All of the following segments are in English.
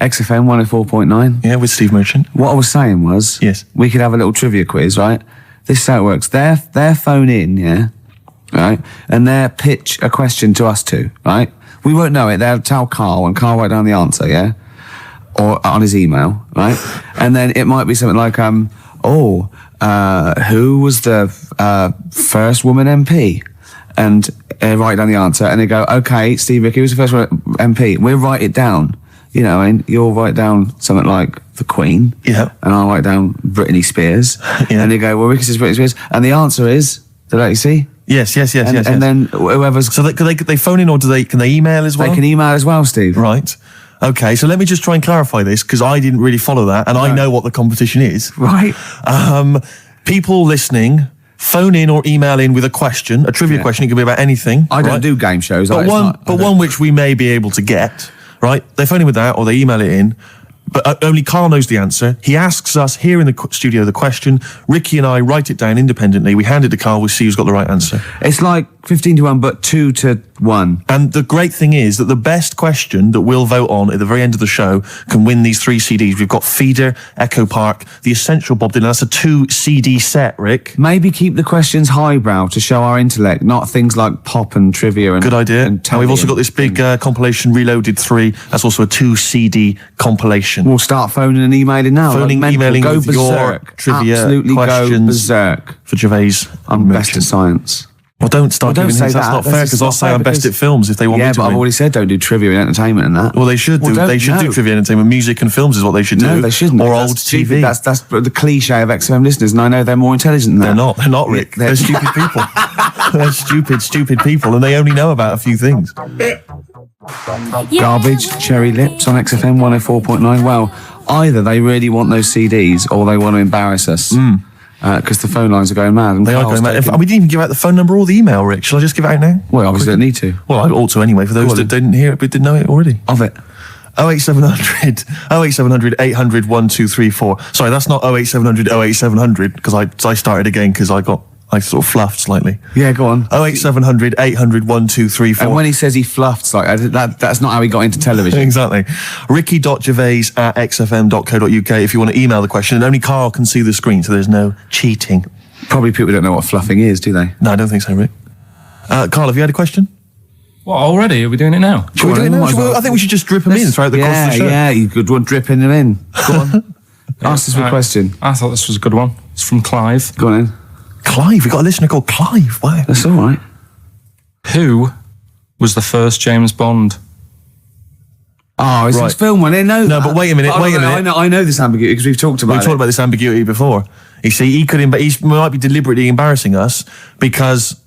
XFM 104.9. Yeah, with Steve Merchant. What I was saying was, yes, we could have a little trivia quiz, right? This is how it works. Their phone in, yeah, right, and they'll pitch a question to us two, right? We won't know it. They'll tell Carl, and Carl write down the answer, yeah, or on his email, right? And then it might be something like, who was the first woman MP? And write down the answer, and they go, okay, Steve Ricky was the first MP. We'll write it down. You know, I mean, you'll write down something like the Queen, yeah, and I'll write down Britney Spears, yeah. And they go, well, Ricky says Britney Spears, and the answer is, did you see? Yes. And then whoever's... So they phone in, or can they email as well? They can email as well, Steve. Right. Okay, so let me just try and clarify this, because I didn't really follow that, and I know what the competition is. Right. People listening, phone in or email in with a question, a trivia question. It can be about anything. I don't do game shows. But one which we may be able to get, right? They phone in with that, or they email it in. But only Carl knows the answer. He asks us here in the studio the question. Ricky and I write it down independently. We hand it to Carl. We see who's got the right answer. It's like 15-1, but 2-1. And the great thing is that the best question that we'll vote on at the very end of the show can win these 3 CDs. We've got Feeder, Echo Park, The Essential Bob Dylan. That's a 2 CD set, Rick. Maybe keep the questions highbrow to show our intellect, not things like pop and trivia. And good idea. And we've also got this big compilation, Reloaded 3. That's also a 2 CD compilation. We'll start phoning and emailing now. Emailing go with berserk. Your trivia Absolutely questions go berserk. For Gervais. I'm best at science. Well, don't start giving hints. That's not fair, because I'll say I'm best at films if they want me to. Yeah, but I've already said don't do trivia and entertainment and that. Well, they should do. They should do trivia and entertainment. Music and films is what they should do. No, they shouldn't. Or old TV. That's the cliche of XFM listeners, and I know they're more intelligent than that. They're not, Rick. They're stupid people. They're stupid people, and they only know about a few things. Garbage, Cherry Lips on XFM 104.9. Well, either they really want those CDs or they want to embarrass us. Because the phone lines are going mad. And they are going mad. We didn't even give out the phone number or the email, Rick. Shall I just give it out now? Well, obviously don't need to. Well, I ought to anyway, for those that didn't hear it but didn't know it already. Of it. 08700 800 1234. Sorry, that's not 08700 08700, because I started again because I sort of fluffed slightly. Yeah, go on. 08700 800 1234. And when he says he fluffed slightly, that's not how he got into television. Exactly. Ricky.gervais@xfm.co.uk if you want to email the question, and only Carl can see the screen, so there's no cheating. Probably people don't know what fluffing is, do they? No, I don't think so, Rick. Carl, have you had a question? What, already? Are we doing it now? Should we do it now? I think we should just drip them in throughout the course of the show. Yeah, you could one dripping them in. Go on. Ask us a question. I thought this was a good one. It's from Clive. Go on in. Clive? We've got a listener called Clive. Wow. That's all right. Who was the first James Bond? Oh, is this film one? No, but wait a minute. I know this ambiguity because we've talked about it. We've talked about this ambiguity before. You see, he might be deliberately embarrassing us because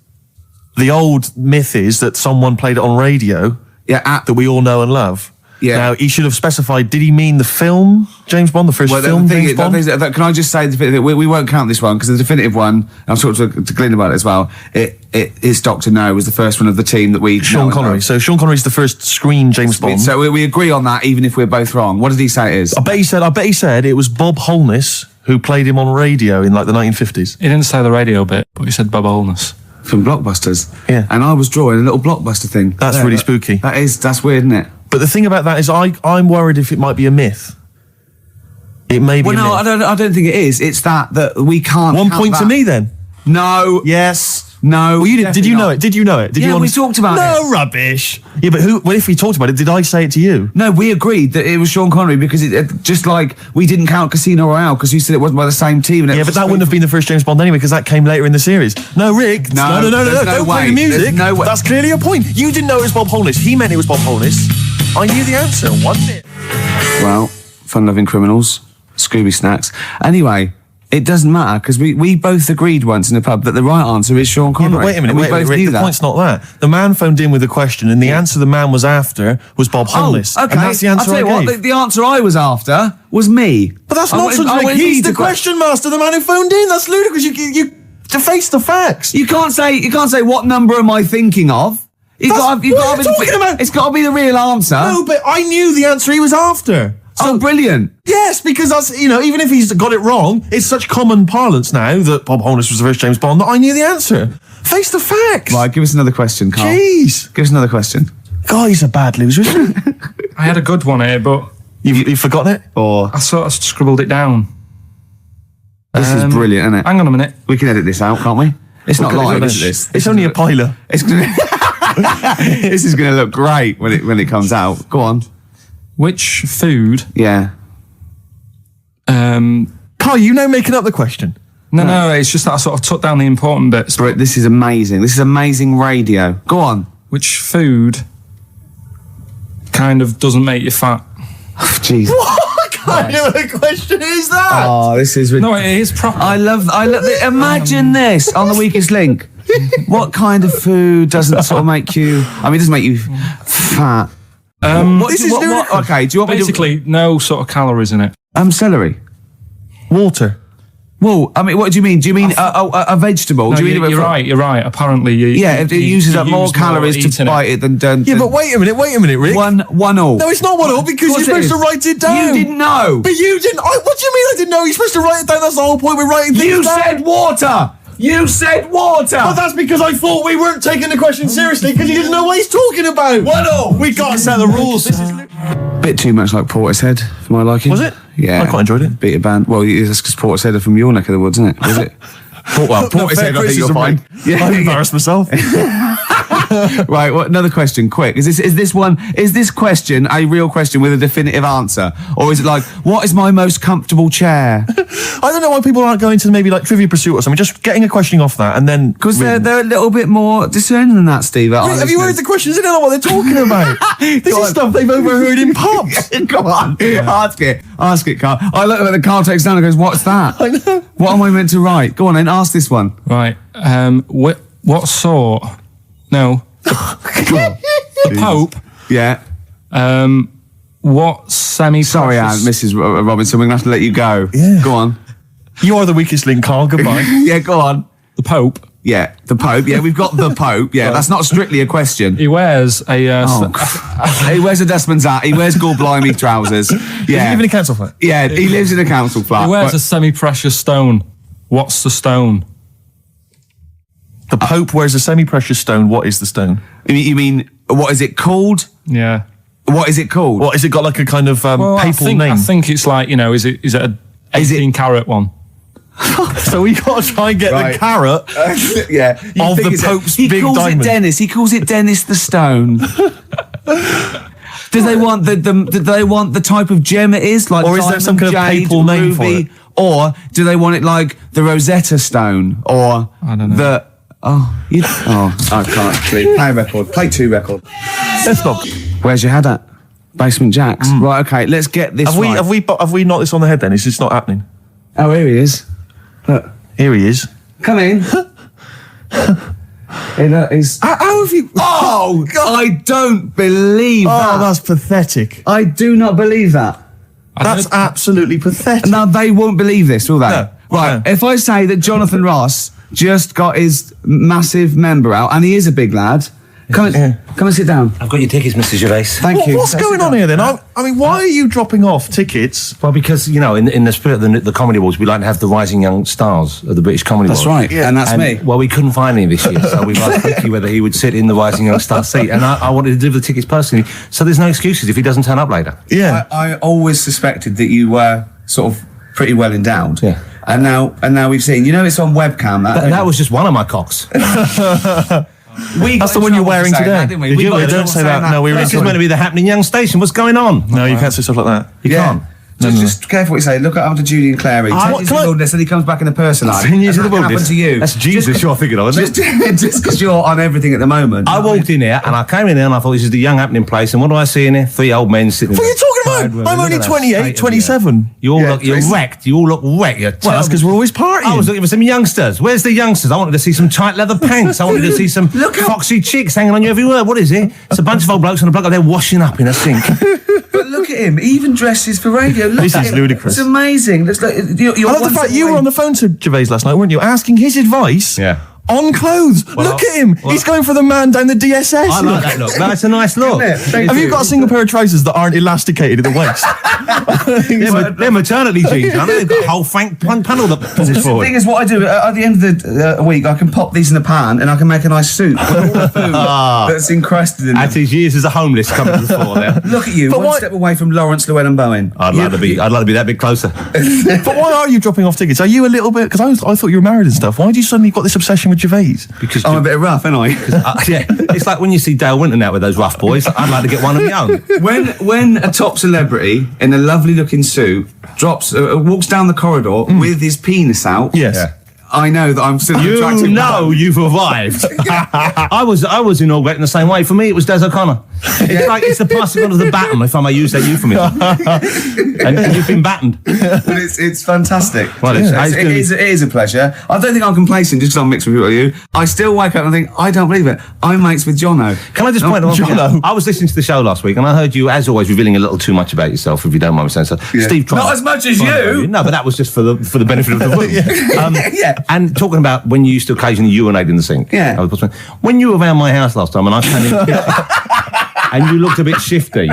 the old myth is that someone played it on radio that we all know and love. Yeah. Now, he should have specified, did he mean the film James Bond, the first film James Bond? Can I just say, we won't count this one, because the definitive one, I've talked to Glyn about it as well, it is Dr. No, was the first one of the team that we... Sean Connery. So Sean Connery's the first screen James Bond. So we agree on that, even if we're both wrong. What did he say it is? I bet he said it was Bob Holness who played him on radio in like the 1950s. He didn't say the radio bit, but he said Bob Holness. From Blockbusters. Yeah. And I was drawing a little Blockbuster thing. That's really spooky. That's weird, isn't it? But the thing about that is I'm worried if it might be a myth. It may be a myth. I don't think it is. It's that we can't... 1 point to me, then. No. Yes. No. Well, did you know it? Did you know it? We talked about it. No rubbish. Yeah, but if we talked about it, did I say it to you? No, we agreed that it was Sean Connery because it just like we didn't count Casino Royale because you said it wasn't by the same team. Yeah, but that wouldn't have been the first James Bond anyway because that came later in the series. No, Rick. No. Don't play the music. No way. That's clearly a point. You didn't know it was Bob Holness. He meant it was Bob Holness. I knew the answer, wasn't it? Well, fun-loving criminals, Scooby Snacks. Anyway, it doesn't matter because we both agreed once in a pub that the right answer is Sean Connery. Yeah, but wait a minute, Rick, the point's not that. The man phoned in with a question, and the answer the man was after was Bob Holness. Oh, okay. And that's the answer I'll tell you what, the answer I was after was me. But that's nonsense, Rick. He's the question master, the man who phoned in. That's ludicrous. You to face the facts. You can't say what number am I thinking of. It's got to be the real answer. No, but I knew the answer he was after. So brilliant. Yes, because that's, even if he's got it wrong, it's such common parlance now that Bob Holness was the first James Bond that I knew the answer. Face the facts. Right, give us another question, Carl. Jeez. Give us another question. God, he's a bad loser, isn't he? I had a good one here, but You've forgotten it? Or I sort of scribbled it down. this is brilliant, isn't it? Hang on a minute. We can edit this out, can't we? It's not live, is this? It's only a piler. It's gonna this is going to look great when it comes out. Go on. Which food? Yeah. Carl, you know making up the question. No, it's just that I sort of took down the important bits. But this is amazing. This is amazing radio. Go on. Which food kind of doesn't make you fat? Jeez. What kind of a question is that? Oh, this is No, it is proper. I love imagine this on the weakest link. What kind of food doesn't sort of make you? I mean, it doesn't make you fat. Okay, do you want Basically, no sort of calories in it. celery? Water. Well, I mean, what do you mean? Do you mean a vegetable? No, do you mean you're right. Apparently, it uses up more calories to bite it than don't. Yeah, but wait a minute, Rick. One all. No, it's not 1 all because you're supposed to write it down. You didn't know. But you didn't. What do you mean I didn't know? You're supposed to write it down. That's the whole point. We're writing things You down. said water. You said water. But that's because I thought we weren't taking the question seriously because you didn't know what he's talking about. 1 all. We got to set the rules. Bit too much like Portishead for my liking. Was it? Yeah. I quite enjoyed it. Beat a band. Well, it's because Portishead are from your neck of the woods, isn't it? Was it? Portishead, I think you'll find. Yeah, I embarrassed myself. Right, another question, quick. Is this question a real question with a definitive answer? Or is it like, what is my most comfortable chair? I don't know why people aren't going to maybe like Trivia Pursuit or something, just getting a question off that and then... Because they're a little bit more discerning than that, Steve. Have you heard the questions? They don't know what they're talking about. This is stuff they've overheard in pubs. Come on, ask it, Carl. I look at the Carl takes down and goes, what's that? I know. What am I meant to write? Go on then, ask this one. Right. What sort? No. The Pope. Yeah. What semi-precious... Sorry, Mrs. Robinson, we're going to have to let you go. Yeah. Go on. You are the weakest link, Carl. Goodbye. Yeah, go on. The Pope. Yeah, the Pope. Yeah, we've got the Pope. Yeah, that's not strictly a question. He wears a... He wears a dustman's hat. He wears gold blimey trousers. Does he live in a council flat? Yeah, he lives in a council flat. He wears a semi-precious stone. What's the stone? The Pope wears a semi-precious stone. What is the stone? You mean, what is it called? Yeah. What is it called? What, has it got like a kind of papal name? I think it's like, is it a 18-carat one? So we got to try and get the carrot Yeah. of the Pope's He big calls diamond. it Dennis. He calls it Dennis the Stone. Do they want the type of gem it is, like Or is there some kind of jade, papal name for ruby, it? or do they want it like the Rosetta Stone, or I don't know. I can't. Play a record. Play 2 record. Let's not. Where's your head at? Basement Jacks. Right. Okay. Let's get this. Have we knocked this on the head then? It's just not happening. Oh, here he is. Look. Here he is. Come in. Hey, look, How have you? Oh, God. I don't believe that. Oh, that's pathetic. I do not believe that. That's absolutely pathetic. Now, they won't believe this, will they? No. Right. No. If I say that Jonathan Ross just got his massive member out, and he is a big lad, come and sit down. I've got your tickets, Mr. Gervais. Thank you. What's going on here then? I mean, why are you dropping off tickets? Well, because, in the spirit of the Comedy Awards, we like to have the rising young stars of the British Comedy That's Awards. right. Yeah. And that's me. Well, we couldn't find any this year, so we've asked Ricky whether he would sit in the rising young star seat. And I wanted to deliver the tickets personally, so there's no excuses if he doesn't turn up later. Yeah. I always suspected that you were sort of pretty well endowed. Yeah. And now we've seen. It's on webcam. That was just one of my cocks. That's the one you're wearing today. Didn't we? Did We you? got in Don't trouble say saying that. No, we were This is meant to be the happening young station. What's going on? No, you can't say stuff like that. You can't. Just careful what you say. Look at after Judy and Clary. 10 years in the wilderness, and he comes back in a person. 10 years in the That happened wilderness. to you. That's Jesus you're thinking of, isn't it? Just because you're on everything at the moment. I walked in here and I came in there and I thought this is the young happening place. And what do I see in here? 3 old men sitting. What are you talking about? I'm only 28, 27. You all look, you're wrecked. You all look wrecked. You're Well, that's because we're always partying. I was looking for some youngsters. Where's the youngsters? I wanted to see some tight leather pants. I wanted to see some foxy chicks hanging on you every word. What is it? It's a bunch of old blokes on a block up there washing up in a sink. But look at him. He even dresses for radio. Look This at is him. ludicrous. It's amazing. It's like, you're I love the fact you were on the phone to Gervais last night, weren't you? Asking his advice On clothes. Look at him. He's going for the man down the DSS. I like that look. That's a nice look. Have you got a single pair of trousers that aren't elasticated at the waist? They're maternity jeans, aren't they? They've got a whole frank panel that pulls The forward. thing is, what I do at the end of the week, I can pop these in the pan and I can make a nice soup with all the food that's encrusted in At them. his years as a homeless coming to the fore there. Look at you, But one why- step away from Lawrence Llewellyn Bowen. I'd like to be that bit closer. But why are you dropping off tickets? Are you a little bit... Because I thought you were married and stuff. Why do you suddenly got this obsession with Gervais? Because I'm a bit rough, aren't I? yeah, it's like when you see Dale Winton out with those rough boys. I'd like to get one of my own. when a top celebrity in a lovely looking suit walks down the corridor with his penis out, Yes. Yeah. I know that I'm still an attractive You know man. you've arrived. I was inaugurated in the same way. For me, it was Des O'Connor. It's like it's the passing on of the baton, if I may use that euphemism. and you've been battened. But it's fantastic. Well, it is a pleasure. I don't think I'm complacent just because I'm mixed with people like you. I still wake up and think, I don't believe it. I'm mates with Jono. Can I just point out? I was listening to the show last week, and I heard you, as always, revealing a little too much about yourself, if you don't mind me saying so. Yeah. Steve, Not as much as you. No, but that was just for the benefit of the room. Yeah. And talking about when you used to occasionally urinate in the sink. Yeah. When you were around my house last time, and I came in, and you looked a bit shifty.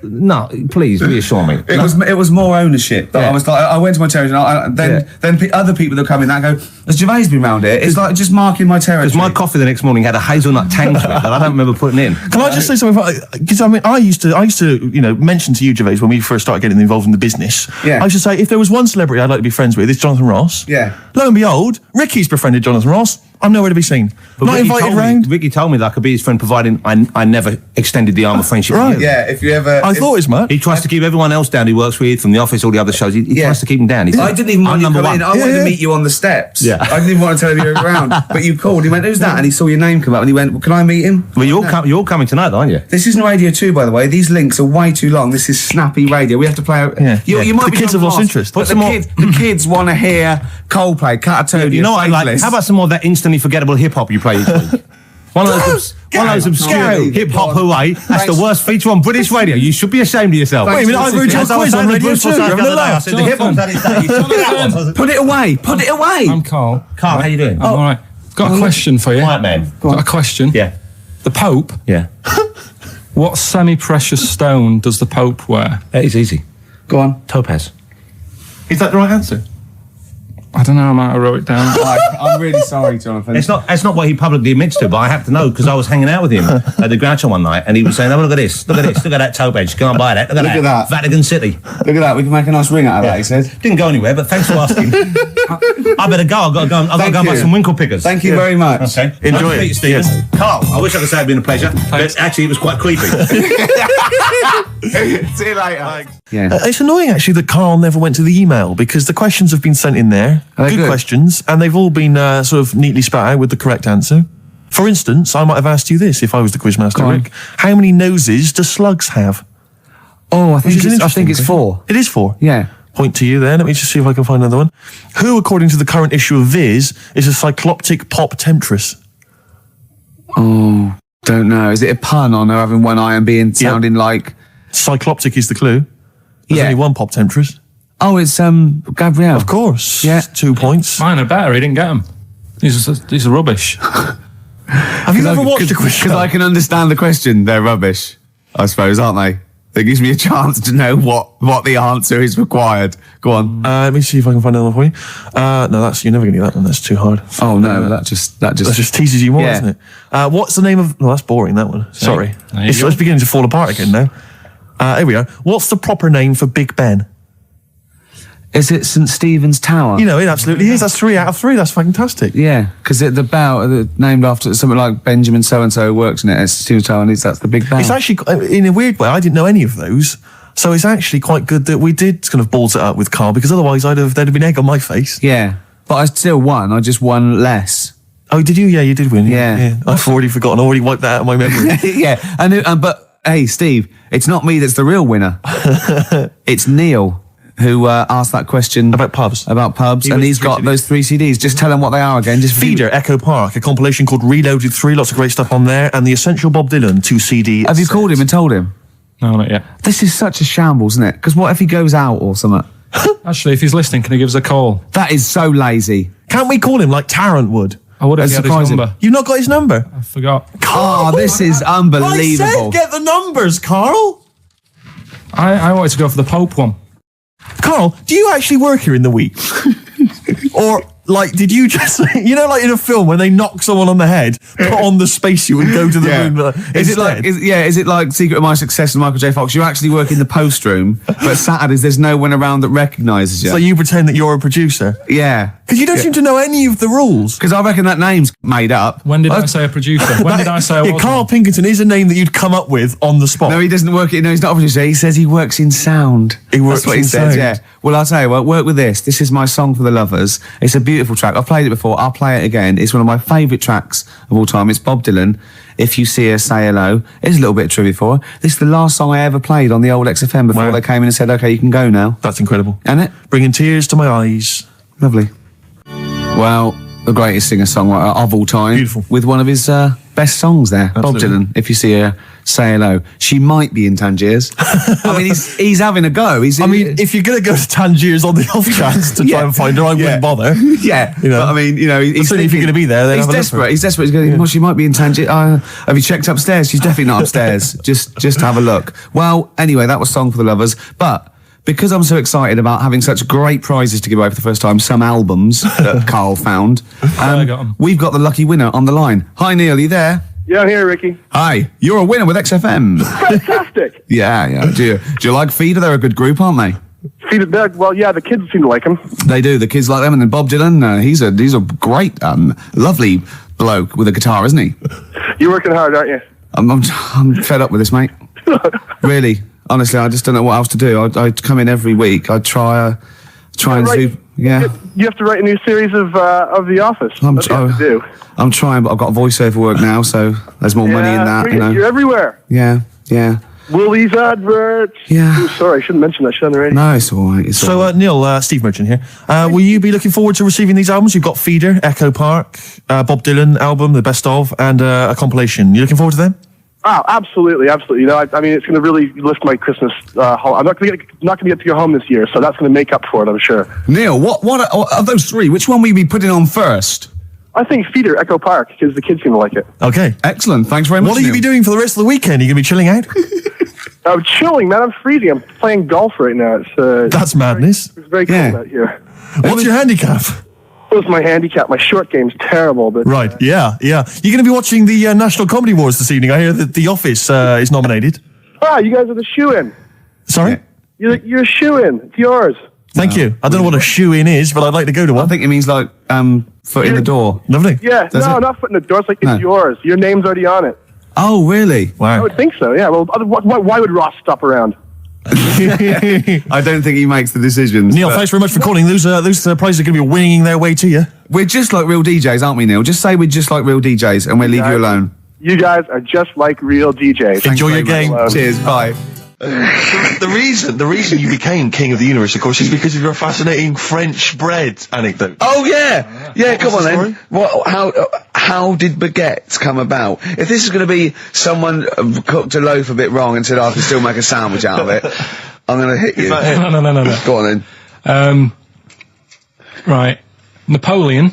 No, please reassure me. It was more ownership. But Yeah. I was like, I went to my territory, and then other people that come in that go, has Gervais been round here? It's like just marking my territory. Because my coffee the next morning had a hazelnut tang to it that I don't remember putting in. Can I just say something? Because I mean, I used to, mention to you, Gervais, when we first started getting involved in the business. Yeah. I used to say, if there was one celebrity I'd like to be friends with, it's Jonathan Ross. Yeah. Lo and behold, Ricky's befriended Jonathan Ross. I'm nowhere to be seen. Not Ricky invited told round. Ricky told me that I could be his friend, providing I never extended the arm of friendship. to Right. you. Yeah, if you ever... I thought as much. He tries to keep everyone else down he works with, from the office, all the other shows. He tries to keep them down. I didn't even want I'm you number coming in. one. I wanted to meet you on the steps. Yeah. I didn't even want to tell you you were around. But you called. He went, who's that? And he saw your name come up and he went, well, can I meet him? Well, you're all coming tonight, aren't you? This isn't Radio 2, by the way. These links are way too long. This is snappy radio. We have to play out. Yeah. You might The be kids have lost interest. But the kids want to hear Coldplay, Catatonia, You know what I like? Faithless. How about some more of that instantly forgettable hip hop you play each week? One of those obscure hip hop hooray. That's the worst feature on British radio. You should be ashamed of yourself. Wait a minute, I wrote your As I was quiz on saying to Radio Bruce 2. Forsyth the I'm other day, I allowed. said the hip hop's had its day. You took it out. Put it away. Put it away. I'm Carl. Carl, how you doing? I'm all right. Got a question for you. Quiet man. Got a question. Yeah. The Pope. Yeah. What semi-precious stone does the Pope wear? It's easy. Go on. Topaz. Is that the right answer? I don't know. I might have wrote it down. I'm really sorry, Jonathan. It's not what he publicly admits to, but I have to know because I was hanging out with him at the Groucho one night, and he was saying, "Oh, look at this, look at this, look at that topaz. Go and buy that. Look at that. Vatican City." Look at that. We can make a nice ring out of that, he said. Didn't go anywhere, but thanks for asking. I better go. I've got to go. I've got to go and buy you. some winkle pickers. Thank you very much. Okay. Enjoy Nice to it. meet you, Stephen. Yes. Carl, I wish I could say it'd been a pleasure, but actually it was quite creepy. See you later. Yeah. It's annoying actually that Carl never went to the email because the questions have been sent in there. Are they Good good? questions, and they've all been sort of neatly spat out with the correct answer. For instance, I might have asked you this if I was the quizmaster, Go on. Rick. How many noses do slugs have? Oh, I think Which is an I think it's interesting 4. It is 4. Yeah. Point to you there. Let me just see if I can find another one. Who, according to the current issue of Viz, is a cycloptic pop temptress? Oh, don't know. Is it a pun on her having one eye and being sounding like? Cycloptic is the clue. There's Yeah. only one pop temptress. Oh, it's Gabrielle. Of course. Yeah. 2 points. Mine are better. He didn't get them. These are rubbish. Have you ever watched a quiz show? Because I can understand the question. They're rubbish, I suppose, aren't they? That gives me a chance to know what the answer is required. Go on. Let me see if I can find another one for you. No, you're never going to get that one. That's too hard. Oh no, that just That just teases you more, Yeah. doesn't it? What's the name of... No, that's boring, that one. Sorry. There you It's go. beginning to fall apart again now. Here we are. What's the proper name for Big Ben? Is it St Stephen's Tower? You know, it absolutely is. That's 3 out of 3. That's fantastic. Yeah, because the bell named after something like Benjamin so and so works in it. It's Stephen's Tower, and that's the big bell. It's actually, in a weird way, I didn't know any of those. So it's actually quite good that we did kind of balls it up with Carl, because otherwise there'd have been egg on my face. Yeah, but I still won. I just won less. Oh, did you? Yeah, you did win. Yeah. I've already forgotten. I already wiped that out of my memory. Yeah, but hey, Steve, it's not me that's the real winner. It's Neil who asked that question About pubs. and he's got those 3 CDs. Just tell him what they are again. Just Feeder, Echo Park, a compilation called Reloaded 3, lots of great stuff on there, and the Essential Bob Dylan 2 CD. Have you called him and told him? No, not yet. This is such a shambles, isn't it? Because what if he goes out or something? Actually, if he's listening, can he give us a call? That is so lazy. Can't we call him like Tarrant would? I would have That's had his surprising. number. You've not got his number? I forgot. Oh, this is unbelievable. I said get the numbers, Carl. I wanted to go for the Pope one. Carl, do you actually work here in the week? Or, like, did you just, you know, like in a film when they knock someone on the head, put on the spacesuit and go to the moon? Is it like Secret of My Success and Michael J. Fox? You actually work in the post room, but Saturdays there's no one around that recognises you. So you pretend that you're a producer? Yeah. Because you don't seem to know any of the rules. Because I reckon that name's made up. When did I say a producer? When did I say I was? Carl Pilkington is a name that you'd come up with on the spot. No, he doesn't work. No, he's not a producer. He says he works in sound. He works That's what in he says. sound. Yeah. Well, I'll tell you what. Work with this. This is my song for the lovers. It's a beautiful track. I've played it before. I'll play it again. It's one of my favourite tracks of all time. It's Bob Dylan. If You See Her, Say Hello. It's a little bit of trivia for her. This is the last song I ever played on the old XFM before they came in and said, "Okay, you can go now." That's incredible. Isn't it? Bringing tears to my eyes. Lovely. Well, the greatest singer-songwriter of all time. Beautiful. With one of his best songs there. Absolutely. Bob Dylan, If You See Her, Say Hello. She might be in Tangiers. I mean, he's having a go. If you're going to go to Tangiers on the off chance to try and find her, I wouldn't bother. Yeah. You know. But I mean, you know, he's Certainly if you're going to be there, then he's have a look for desperate. her. He's desperate. He's going, well, she might be in Tangiers. Have you checked upstairs? She's definitely not upstairs. Just have a look. Well, anyway, that was Song for the Lovers. But because I'm so excited about having such great prizes to give away for the first time, some albums that Carl found, I got 'em. we've got the lucky winner on the line. Hi, Neil, are you there? Yeah, I'm here, Ricky. Hi, you're a winner with XFM. Fantastic. Yeah. Do you like Feeder? They're a good group, aren't they? Well, yeah, the kids seem to like him. They do. The kids like them, and then Bob Dylan. He's a great, lovely bloke with a guitar, isn't he? You're working hard, aren't you? I'm fed up with this, mate. Really, honestly, I just don't know what else to do. I come in every week. I try and do. Yeah. You have to write a new series of The Office. That's what you have to do. I'm trying, but I've got voiceover work now, so there's more money in that. You know. You're everywhere. Yeah. Woolies adverts. Yeah. Ooh, sorry, I shouldn't mention that shit on the radio. No, it's all right. So, Neil, Steve Merchant here. Will you be looking forward to receiving these albums? You've got Feeder, Echo Park, Bob Dylan album, the best of, and a compilation. You looking forward to them? Oh, absolutely. You know, I mean, it's going to really lift my Christmas. I'm not going to get to go home this year, so that's going to make up for it, I'm sure. Neil, what of those three? Which one will you be putting on first? I think Feeder, Echo Park, because the kids seem to like it. Okay. Excellent. Thanks very much. What will you be doing for the rest of the weekend? Are you going to be chilling out? I'm chilling, man. I'm freezing. I'm playing golf right now. That's madness. It's very cold out here. What's your handicap? What's my handicap? My short game's terrible, but Right, yeah. You're going to be watching the National Comedy Awards this evening. I hear that The Office is nominated. you guys are the shoe-in. Sorry? You're a shoe-in. It's yours. Thank you. I don't know what a shoe-in is, but I'd like to go to one. I think it means like foot in the door. Lovely. Yeah, Does it? not foot in the door. It's like it's yours. Your name's already on it. Oh, really? I Wow. would think so. Yeah. Well, why would Ross stop around? I don't think he makes the decisions. Neil, but thanks very much for calling. Those prizes are going to be winging their way to you. we're just like real DJs, aren't we, Neil? Just say we're just like real DJs, and we'll leave you alone. You guys are just like real DJs. Enjoy your game. Cheers. Bye. The reason you became king of the universe, of course, is because of your fascinating French bread anecdote. Oh yeah. Come on the then. How did baguettes come about? If this is going to be someone cooked a loaf a bit wrong and said, I can still make a sandwich out of it, I'm going to hit you. No. Go on then. Right. Napoleon,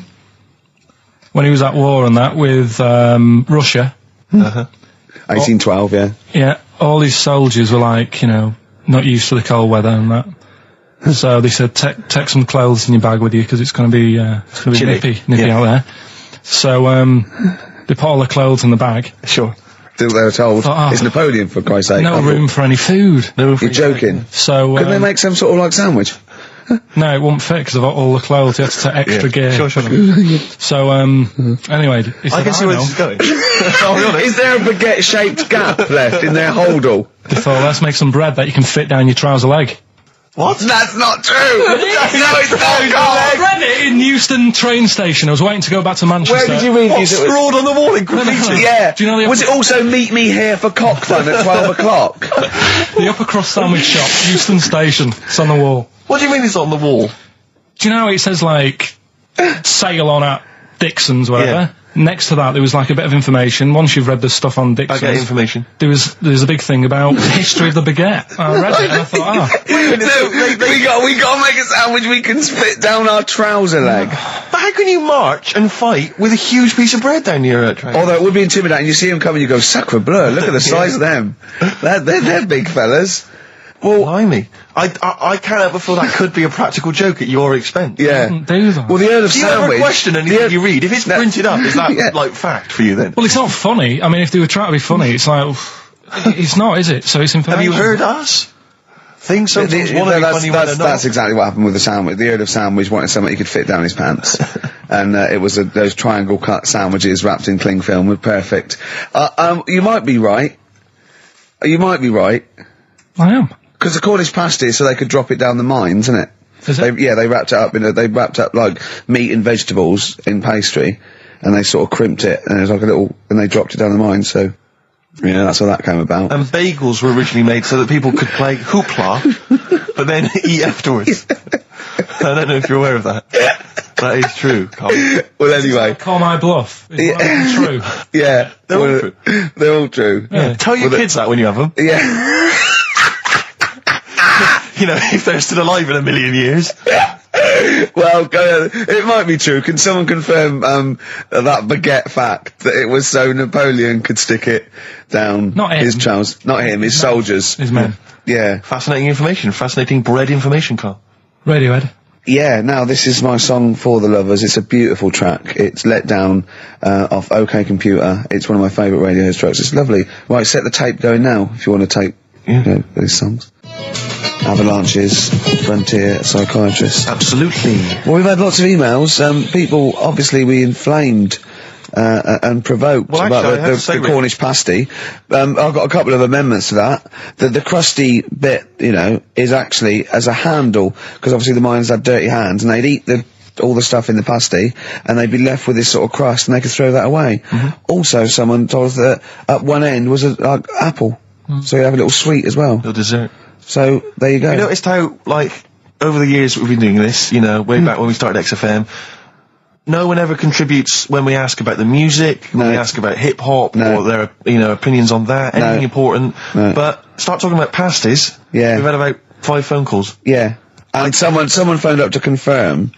when he was at war and that with Russia. 1812, yeah. Yeah, all his soldiers were like, not used to the cold weather and that. So they said, take some clothes in your bag with you because it's going to be nippy out there. So they put all the clothes in the bag. Sure. They were told, it's Napoleon, for Christ's sake. No room for any food. You're joking. So couldn't they make some sort of like sandwich? No, it wouldn't fit because of all the clothes. You had to take extra gear. Sure. So anyway, he said, I can see where this is going. I'll be honest. Is there a baguette-shaped gap left in their holdall? They thought, let's make some bread that you can fit down your trouser leg. What? That's not true! No, it's not, I read it in Euston train station. I was waiting to go back to Manchester. Where did you read What, these? scrawled on the wall in graffiti? Yeah. Do you know Was it also meet me here for cock fun at 12 o'clock? The upper cross sandwich shop, Euston station. It's on the wall. What do you mean it's on the wall? Do you know how it says like sail on at Dixon's, whatever? Yeah. Next to that, there was like a bit of information. Once you've read the stuff on Dixon's, I get information. There's a big thing about the history of the baguette. I read it and I thought, we got to make a sandwich we can split down our trouser leg. But hang can you march and fight with a huge piece of bread down your train? Although it would be intimidating. You see them coming, you go, sacre bleu, look at the size of them. They're big fellas. Well, blimey. I can't help but feel that could be a practical joke at your expense. yeah. Do that. Well, the Earl of Do you ever Sandwich... question anything you read? If it's printed up, is that, like, fact for you then? Well, it's not funny. I mean, if they were trying to be funny, it's like, it's not, is it? So it's information. Have you heard us? Things sometimes want to be funny when they're not. That's exactly what happened with the sandwich. The Earl of Sandwich wanted something he could fit down his pants. And it was those triangle cut sandwiches wrapped in cling film were perfect. You might be right. You might be right. I am. Because the Cornish pasty, so they could drop it down the mines, isn't it? Is it? They wrapped it up they wrapped up like meat and vegetables in pastry, and they sort of crimped it, and it was like and they dropped it down the mine, so, yeah, that's how that came about. And bagels were originally made so that people could play hoopla, but then eat afterwards. I don't know if you're aware of that. That is true, Carl. Well, anyway. Call my bluff. It's true. Yeah. They're all true. They're all true. Yeah. Tell your kids that when you have them. Yeah. You know, if they're still alive in a million years. Well, it might be true. Can someone confirm that baguette fact that it was so Napoleon could stick it down Not him. his trousers? Not him, his soldiers. His men. Yeah. Fascinating information. Fascinating bread information, Carl. Radiohead. Yeah, now this is my song for the lovers. It's a beautiful track. It's Let Down off OK Computer. It's one of my favourite Radiohead tracks. It's lovely. Right, set the tape going now if you want to tape these songs. Avalanches, Frontier, Psychiatrist. Absolutely. Well, we've had lots of emails. People, obviously, we inflamed and provoked about the Cornish pasty. I've got a couple of amendments to that. The crusty bit, is actually as a handle, because obviously the miners had dirty hands, and they'd eat all the stuff in the pasty, and they'd be left with this sort of crust, and they could throw that away. Also, someone told us that at one end was a apple, so you have a little sweet as well. Little dessert. So, there you go. You noticed how, over the years we've been doing this, way back when we started XFM, no one ever contributes when we ask about the music, when we ask about hip-hop, or their, opinions on that, anything important. But start talking about pasties. Yeah. We've had about 5 phone calls. Yeah. And someone phoned up to confirm.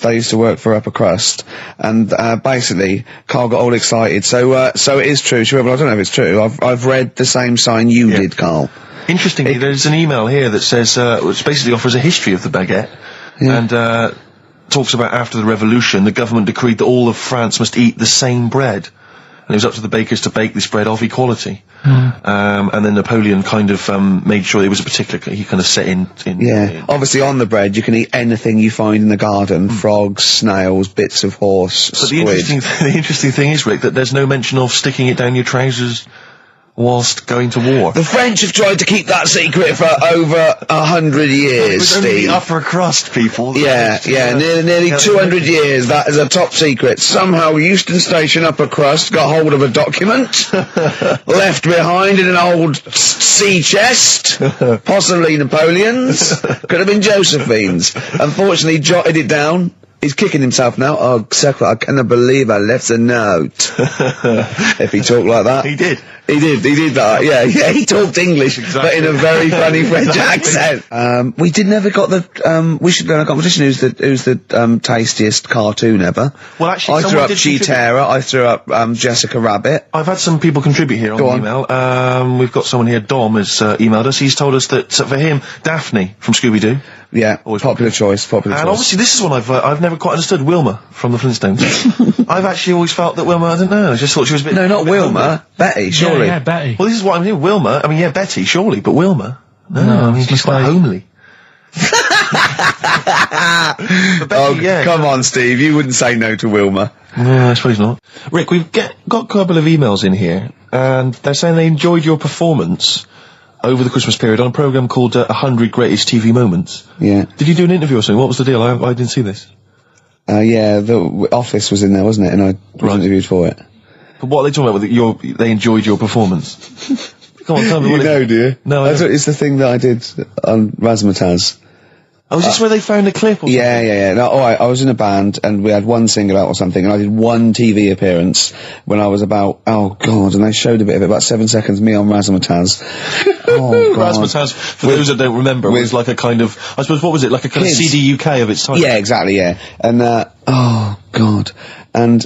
They used to work for Upper Crust, and basically, Carl got all excited. So it is true. Well, I don't know if it's true. I've read the same sign you did, Carl. Interestingly, there's an email here that says, which basically offers a history of the baguette, and talks about after the revolution, the government decreed that all of France must eat the same bread, and it was up to the bakers to bake this bread of equality. And then Napoleon kind of made sure it was a particular, he kind of set in. Obviously on the bread you can eat anything you find in the garden, frogs, snails, bits of horse, but squid. The interesting thing is, Rick, that there's no mention of sticking it down your trousers whilst going to war. The French have tried to keep that secret for over 100 years, It was only Steve. the upper crust people. Nearly 200 years, that is a top secret. Somehow Euston Station Upper Crust got hold of a document, left behind in an old sea chest, possibly Napoleon's, could have been Josephine's. Unfortunately, jotted it down. He's kicking himself now. Oh, Secret, I cannot believe I left a note. If he talked like that. He did. He did that, yeah, he talked English, but in a very funny French accent. We never got we should go in a competition who's the tastiest cartoon ever. Well, actually, I threw up Cheetara, I threw up Jessica Rabbit. I've had some people contribute here on the email. We've got someone here, Dom, has emailed us. He's told us that, for him, Daphne from Scooby-Doo. Yeah, always popular choice. And obviously this is one I've never quite understood, Wilma from the Flintstones. I've actually always felt that Wilma, I don't know, I just thought she was a bit... No, not Wilma, Betty, surely. Yeah, Betty. Well, this is what I'm saying, Wilma, Betty, surely, but Wilma? No, I mean, she's quite homely. Betty, come on, Steve, you wouldn't say no to Wilma. No, I suppose not. Rick, we've got a couple of emails in here, and they're saying they enjoyed your performance over the Christmas period on a programme called 100 Greatest TV Moments. Yeah. Did you do an interview or something? What was the deal? I didn't see this. Yeah, the Office was in there, wasn't it? And I was interviewed for it. But what are they talking about? They enjoyed your performance. Come on, tell me what do you? No, I don't. It's the thing that I did on Razzmatazz. Oh, is this where they found a clip or something? Yeah. No, I was in a band, and we had one single out or something, and I did one TV appearance when I was about, oh God, and they showed a bit of it, about 7 seconds, me on Razzmatazz. Oh God. Razzmatazz, for those that don't remember, was like a kind of, I suppose, what was it, like a kind of CD UK of its time? Yeah, exactly, yeah. And, oh God, God. And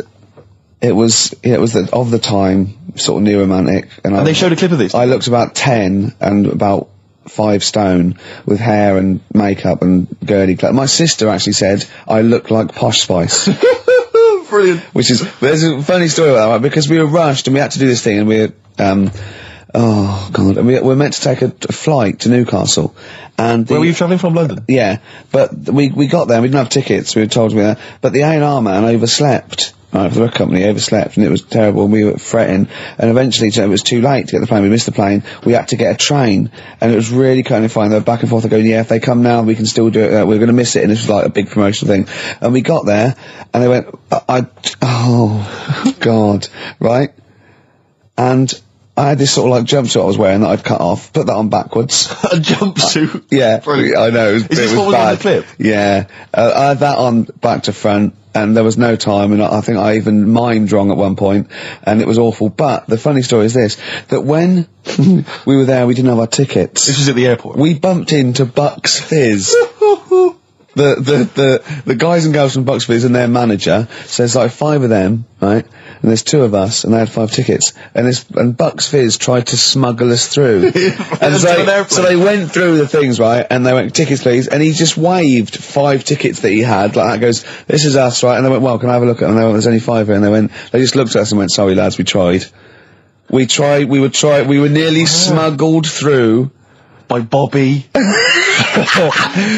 it was of the time, sort of new romantic. And they showed a clip of this? I looked about 10 and about 5 stone with hair and makeup and girly clothes. My sister actually said I look like Posh Spice. Brilliant. There's a funny story about that, right? Because we were rushed and we had to do this thing, and oh God, and we were meant to take a flight to Newcastle. And where were you travelling from? London? Yeah, but we got there, we didn't have tickets, we were told to be there, but the A&R man overslept. Right, for the company, overslept, and it was terrible, and we were fretting, and eventually it was too late to get the plane, we missed the plane, we had to get a train, and it was really kind of fine, they were back and forth, going, yeah, if they come now, we can still do it, we're going to miss it, and this was like a big promotional thing, and we got there, and they went, oh, God, right, and I had this sort of like jumpsuit I was wearing that I'd cut off, put that on backwards. A jumpsuit? Yeah, brilliant. I know, Is this what was bad. on the clip? Yeah, I had that on back to front, and there was no time, and I think I even mimed wrong at one point, and it was awful. But the funny story is this, that when we were there, we didn't have our tickets. This was at the airport? We bumped into Bucks Fizz. The guys and girls from Bucks Fizz and their manager, so there's like 5 of them, right? And there's 2 of us, and they had 5 tickets. And Bucks Fizz tried to smuggle us through. And so they went through the things, right? And they went, tickets please. And he just waved 5 tickets that he had, like that, goes, this is us, right? And they went, well, can I have a look at them? And they went, there's only 5 here. And they just looked at us and went, sorry lads, we tried. We were nearly smuggled through. By Bobby.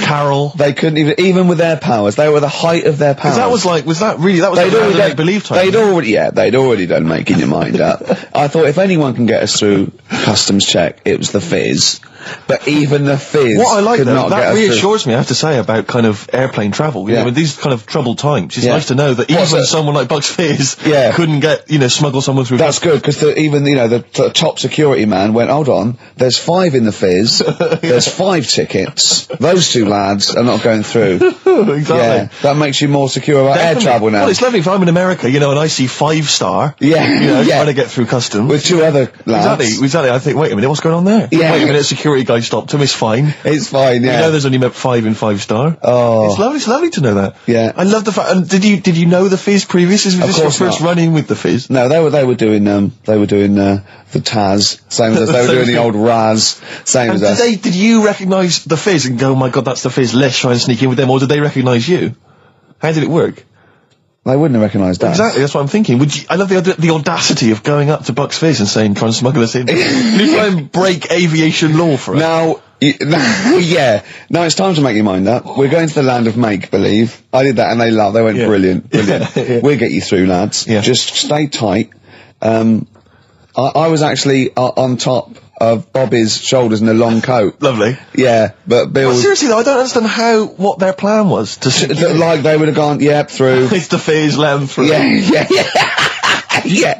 Carol. They couldn't even with their powers. They were the height of their powers. That was like make-believe type. They'd already done making your mind up. I thought if anyone can get us through customs check, it was the Fizz. But even the Fizz what I like could not get that us reassures me, I have to say, about kind of airplane travel. You know, in these kind of troubled times, it's nice to know that even someone like Bucks Fizz couldn't get, smuggle someone through. That's good, because the top security man went, hold on, there's 5 in the Fizz, there's 5 tickets, those 2 lads are not going through. Exactly. Yeah, that makes you more secure about air travel now. Well, it's lovely if I'm in America, and I see 5-star, trying to get through customs. With 2 other lads. Exactly. I think, wait a minute, what's going on there? Yeah. Wait a minute, security guy stopped him, it's fine. It's fine, yeah. There's only 5 in 5-star. Oh. It's lovely to know that. Yeah. I love the fact, and did you know the Fizz previous? Was this your first run-in with the Fizz? No, they were doing the Taz, same as us. They were doing the old Raz, same as us. Did you recognise the Fizz and go, oh my god, that's the Fizz, let's try and sneak in with them, or did they recognise you? How did it work? They wouldn't have recognised us. Exactly, that's what I'm thinking. I love the audacity of going up to Bucks Fizz and saying, try and smuggle us in. Can you try and break aviation law for us? Now, now it's time to make your mind up. We're going to the land of make-believe. I did that and they laughed. They went, brilliant. Yeah. We'll get you through, lads. Yeah. Just stay tight. I was actually on top of Bobby's shoulders in a long coat. Lovely. Yeah, but Bill... Well, seriously though, I don't understand what their plan was. Like they would have gone, through. It's the Fizz, let them through. Yeah.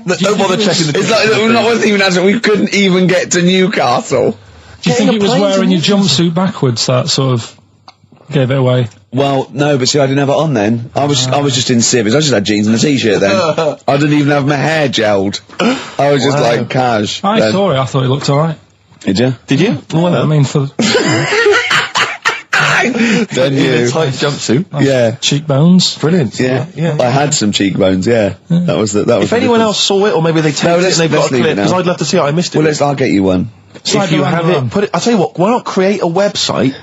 Don't bother checking the... It's like, wasn't even answering, we couldn't even get to Newcastle. Do you think it was wearing your jumpsuit backwards that sort of gave it away? Well, no, but see, I didn't have it on then. I was just in civvies. I just had jeans and a t-shirt then. I didn't even have my hair gelled. I was just like cash. I saw it. I thought it looked all right. Did you? Did you? Well, I mean, for then you tight jumpsuit. Yeah, cheekbones. Brilliant. Yeah. I had some cheekbones. Yeah, that was. If anyone else saw it, or maybe they taped it and they've got a clip, because I'd love to see it. I missed it. Well, I'll get you one. If you have it, put it. I'll tell you what. Why not create a website?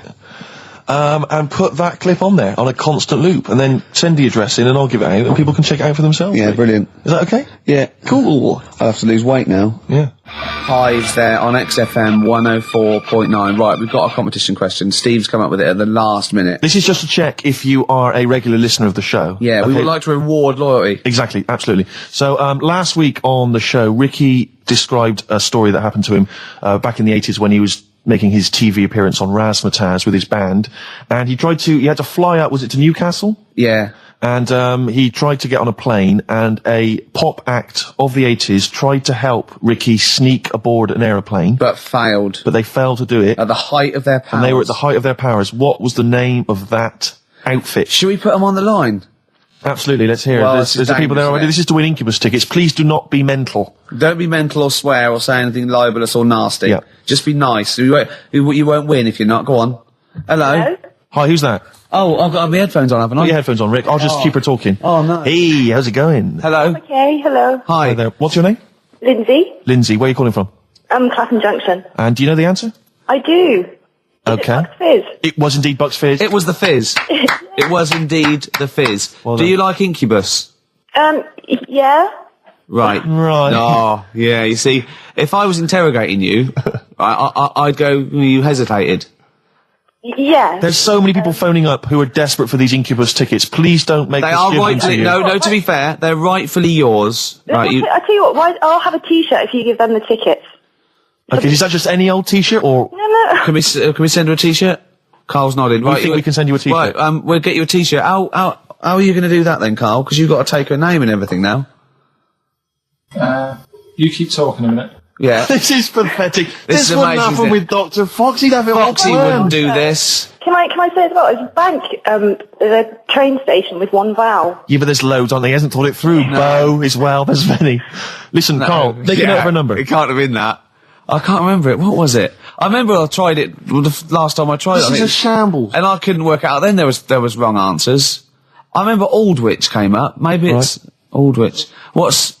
And put that clip on there on a constant loop, and then send the address in, and I'll give it out, and people can check it out for themselves. Yeah, brilliant. Is that okay? Yeah, cool. I'll have to lose weight now. Yeah. Hives there on XFM 104.9. Right, we've got a competition question. Steve's come up with it at the last minute. This is just to check if you are a regular listener of the show. Yeah, okay. We would like to reward loyalty. Exactly, absolutely. So, last week on the show, Ricky described a story that happened to him back in the 80s when he was making his TV appearance on Razzmatazz with his band, and he had to fly up, was it to Newcastle? Yeah. And he tried to get on a plane, and a pop act of the 80s tried to help Ricky sneak aboard an aeroplane. But failed. But they failed to do it. At the height of their powers. And they were at the height of their powers. What was the name of that outfit? Should we put them on the line? Absolutely, let's hear it. There's the people there already. This is to win Incubus tickets. Please do not be mental. Don't be mental or swear or say anything libelous or nasty. Yeah. Just be nice. You won't win if you're not. Go on. Hello? Hi, who's that? Oh, I've got my headphones on, haven't I? Put your headphones on, Rick. I'll just keep her talking. Oh, no. Hey, how's it going? Hello. Okay, hello. Hi there. What's your name? Lindsay. Lindsay. Where are you calling from? Clapham Junction. And do you know the answer? I do. Okay. Bucks Fizz. It was indeed Bucks Fizz. It was the Fizz. It was indeid the Fizz. Well Do done. you like Incubus? Yeah. Right. Right. Oh, yeah, you see, if I was interrogating you, I'd go, you hesitated. Yeah. There's so many people phoning up who are desperate for these Incubus tickets. Please don't make They us are give them to rightfully, you. no, to be fair, they're rightfully yours. Right, I tell you what, I'll have a T-shirt if you give them the tickets. Okay, is that just any old T-shirt or... No. can we send her a T-shirt? Carl's nodding. I think we can send you a T-shirt. Right, we'll get you a T-shirt. How are you going to do that then, Carl? Because you've got to take her name and everything now. You keep talking a minute. Yeah. This is pathetic. This is wouldn't amazing, happen isn't with Dr. Fox. He'd have it all Foxy planned. wouldn't do this. Can I say as well, there's a bank, there's a train station with one vowel. Yeah, but there's loads on there. He hasn't thought it through. Bo as well. There's many. Listen, Carl, take a note of her number. It can't have been that. I can't remember it. What was it? I remember I tried it the last time I tried it. This is a shambles. And I couldn't work it out. Then there was wrong answers. I remember Aldwych came up. Maybe it's Aldwych. What's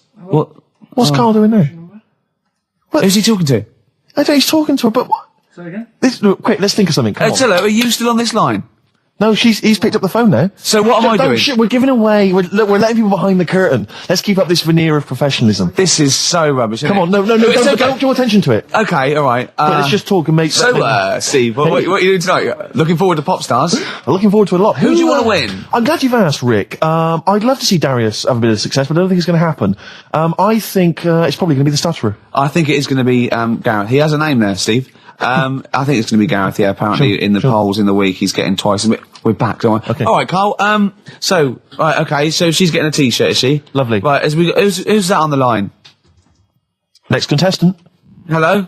Carl doing there? Who's he talking to? I don't know, he's talking to her, but what? Say again? Look, quick, let's think of something. Come on. Tell her, are you still on this line? No, he's picked up the phone now. So what am I doing? We're giving away. We're letting people behind the curtain. Let's keep up this veneer of professionalism. This is so rubbish. Come on, no, don't draw attention to it. Okay, all right. But let's just talk and make. So, Steve, what are you doing tonight? Looking forward to Pop Stars? I'm looking forward to a lot. Who do you want to win? I'm glad you've asked, Rick. I'd love to see Darius have a bit of success, but I don't think it's going to happen. I think it's probably going to be the stutterer. I think it is going to be Gareth. He has a name there, Steve. I think it's going to be Gareth. Yeah, apparently in the polls in the week he's getting twice. We're back, don't we? Okay. All right, Carl. So she's getting a T-shirt, is she? Lovely. Right. Who's that on the line? Next contestant. Hello.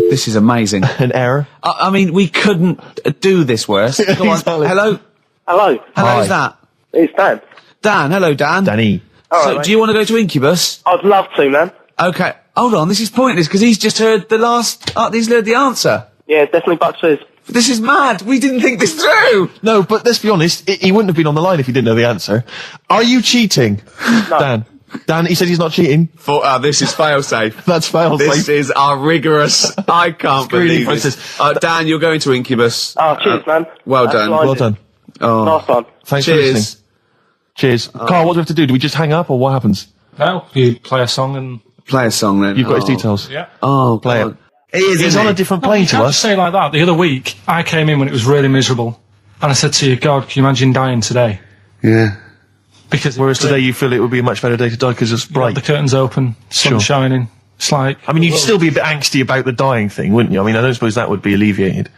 This is amazing. An error. I mean, we couldn't do this worse. Go on. Exactly. Hello. Hello. Hello. Who's that? It's Dan. Dan. Hello, Dan. Danny. All So, right, do you want to go to Incubus? I'd love to, man. Okay. Hold on. This is pointless because he's just heard the last. He's heard the answer. Yeah, definitely Bucks Fizz. This is mad. We didn't think this through. No, but let's be honest. He wouldn't have been on the line if he didn't know the answer. Are you cheating, Dan? Dan, he said he's not cheating. This is fail-safe. That's fail-safe. This is our rigorous. I can't Screening believe this. Dan, you're going to Incubus. Oh, cheers, man. Well That's done. blinding. Well done. Oh, Nice one. Thanks for cheers. listening. Cheers. Carl, what do we have to do? Do we just hang up or what happens? No, you play a song and... Play a song then. You've got his details. Yeah. Oh, Play God. it. He's on a different You plane to can't us. say it like that. The other week, I came in when it was really miserable. And I said to you, God, can you imagine dying today? Yeah. Because Whereas today you feel it would be a much better day to die because it's bright. the curtains open, sun Sure. shining. It's like... I mean, you'd still be a bit angsty about the dying thing, wouldn't you? I mean, I don't suppose that would be alleviated.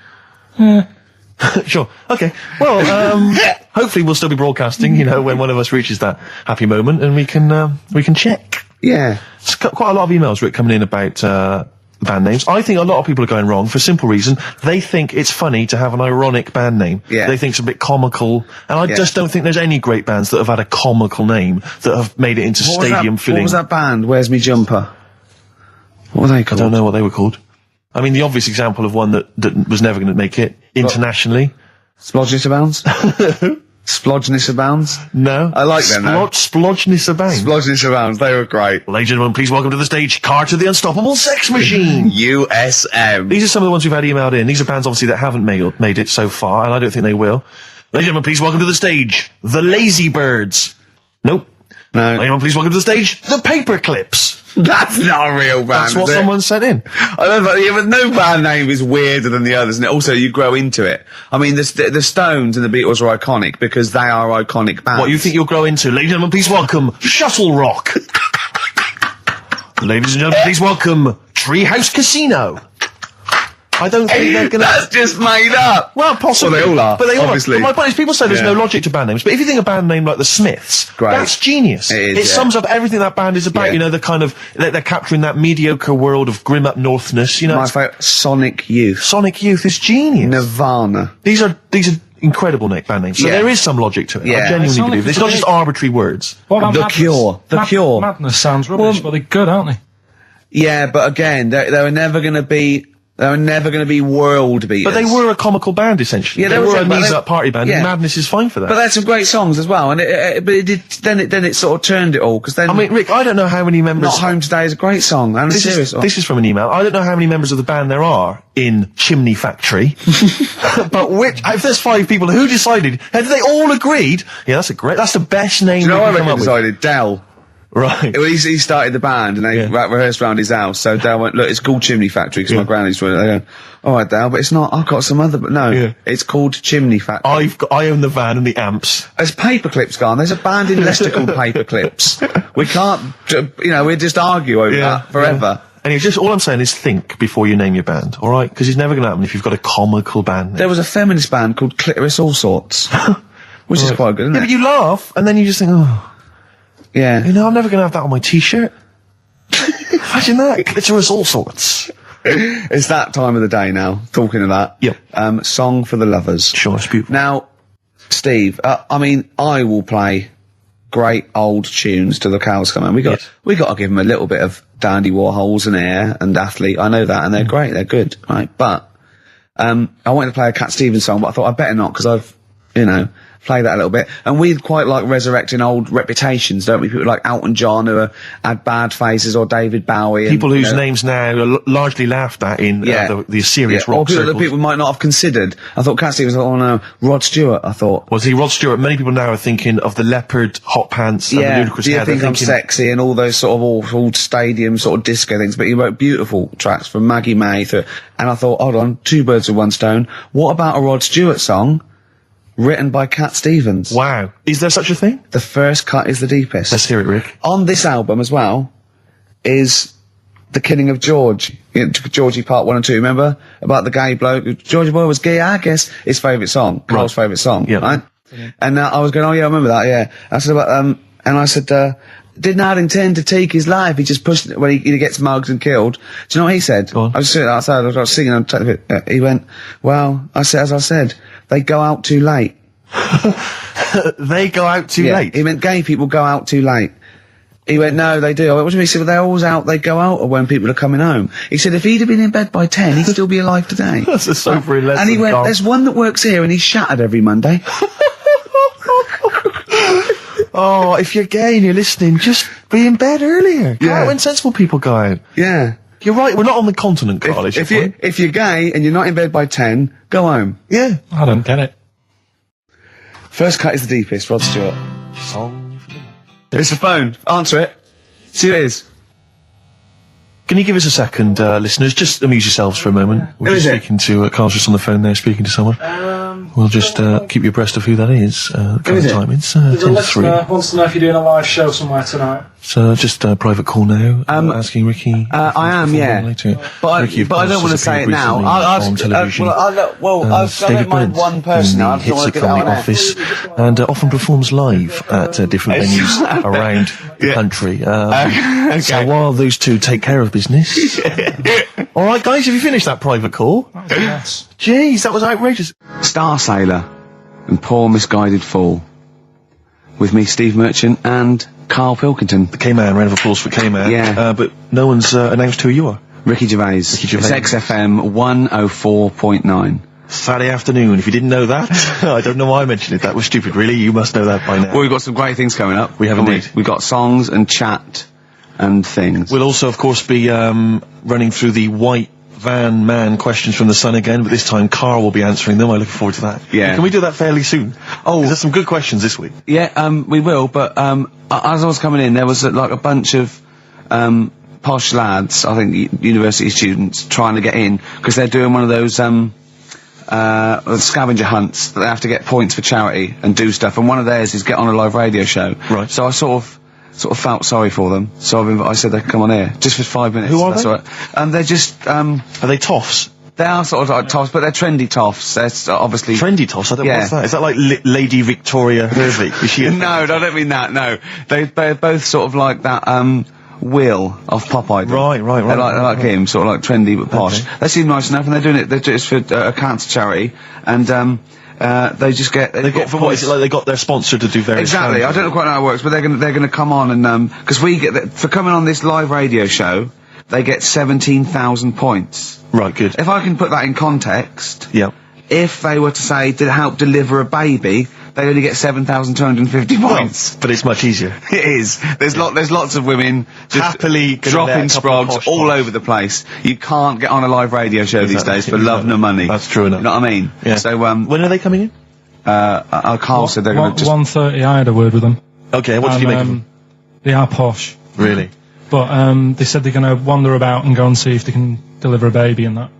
Sure. Okay. Well, hopefully we'll still be broadcasting, when one of us reaches that happy moment and we can check. Yeah. It's quite a lot of emails, Rick, coming in about, band names. I think a lot of people are going wrong for a simple reason. They think it's funny to have an ironic band name. Yeah. They think it's a bit comical. And I just don't think there's any great bands that have had a comical name that have made it into stadium filling. What was that band? Where's Me Jumper? What were they I called? don't know what they were called. I mean, the obvious example of one that was never going to make it internationally. Splodgeness Abounds? Splodgeness Abounds? No. I like them, though. Splodgeness Abounds. Splodgeness Abounds, they were great. Ladies and gentlemen, please welcome to the stage Carter the Unstoppable Sex Machine. USM. These are some of the ones we've had emailed in. These are bands, obviously, that haven't made it so far, and I don't think they will. Ladies and gentlemen, please welcome to the stage The Lazy Birds. Nope. No. Ladies and gentlemen, please welcome to the stage The Paperclips. That's not a real band, That's what is it? someone sent in. I love that. Yeah, but no band name is weirder than the others, and also you grow into it. I mean, the Stones and the Beatles are iconic because they are iconic bands. What you think you'll grow into? Ladies and gentlemen, please welcome Shuttle Rock. Ladies and gentlemen, please welcome Treehouse Casino. I don't think they're gonna... That's just made up. Well, possibly. Well, they all are, But they all obviously. are. But my point is, people say there's no logic to band names, but if you think a band name like the Smiths, Great. that's genius. It is, It sums up everything that band is about. Yeah. The kind of they're capturing that mediocre world of grim up northness. My it's- favourite, Sonic Youth. Sonic Youth is genius. Nirvana. These are incredible band names. So Yeah. there is some logic to it. Yeah. I genuinely Sonic believe. It's not just arbitrary words. What about The Madness? Cure. The Cure. Madness sounds rubbish, but they're good, aren't they? Yeah, but again, they were never going to be They were never going to be world beaters. But they were a comical band, essentially. Yeah, they were a but knees-up party band, and Madness is fine for that. But they had some great songs as well, and then it sort of turned it all, because then... I mean, Rick, I don't know how many members... Not Home Today is a great song, and this is from an email. I don't know how many members of the band there are in Chimney Factory, but if there's 5 people, who decided? Have they all agreed? Yeah, that's the best name. Do you know we what can I come up decided? Dell. Right. He started the band, and they rehearsed around his house. So Dale went, look, it's called Chimney Factory, because my granny's doing it. They go, all right, Dale, but it's not. I've got some other, but no, it's called Chimney Factory. I own the van and the amps. There's Paperclips gone. There's a band in Leicester called Paperclips. We can't, we'd just argue over that forever. And all I'm saying is think before you name your band, all right? Because it's never going to happen if you've got a comical band name. There was a feminist band called Clitoris All Sorts, which is quite good, isn't it? But you laugh, and then you just think, oh. Yeah. I'm never going to have that on my T-shirt. Imagine that. Clitoris All Sorts. It's that time of the day now, talking of that. Yep. Song for the Lovers. Sure, it's beautiful. Now, Steve, I will play great old tunes till the cows come home. We got to give them a little bit of Dandy Warhols and Air and Athlete. I know that, and they're great. They're good, right? But I wanted to play a Cat Stevens song, but I thought I'd better not, because I've, play that a little bit. And we quite like resurrecting old reputations, don't we? People like Elton John, who had bad faces, or David Bowie. People whose names now are largely laughed at in the serious rock circles. Or people might not have considered. I thought Cat Stevens, oh no, Rod Stewart, I thought. Was he Rod Stewart? Many people now are thinking of the leopard hot pants and the ludicrous hair. Do you think I'm sexy, and all those sort of awful stadium sort of disco things, but he wrote beautiful tracks from Maggie May and I thought, hold on, 2 birds with 1 stone. What about a Rod Stewart song written by Cat Stevens? Wow. Is there such a thing? The first cut is the deepest. Let's hear it, Rick. On this album as well is The Killing of George. Georgie Part 1 and 2, remember? About the gay bloke. Georgie Boy was gay, I guess. His favourite song. Carl's favourite song. Yeah. Right? And I was going, oh yeah, I remember that, yeah. I said about, and I said, did not intend to take his life. He just pushed it when he gets mugged and killed. Do you know what he said? Go on. I was sitting outside, I was singing, he went, well, as I said, they go out too late. They go out too late? He meant gay people go out too late. He went, no, they do. I went, what do you mean? He said, well, they're always out, they go out, or when people are coming home. He said, if he'd have been in bed by 10, he'd still be alive today. That's a sobering lesson. And he went, there's one that works here, and he's shattered every Monday. Oh, if you're gay and you're listening, just be in bed earlier. Go out when sensible people go out. Yeah. You're right, we're not on the continent, Carl. If you're gay and you're not in bed by 10, go home. Yeah. I don't get it. First cut is the deepest, Rod Stewart. There's the phone. Answer it. See who it is. Can you give us a second, listeners? Just amuse yourselves for a moment. We're just speaking to Carl's just on the phone there, speaking to someone. We'll just keep you abreast of who that is. Time. It's 10 to 3. Wants to know if you're doing a live show somewhere tonight. So just a private call now. Asking Ricky. I am, yeah. Later. But Ricky, I don't want to say it now. I don't mind one person now. I don't want to get from the office, and often performs live at different venues around the country. So while those two take care of business. All right, guys, have you finished that private call? Yes. Jeez, that was outrageous. Star Sailor and Poor Misguided Fool. With me, Steve Merchant, and Karl Pilkington. The K-Man, round of applause for K-Man. Yeah. But no one's announced who you are. Ricky Gervais. It's XFM 104.9. Saturday afternoon. If you didn't know that, I don't know why I mentioned it. That was stupid, really. You must know that by now. Well, we've got some great things coming up. We have indeed. We've got songs and chat and things. We'll also, of course, be running through the white van man questions from the Sun again, but this time Karl will be answering them. I look forward to that. Yeah. Can we do that fairly soon? Oh, there's some good questions this week. Yeah, we will, but as I was coming in, there was a bunch of posh lads, I think university students, trying to get in, because they're doing one of those scavenger hunts that they have to get points for charity and do stuff, and one of theirs is get on a live radio show. Right. So I sort of felt sorry for them, so I said they could come on here just for 5 minutes. Who are they? All right. They're just are they toffs? They are sort of like toffs, but they're trendy toffs. They're obviously trendy toffs. I don't know what's that. Is that like Lady Victoria Hervey? Is she? No, I don't mean that. No, they're both sort of like that. Will of Pop Idol. Right. They're like him, sort of like trendy but posh. Okay. They seem nice enough, and they're doing it. They're just for a cancer charity, and they just get they got points. Like they got their sponsor to do various. Exactly. I don't know quite how it works, but they're gonna come on and because we get for coming on this live radio show. they get 17,000 points. Right, good. If I can put that in context, Yeah. if they were to say, did it help deliver a baby, they only get 7,250 points. But it's much easier. It is. There's lots of women just Happily gonna let dropping a couple of sprogs posh all ones. over the place. You can't get on a live radio show these Exactly, days for love nor money. That's true enough. You know what I mean? Yeah. So, when are they coming in? Carl said they're going to just... 1:30, I had a word with them. Okay, what did you make of them? They are posh. Really? But they said they're going to wander about and go and see if they can deliver a baby and that.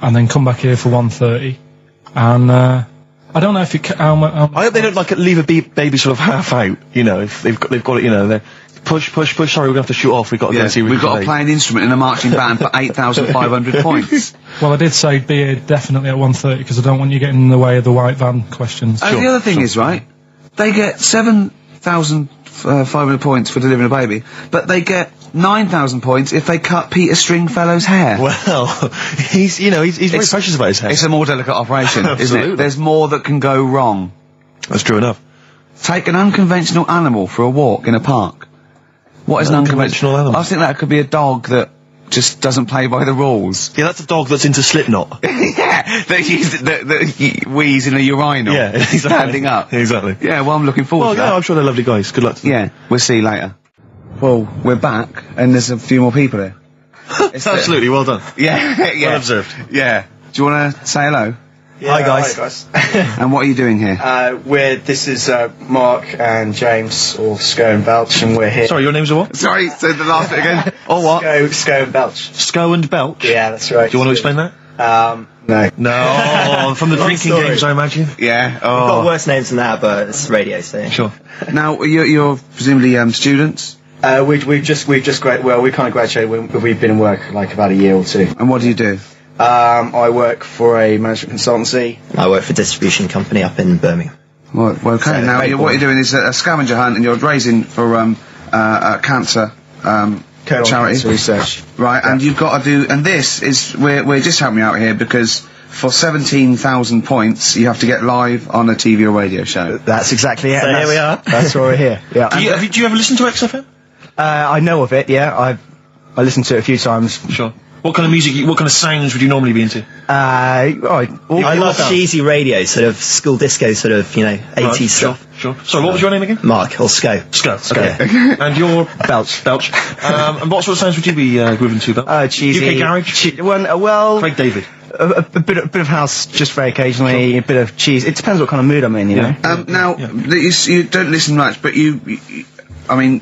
And then come back here for 1:30. And I don't know if it... I hope they don't leave a baby sort of half out, you know, if they've got it, you know, they're push, sorry, we're going to have to shoot off, we've got to go and see we've got to play an instrument in a marching band for 8,500 points. Well, I did say be here definitely at 1:30 because I don't want you getting in the way of the white van questions. And the other thing is, right, they get 7,500 points for delivering a baby, but they get 9,000 points if they cut Peter Stringfellow's hair. Well, he's very precious about his hair. It's a more delicate operation, isn't Absolutely. it? There's more that can go wrong. That's true enough. Take an unconventional animal for a walk in a park. What is an unconventional animal? I think that could be a dog that just doesn't play by the rules. Yeah, that's a dog that's into Slipknot. Yeah, that wheeze in a urinal. Yeah, exactly. Standing up. Exactly. Yeah, well, I'm looking forward to that. Yeah, I'm sure they're lovely guys. Good luck to them. Yeah, we'll see you later. Well, we're back, and there's a few more people here. Absolutely, well done. Yeah, yeah. Well observed. Yeah. Do you want to say hello? Yeah, hi guys. And what are you doing here? This is Mark and James, or Sco and Belch, and we're here. Sorry, your names are what? Sorry, say the last bit again. Or what? Sco and Belch. Sco and Belch? Yeah, that's right. Do you want to explain that? No. No, from the drinking story. games, I imagine. Yeah. We've got worse names than that, but it's radio, so. Sure. Now, you're presumably we've just well, we kind of graduated. We've been in work like about a year or two. And what do you do? I work for a management consultancy. I work for a distribution company up in Birmingham. Well, okay. So, Now, what you're doing is a scavenger hunt, and you're raising for cancer charity Cancer research. right? And you've got to do. And this is we're just helping you out here because for 17,000 points, you have to get live on a TV or radio show. That's exactly it. So here we are. That's why we're here. Yeah. Do you ever listen to XFM? I know of it. Yeah. I listened to it a few times. Sure. What kind of music, what kind of sounds would you normally be into? I love cheesy radio, sort of school disco, sort of, 80s stuff. Sure. Sorry, what was your name again? Mark, or Sco. Sco. Okay. And you're Belch. And what sort of sounds would you be grooving to? Cheesy. UK garage? Well, Craig David. a bit of house, just very occasionally. A bit of cheese. It depends what kind of mood I'm in, you know. You don't listen much, but I mean,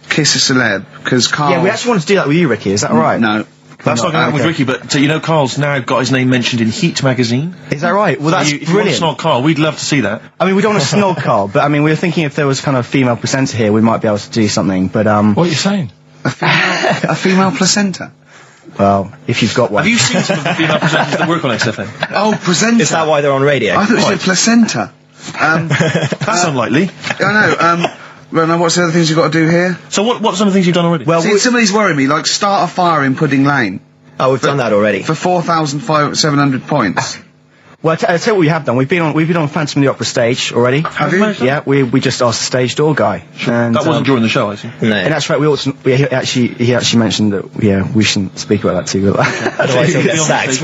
kiss a celeb because Carl. Yeah, we actually wanted to do that with you, Ricky. Is that right? No. That's not going to happen with Ricky, but Carl's now got his name mentioned in Heat magazine. Is that right? Well, that's if you want to brilliant. snog Carl, we'd love to see that. I mean, we don't want to snog Carl, but I mean, we were thinking if there was kind of a female presenter here, we might be able to do something. But What are you saying? A female placenta. well, if you've got one. Have you seen some of the female presenters that work on XFM? Oh, presenter. Is that why they're on radio? I thought you said placenta. That's unlikely. I know. Well, now what's the other things you've got to do here? So what are some of the things you've done already? Well, See, some of these worry me, like start a fire in Pudding Lane Oh, we've done that already. for 4,700 points. well, I tell you what we have done. We've been on Phantom of the Opera stage already. Have you? Yeah, we just asked the stage door guy. And, That wasn't during the show, I see. No. And that's right. He actually mentioned that. Yeah, we shouldn't speak about that too. Otherwise he'll get sacked.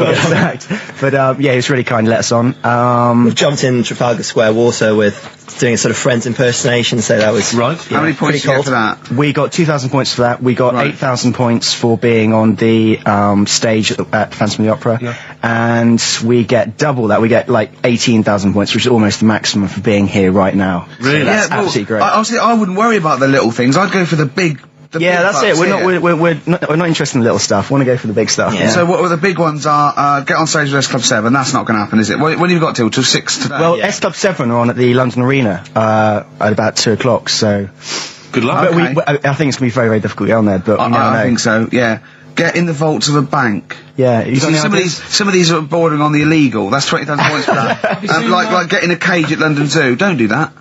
But yeah, he was really kind to let us on. We've jumped in Trafalgar Square water with doing a sort of Friends impersonation, so that was... Right. How many points did you get for that? We got 2,000 points for that. We got Right. 8,000 points for being on the stage at Phantom of the Opera. Yeah. And we get double that. We get like 18,000 points, which is almost the maximum for being here right now. Really? So that's well, absolutely great. Honestly, I wouldn't worry about the little things. I'd go for the big. Yeah, that's it. We're not interested in the little stuff. We want to go for the big stuff. Yeah. So what the big ones are? Get on stage with S Club 7. That's not going to happen, is it? When have you got till 6 today? Well, S Club 7 are on at the London Arena at about 2 o'clock. So, Good luck. but Okay. I think it's going to be very, very difficult to get on there. But you never I know. think so. Yeah. Get in the vaults of a bank. Yeah, you See, some of these are bordering on the illegal. That's 20,000 points for that. you seen Like getting a cage at London Zoo. Don't do that.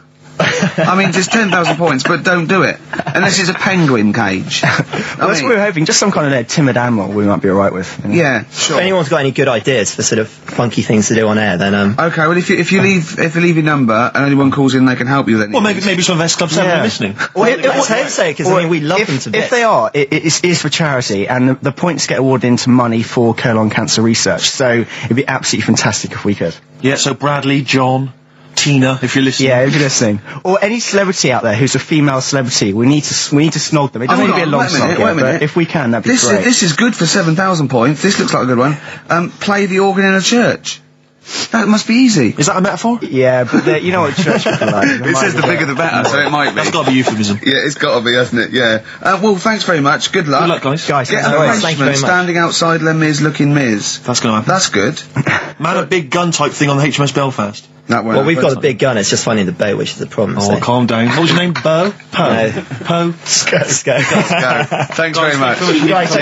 I mean, there's 10,000 points, but don't do it. Unless it's a penguin cage. That's what we were hoping. Just some kind of timid animal we might be alright with. You know? Yeah, sure. If anyone's got any good ideas for sort of funky things to do on air, then Okay, well, if you leave your number and anyone calls in, they can help you then. Well, maybe some of S Club 7 are listening. Well, let's hope so, because I mean, we love them to bits. If they are, it is for charity, and the points get awarded into money for colon cancer research. So it'd be absolutely fantastic if we could. Yeah, so Bradley, John, Tina, if you're listening. Yeah, if you're listening. Or any celebrity out there who's a female celebrity, we need to snog them. It doesn't need to be a long snog, but if we can, that'd be great. This is good for 7,000 points. This looks like a good one. Play the organ in a church. That must be easy. Is that a metaphor? Yeah, but you know what church people are like. It says the bigger the better, so it might be. That's got to be euphemism. Yeah, it's got to be, hasn't it? Yeah. Well, thanks very much. Good luck. Good luck, guys. Get thank an you arrangement very much. standing outside Les Mis looking Miz. That's going to happen. That's good. Man, a big gun type thing on the HMS Belfast. That won't Well, we've happen. got a big gun, it's just finding the boat, which is the problem. Oh, calm down. What was your name? Bo? No. Po? Let's go. Thanks very much. Thank you very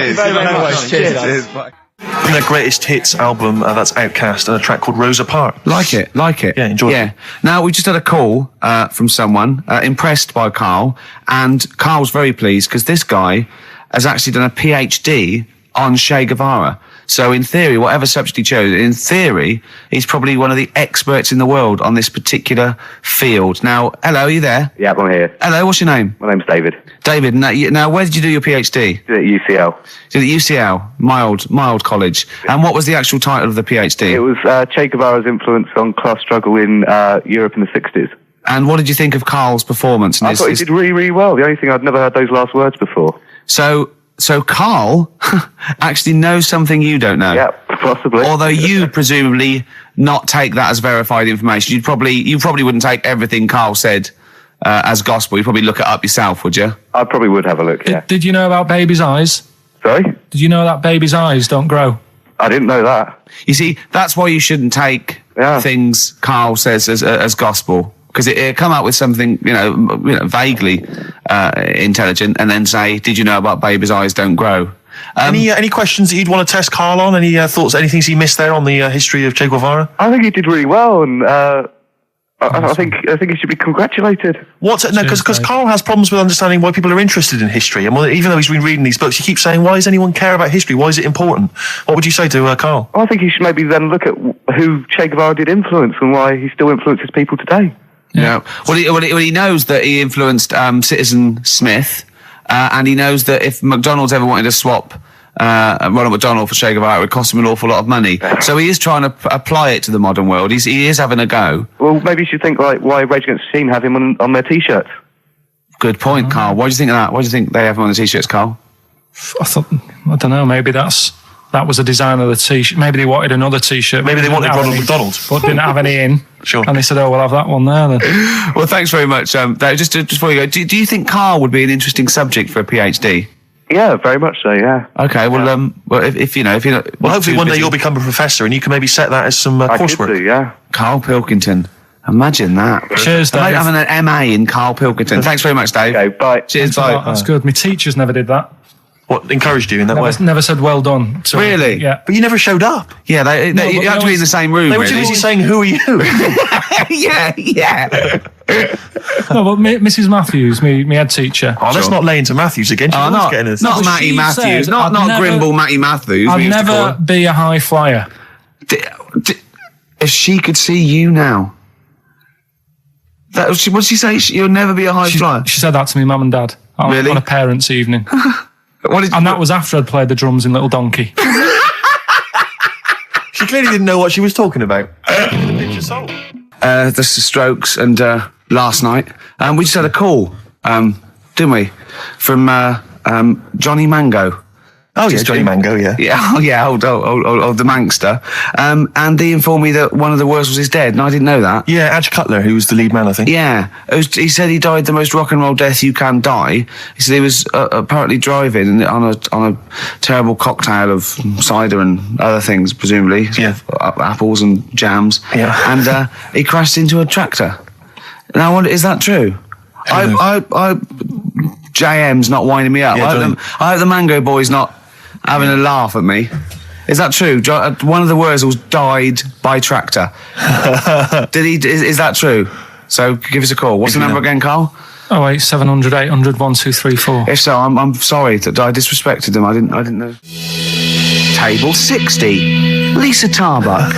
much. Cheers. Cheers. Bye. From their greatest hits album, that's Outcast, and a track called Rosa Parks. Like it. Yeah, enjoy it. Yeah. Now, we just had a call from someone impressed by Karl, and Karl's very pleased because this guy has actually done a PhD on Che Guevara. So in theory, whatever subject he chose, in theory, he's probably one of the experts in the world on this particular field. Now, hello, are you there? Yeah, I'm here. Hello, what's your name? My name's David. David, now where did you do your PhD? Did it at UCL. Did it at UCL, mild college. And what was the actual title of the PhD? It was Che Guevara's influence on class struggle in Europe in the 60s. And what did you think of Karl's performance? I thought he did really, really well. The only thing, I'd never heard those last words before. So Karl actually knows something you don't know. Yeah, possibly. Although you presumably not take that as verified information. You probably wouldn't take everything Karl said as gospel. You'd probably look it up yourself, would you? I probably would have a look, yeah. Did you know about babies' eyes? Sorry? Did you know that babies' eyes don't grow? I didn't know that. You see, that's why you shouldn't take things Karl says as gospel. Because it come out with something, vaguely intelligent, and then say, "Did you know about babies' eyes don't grow?" Any questions that you'd want to test Karl on? Any thoughts? Any things he missed there on the history of Che Guevara? I think he did really well, and I think he should be congratulated. Because Karl has problems with understanding why people are interested in history, and even though he's been reading these books, he keeps saying, "Why does anyone care about history? Why is it important?" What would you say to Karl? I think he should maybe then look at who Che Guevara did influence and why he still influences people today. Yeah. Well, he knows that he influenced Citizen Smith, and he knows that if McDonald's ever wanted to swap Ronald McDonald for Che Guevara, it would cost him an awful lot of money. So he is trying to apply it to the modern world. He is having a go. Well, maybe you should think like why Rage Against the Machine have him on their T-shirts. Good point, Karl. Why do you think of that? Why do you think they have him on the T-shirts, Karl? I don't know, maybe that was the design of the T-shirt. Maybe they wanted another T-shirt. Maybe they wanted Ronald McDonald. But didn't have any in. Sure. And they said, we'll have that one there then. Well, thanks very much. Just before you go, do you think Karl would be an interesting subject for a PhD? Yeah, very much so, yeah. Okay, well, if you're not... Well, hopefully one day you'll become a professor and you can maybe set that as some coursework. I could do, yeah. Karl Pilkington. Imagine that. Cheers, Dave. Having an MA in Karl Pilkington. Thanks very much, Dave. Okay, bye. Cheers, bye. That's good. My teachers never did that. What, encouraged you in that way? Never said well done. So, Really? Yeah. But you never showed up. Yeah, you have to be in the same room, They were really. too busy saying, "Who are you?" yeah. No, but Mrs. Matthews, me head teacher. Oh, let's not lay into Matthews again. Oh, not Matty she Matthews. said, Not Grimble Matty Matthews. I'd never be a high flyer. If she could see you now. What did she say? You'll never be a high flyer? She said that to me, mum and dad. Really? On a parents' evening. And that was after I'd played the drums in Little Donkey. She clearly didn't know what she was talking about. The Strokes and last night. We just had a call, didn't we? From Johnny Mango. Oh, yeah, Johnny Mango, yeah. Yeah, old the Mankster. And he informed me that one of the Wurzels is dead, and I didn't know that. Yeah, Adge Cutler, who was the lead man, I think. Yeah. He said he died the most rock and roll death you can die. He said he was apparently driving on a terrible cocktail of cider and other things, presumably. Yeah. Apples and jams. Yeah. And he crashed into a tractor. And I wonder, is that true? JM's not winding me up. Yeah, I hope the Mango Boy's not having a laugh at me. Is that true? One of the Wurzels died by tractor. Is that true? So give us a call. What's the number again, Carl? 08700 800 1234. If so, I'm sorry that I disrespected them. I didn't know. Table 60. Lisa Tarbuck.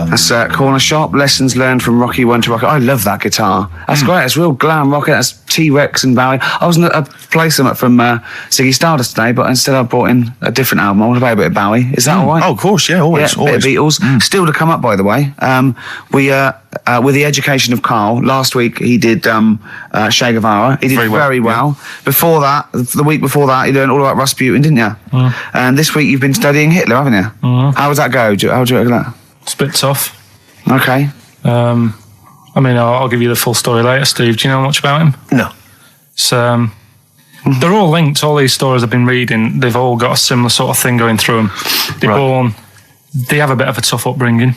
That's Corner Shop. Lessons learned from Rocky 1 to Rocky. I love that guitar. That's great. It's real glam rock. That's T-Rex and Bowie. I was going to play some from Ziggy Stardust today, but instead I brought in a different album. I want to play a bit of Bowie. Is that all right? Oh, of course, yeah, always. Yeah, bit of Beatles. Still to come up, by the way. We with the education of Carl, last week he did Che Guevara. He did very well. Yeah. Before that, the week before that, you learned all about Rasputin, didn't you? And this week you've been studying Hitler, haven't you? How does that go? How do you reckon that? It's a bit tough. Okay. I mean, I'll give you the full story later, Steve. Do you know much about him? No. So, they're all linked. All these stories I've been reading, they've all got a similar sort of thing going through them. They're born, they have a bit of a tough upbringing.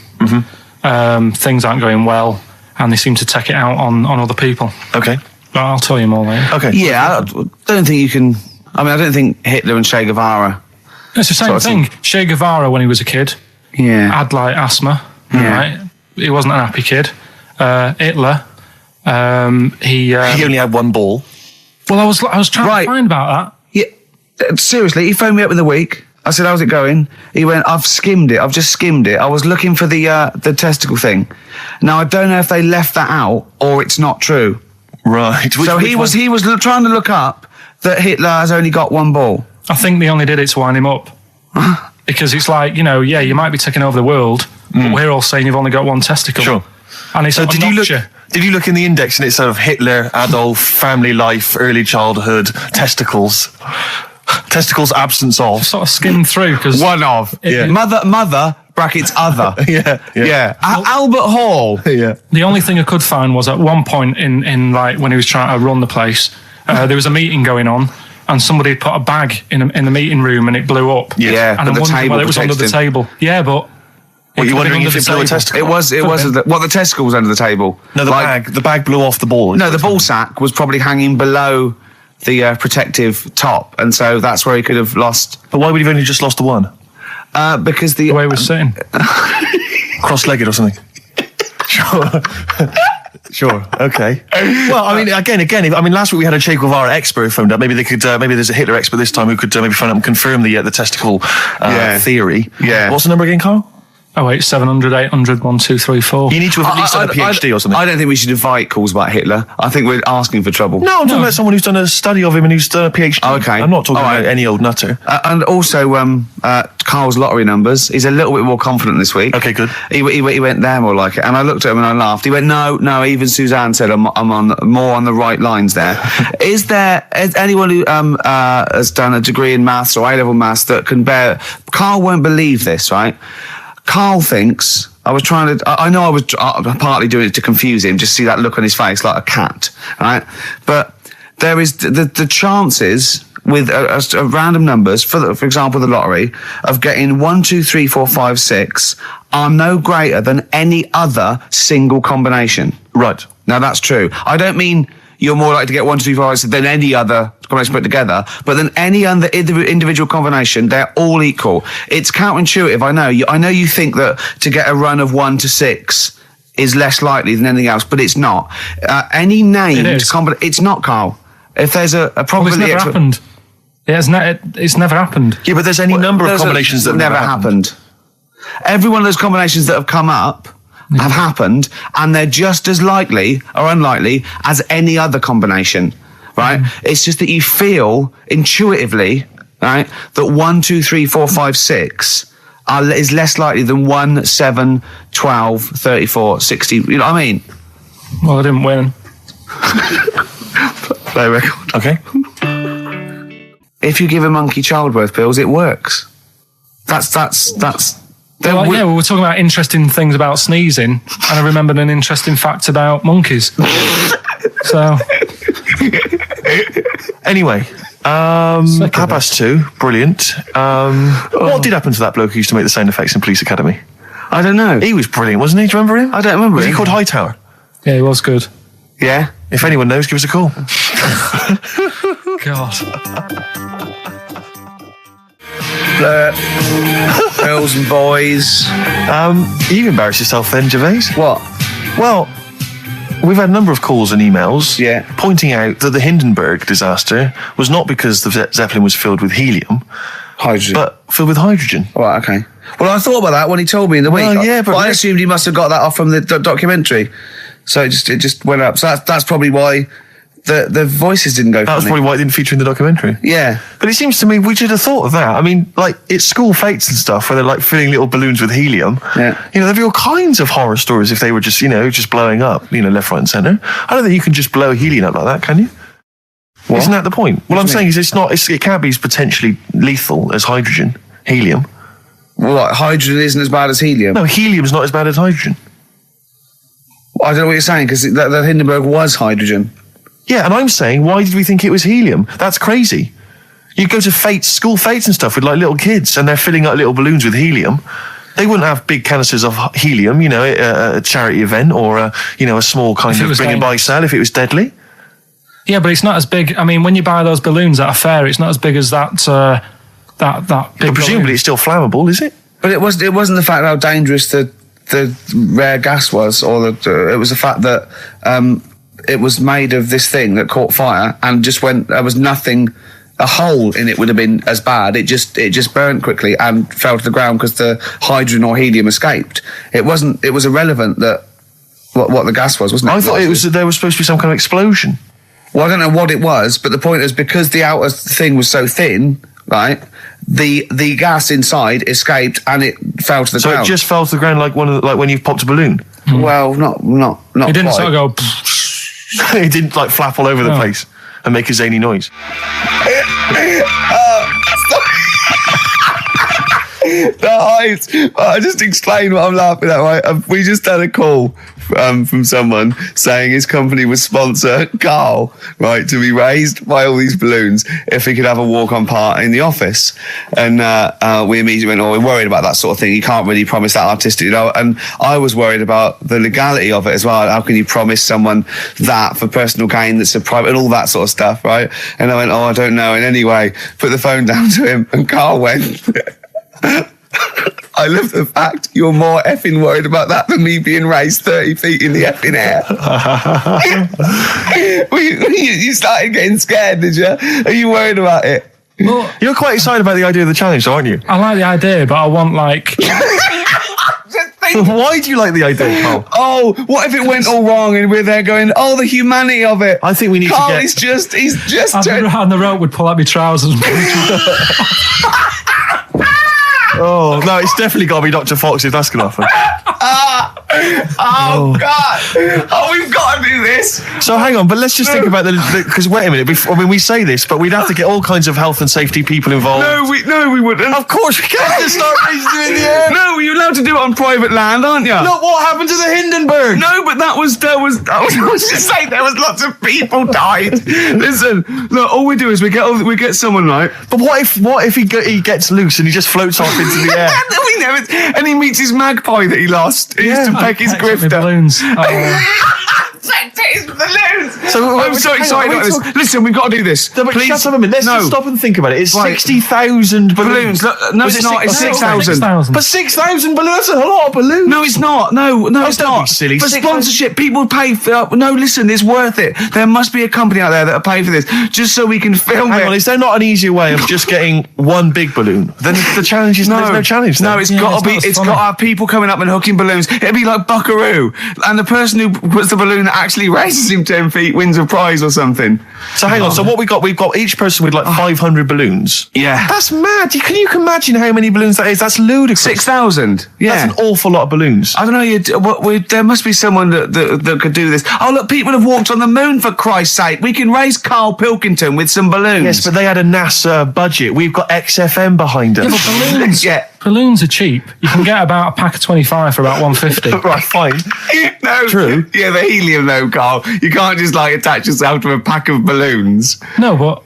Things aren't going well, and they seem to take it out on other people. Okay. But I'll tell you more later. Okay. Yeah, I don't think you can... I mean, I don't think Hitler and Che Guevara... It's the same thing. Che Guevara, when he was a kid, had like asthma. Right? He wasn't an happy kid. Hitler, he only had one ball. Well, I was trying to find about that. Yeah, seriously, he phoned me up in the week. I said, "How's it going?" He went, "I've skimmed it. I've just skimmed it. I was looking for the testicle thing. Now I don't know if they left that out or it's not true." Right. So he was trying to look up that Hitler has only got one ball. I think they only did it to wind him up. Because it's like, you might be taking over the world, but we're all saying you've only got one testicle. Sure. And it's did you look in the index and it's sort of Hitler, Adolf, family life, early childhood, testicles absence of? Sort of skimmed through because one of mother brackets other. Albert Hall. The only thing I could find was at one point in like when he was trying to run the place, there was a meeting going on. And somebody had put a bag in the meeting room and it blew up. Yeah, and I'm wondering whether it was under the table. Yeah, but... Well, you're wondering if it blew a testicle? It was the testicle was under the table. No, the bag blew off the ball. No, the ball sack was probably hanging below the protective top, and so that's where he could have lost. But why would he have only just lost the one? Because the way he was sitting. Cross-legged or something. Sure. Okay. Well, I mean, again. Last week we had a Che Guevara expert phoned up. Maybe they could. Maybe there's a Hitler expert this time who could maybe phone up and confirm the testicle theory. Yeah. What's the number again, Carl? 08700 800 1234. You need to have at least done a PhD or something. I don't think we should invite calls about Hitler. I think we're asking for trouble. No, I'm talking about someone who's done a study of him and who's done a PhD. Okay. I'm not talking about any old nutter. And also, Carl's lottery numbers. He's a little bit more confident this week. Okay, good. He went there more like it. And I looked at him and I laughed. He went, no, even Suzanne said I'm on more on the right lines there. Is anyone who has done a degree in maths or A-level maths that can bear... Carl won't believe this, right? Carl thinks... I know I was partly doing it to confuse him, just see that look on his face like a cat, right? But there is the chances with a random numbers, for example, the lottery, of getting 1, 2, 3, 4, 5, 6 are no greater than any other single combination. Right. Now that's true. I don't mean you're more likely to get 1, 2, 3, 4, 5, 6 than any other combination put together, but than any other individual combination, they're all equal. It's counterintuitive, I know. I know you think that to get a run of 1 to 6 is less likely than anything else, but it's not. Any named combination... It's not, Carl. If there's a probability... Well, it's never happened. It's never happened. Yeah, but there's any number of combinations that have never happened. Every one of those combinations that have come up have happened, and they're just as likely or unlikely as any other combination, right? It's just that you feel intuitively, right, that 1, 2, 3, 4, 5, 6 is less likely than 1, 7, 12, 34, 60. You know what I mean? Well, I didn't win. Play record. Okay. If you give a monkey childbirth pills, it works. That's. Well, we were talking about interesting things about sneezing, and I remembered an interesting fact about monkeys. So, anyway, 2:30, brilliant. What did happen to that bloke who used to make the sound effects in Police Academy? I don't know. He was brilliant, wasn't he? Do you remember him? I don't remember. Was he called Hightower? Yeah, he was good. Yeah. If anyone knows, give us a call. God. Girls and boys. You embarrassed yourself then, Gervais. What? Well, We've had a number of calls and emails pointing out that the Hindenburg disaster was not because the Zeppelin was filled with helium, hydrogen, but filled with hydrogen. Right, okay. Well, I thought about that when he told me in the week. But I assumed he must have got that off from the documentary. So it just went up. So that's probably why the voices didn't go. That was probably why it didn't feature in the documentary. Yeah. But it seems to me we should have thought of that. I mean, like, it's school fates and stuff where they're like filling little balloons with helium. Yeah. You know, there'd be all kinds of horror stories if they were just, just blowing up, left, right and centre. I don't think you can just blow helium up like that, can you? What? Isn't that the point? What I'm saying is it can't be as potentially lethal as hydrogen, helium. Well, like, hydrogen isn't as bad as helium? No, helium's not as bad as hydrogen. Well, I don't know what you're saying, because the Hindenburg was hydrogen. Yeah, and I'm saying, why did we think it was helium? That's crazy. You go to school fates and stuff with like little kids, and they're filling up little balloons with helium. They wouldn't have big canisters of helium, a charity event or a small kind of bring and buy sale if it was deadly. Yeah, but it's not as big. I mean, when you buy those balloons at a fair, it's not as big as that big. But presumably, balloon. it's still flammable, is it? But it wasn't the fact how dangerous the rare gas was, or it was the fact that it was made of this thing that caught fire and just went. There was nothing. A hole in it would have been as bad. It just burnt quickly and fell to the ground because the hydrogen or helium escaped. It wasn't. It was irrelevant that what the gas was, wasn't it? I thought there was supposed to be some kind of explosion. Well, I don't know what it was, but the point is because the outer thing was so thin, right? The gas inside escaped and it fell to the ground. So it just fell to the ground like when you've popped a balloon. Well, not. It didn't quite. sort of go. It didn't like flap all over the place and make a zany noise. The height. I just explained what I'm laughing at. Right? We just had a call from someone saying his company would sponsor Karl, right, to be raised by all these balloons if he could have a walk-on part in the office. And we immediately went, we're worried about that sort of thing. You can't really promise that artistic, And I was worried about the legality of it as well. How can you promise someone that for personal gain that's a private and all that sort of stuff, right? And I went, I don't know. And anyway, put the phone down to him and Karl went... I love the fact you're more effing worried about that than me being raised 30 feet in the effing air. You started getting scared, did you? Are you worried about it? Well, you're quite excited about the idea of the challenge, aren't you? I like the idea, but I want like... Why do you like the idea, Karl? Oh, what if it went all wrong and we're there going, the humanity of it. I think we need Karl to get... he's just... On the rope would pull out my trousers. Oh, no, it's definitely got to be Dr. Fox if that's going to happen. God. We've got to do this. So hang on, but let's just think about because wait a minute, we say this, but we'd have to get all kinds of health and safety people involved. No, we wouldn't. Of course we can't just start raising you in the air. No, you're allowed to do it on private land, aren't you? Look what happened to the Hindenburg. No, but I was just saying there was lots of people died. Listen, look, all we do is we get someone, right? But what if he gets loose and he just floats off into the air? And he meets his magpie that he lost. He used to peck his grifter. Balloons. His balloons. So I'm so excited about this. Listen, we've got to do this. No, but please. Shut up a minute. Let's just stop and think about it. It's 60,000 balloons. No, it's not. It's 6,000. But 6,000 balloons. That's a lot of balloons. No, it's not. No, it's not. Silly. For sponsorship, people pay for. No, listen, it's worth it. There must be a company out there that'll pay for this, just so we can film it. Hang on, is there not an easier way of just getting one big balloon? Then the challenge is there's no challenge. Then. No, it's got to be. It's got to have people coming up and hooking balloons. It'd be like Buckaroo, and the person who puts the balloon that actually raises him 10 feet wins a prize or something. So hang on. So what we've got each person with like 500 balloons. Yeah, that's mad. Can you imagine how many balloons that is? That's ludicrous. 6,000. Yeah, that's an awful lot of balloons. I don't know. There must be someone that could do this. Oh look, people have walked on the moon for Christ's sake. We can raise Karl Pilkington with some balloons. Yes, but they had a NASA budget. We've got XFM behind us. Yeah, but balloons. Yeah. Balloons are cheap. You can get about a pack of 25 for about 150. Right, fine. No, true. Yeah, the helium though, Karl. You can't just like attach yourself to a pack of balloons. No, but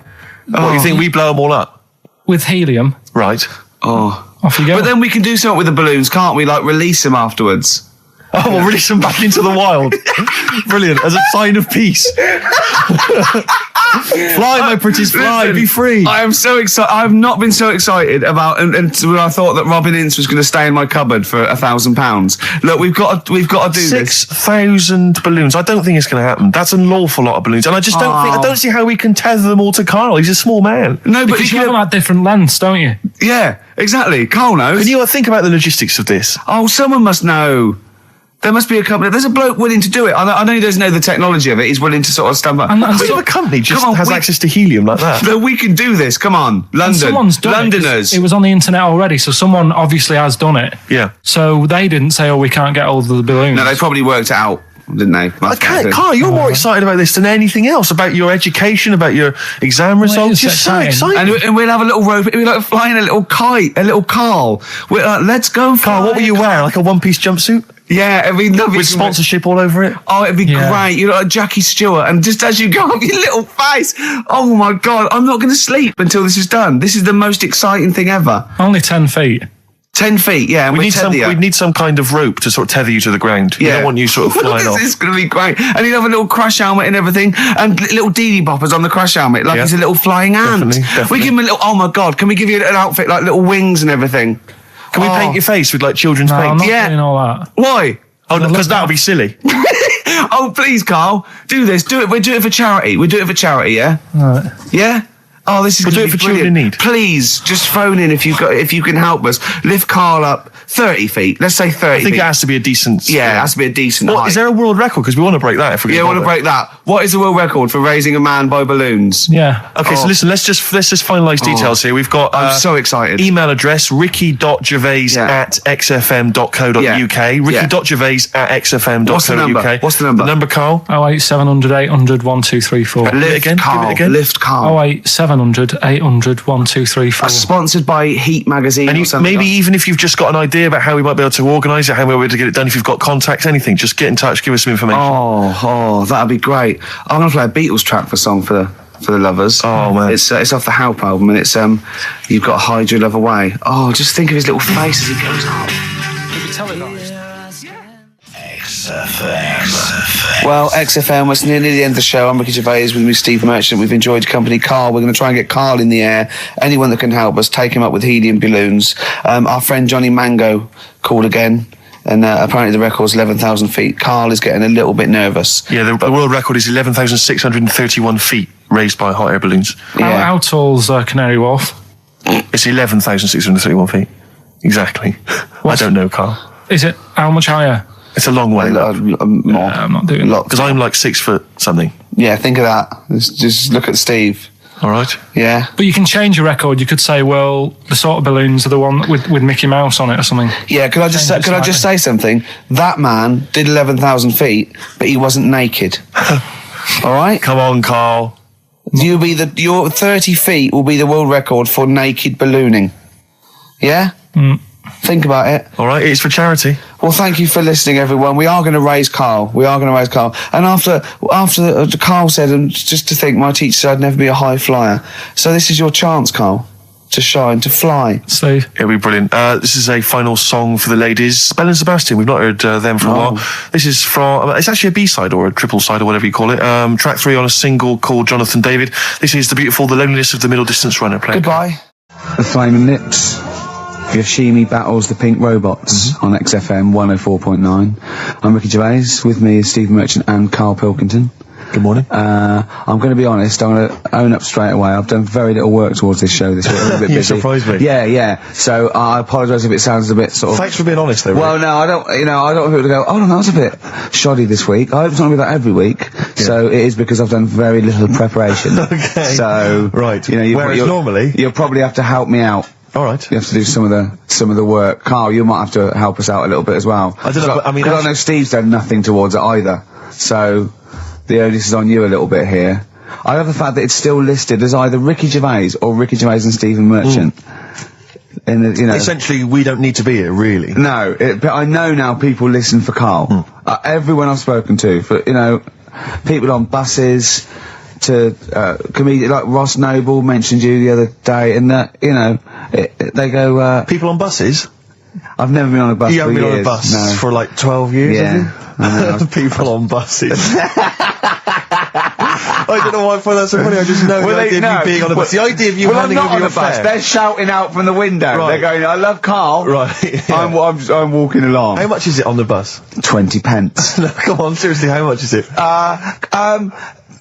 what you think we blow them all up with helium? Right. Off you go. But then we can do something with the balloons, can't we? Like release them afterwards. Oh, we'll release them back into the wild. Brilliant, as a sign of peace. Fly, my pretties, fly, Listen, be free. I am so excited. I've not been so excited about, and when I thought that Robin Ince was going to stay in my cupboard for £1,000. Look, we've got to do this. 6,000 balloons. I don't think it's going to happen. That's an awful lot of balloons, and I just I don't see how we can tether them all to Carl. He's a small man. No, but Because you have them at different lengths, don't you? Yeah, exactly. Carl knows. Can you think about the logistics of this? Oh, someone must know. There must be a company. There's a bloke willing to do it. I know he doesn't know the technology of it. He's willing to sort of stumble. And What if a company just has access to helium like that? No, we can do this. Come on, London. And someone's done Londoners. It was on the internet already, so someone obviously has done it. Yeah. So they didn't say, "Oh, we can't get hold of the balloons." No, they probably worked it out, didn't they? Carl, you're more excited about this than anything else, about your education, about your exam results. You're so excited. And we'll have a little rope. We're like flying a little kite, a little Carl. We're like, let's go, Carl. What will you wear? Like a one-piece jumpsuit? Yeah, it'd be lovely. With sponsorship all over it? Oh, it'd be great. You're like Jackie Stewart, and just as you go up, your little face. Oh my God, I'm not going to sleep until this is done. This is the most exciting thing ever. Only 10 feet. 10 feet, yeah. We need some kind of rope to sort of tether you to the ground. Yeah. We don't want you sort of flying off. This is going to be great. And he'd have a little crash helmet and everything, and little Dee Dee boppers on the crash helmet, like he's a little flying ant. Definitely. We give him a little, oh my God, can we give you an outfit, like little wings and everything? Can we paint your face with like children's paint? I'm not doing all that. Why? Oh, because that would be silly. Oh, please, Carl, do this. Do it. We'll do it for charity. We do it for charity, yeah? Right. Yeah? Oh, this is We'll do it for children in need. Please, just phone in if you can help us. Lift Carl up 30 feet. Let's say 30 I think feet. it has to be a decent... Yeah, it has to be a decent height. Is there a world record? Because we want to break that if we I want to break that. What is the world record for raising a man by balloons? Yeah. Okay, so listen, let's just finalise details here. We've got... I'm so excited. Email address, ricky.gervais@xfm.co.uk. Ricky.gervais@xfm.co.uk. What's the number? The number, Carl? 08700 800 1234. Give it again. Lift Carl. 08700 800 1234. Sponsored by Heat Magazine And or something. maybe even if you've just got an idea about how we might be able to organise it, how we might be able to get it done, if you've got contacts, anything, just get in touch, give us some information. Oh, that'd be great. I'm going to play a Beatles track for song for the lovers. Oh, man. It's off the Help album, and it's You've Got to Hide Your Love Away. Oh, just think of his little face as he goes up. Well, XFM, we're nearly the end of the show. I'm Ricky Gervais with me, Steve Merchant. We've enjoyed your company. Carl, we're going to try and get Carl in the air. Anyone that can help us, take him up with helium balloons. Our friend Johnny Mango called again, and apparently the record's 11,000 feet. Carl is getting a little bit nervous. Yeah, the world record is 11,631 feet raised by hot air balloons. Yeah. How tall's Canary Wharf? It's 11,631 feet. Exactly. I don't know, Carl. Is it how much higher? It's a long way. More. I'm not doing that. Because I'm like 6 foot something. Yeah, think of that. Just look at Steve. All right. Yeah. But you can change your record. You could say, well, the sort of balloons are the one with Mickey Mouse on it or something. Yeah, could I just say something? That man did 11,000 feet, but he wasn't naked. All right? Come on, Carl. Your 30 feet will be the world record for naked ballooning. Yeah? Think about it. All right, it's for charity. Well, thank you for listening, everyone. We are going to raise Carl. And after Carl said, and just to think, my teacher said I'd never be a high flyer. So this is your chance, Carl, to shine, to fly. Steve. It'll be brilliant. This is a final song for the ladies. Belle and Sebastian, we've not heard them for a while. This is from, it's actually a B-side or a triple side or whatever you call it. Track 3 on a single called Jonathan David. This is The Loneliness of the Middle Distance Runner. Goodbye. The Flaming Lips. Yoshimi battles the Pink Robots on XFM 104.9. I'm Ricky Gervais. With me is Steve Merchant and Karl Pilkington. Good morning. I'm going to be honest. I'm going to own up straight away. I've done very little work towards this show this week. I'm a bit busy. You surprised me. Yeah. So I apologise if it sounds a bit sort of... Thanks for being honest, though. Well, no, I don't want people to go, oh, no, that was a bit shoddy this week. I hope it's not going to be that every week. Yeah. So it is because I've done very little preparation. Okay. So... Right. Whereas normally... You'll probably have to help me out. All right. You have to do some of the work. Carl, you might have to help us out a little bit as well. I don't know, but I mean... Because I know Steve's done nothing towards it either. So, the onus is on you a little bit here. I love the fact that it's still listed as either Ricky Gervais or Ricky Gervais and Stephen Merchant. And, essentially, we don't need to be here, really. No, but I know now people listen for Carl. Everyone I've spoken to, for, people on buses... to comedian like Ross Noble mentioned you the other day, and that they go people on buses. I've never been on a bus. You haven't been on a bus for like 12 years. Yeah, have you? People on buses. I I don't know why I find that so funny. I just know the idea of you being on a bus. The idea of you handing over your fare. They're shouting out from the window. Right. They're going, I love Karl. Right. I'm walking along. How much is it on the bus? 20 pence. No, come on, seriously, how much is it?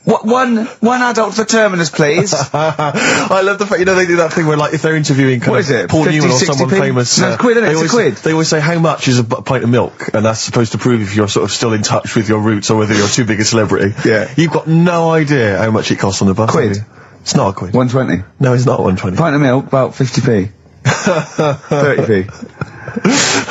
One adult for Terminus, please. I love the fact, you know, they do that thing where, like, if they're interviewing What is it? Paul 50, Newman or 60 someone famous. No, it's a quid, isn't it? It's a quid. They always say, how much is a pint of milk? And that's supposed to prove if you're sort of still in touch with your roots or whether you're too big a celebrity. Yeah. You've got no idea how much it costs on the bus. Quid. It's not a quid. 120. No, it's not 120. Pint of milk, about 50p. 30p.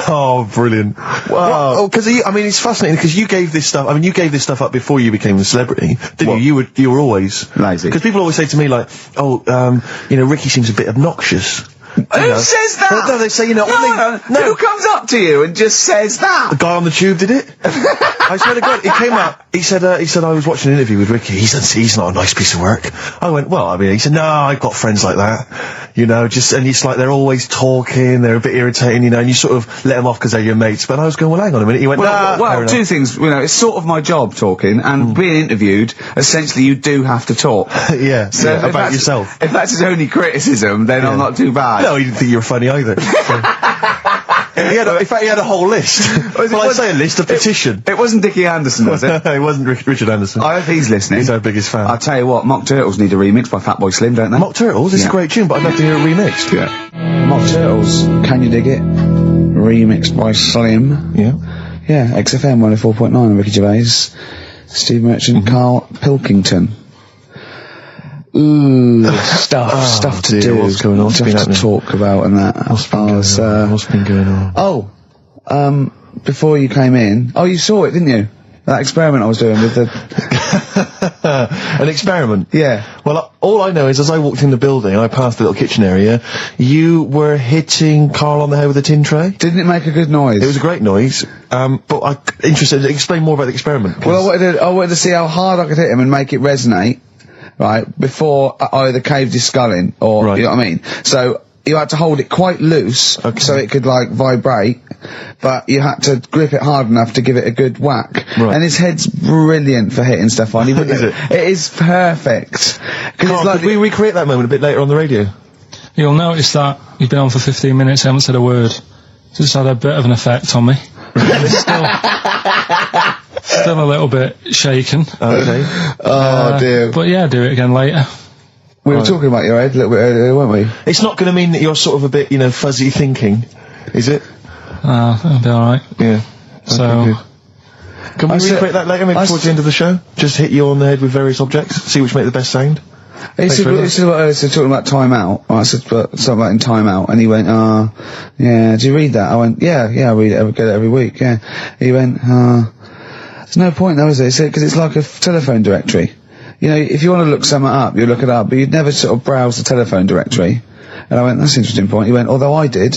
Oh, brilliant. Wow. Oh, because I mean, it's fascinating because you gave this stuff, up before you became a celebrity, didn't you? You were always lazy. Because people always say to me, like, you know, Ricky seems a bit obnoxious. Who says that? No, they say, you know, no. Who comes up to you and just says that? The guy on the tube did it. I swear to God, he came up. He said, I was watching an interview with Ricky. He said, he's not a nice piece of work. I went, well, I mean, he said, no, I've got friends like that. You know, and it's like they're always talking, they're a bit irritating, you know, and you sort of let them off because they're your mates. But I was going, well, hang on a minute. He went, well, two things. You know, it's sort of my job talking, and being interviewed, essentially you do have to talk. Yeah, so yeah, about yourself. If that's his only criticism, then I'm not too bad. No, he didn't think you were funny either. In fact, he had a whole list. Well, I'd say a list, a petition. It wasn't Dickie Anderson, was it? It wasn't Richard Anderson. I hope he's listening. He's our biggest fan. I'll tell you what, Mock Turtles need a remix by Fatboy Slim, don't they? Mock Turtles? It's a great tune, but I'd love to hear it remixed. Yeah. Mock Turtles, Can You Dig It? Remixed by Slim. Yeah. Yeah, XFM 104.9, Ricky Gervais, Steve Merchant, Karl Pilkington. Ooh, stuff to do. What's going on? Stuff to talk about and that. What's been going on? Oh, before you came in, you saw it, didn't you? That experiment I was doing with the... An experiment? Yeah. Well, all I know is as I walked in the building, I passed the little kitchen area, you were hitting Karl on the head with a tin tray. Didn't it make a good noise? It was a great noise, but I'm interested to explain more about the experiment. Well, I wanted to see how hard I could hit him and make it resonate, right, before I either caved his skull in, or, you know what I mean? So, you had to hold it quite loose, so it could, like, vibrate, but you had to grip it hard enough to give it a good whack. Right. And his head's brilliant for hitting stuff on. Is it? It is perfect. Karl, could we recreate that moment a bit later on the radio? You'll notice that you've been on for 15 minutes, haven't said a word. Just had a bit of an effect on me. Still a little bit shaken. Okay. Oh, dear. But yeah, do it again later. We were talking about your head a little bit earlier, weren't we? It's not going to mean that you're sort of a bit, you know, fuzzy thinking, is it? That'll be alright. Yeah. So... Can we recreate that later, maybe towards the end of the show? Just hit you on the head with various objects, see which make the best sound? He said talking about Time Out. I said something about in Time Out, and he went, yeah, do you read that? I went, yeah, I read it, get it every week, yeah. He went, there's no point though, is there? He said, because it's like a telephone directory. You know, if you want to look something up, you look it up, but you'd never sort of browse the telephone directory. And I went, that's an interesting point. He went, although I did.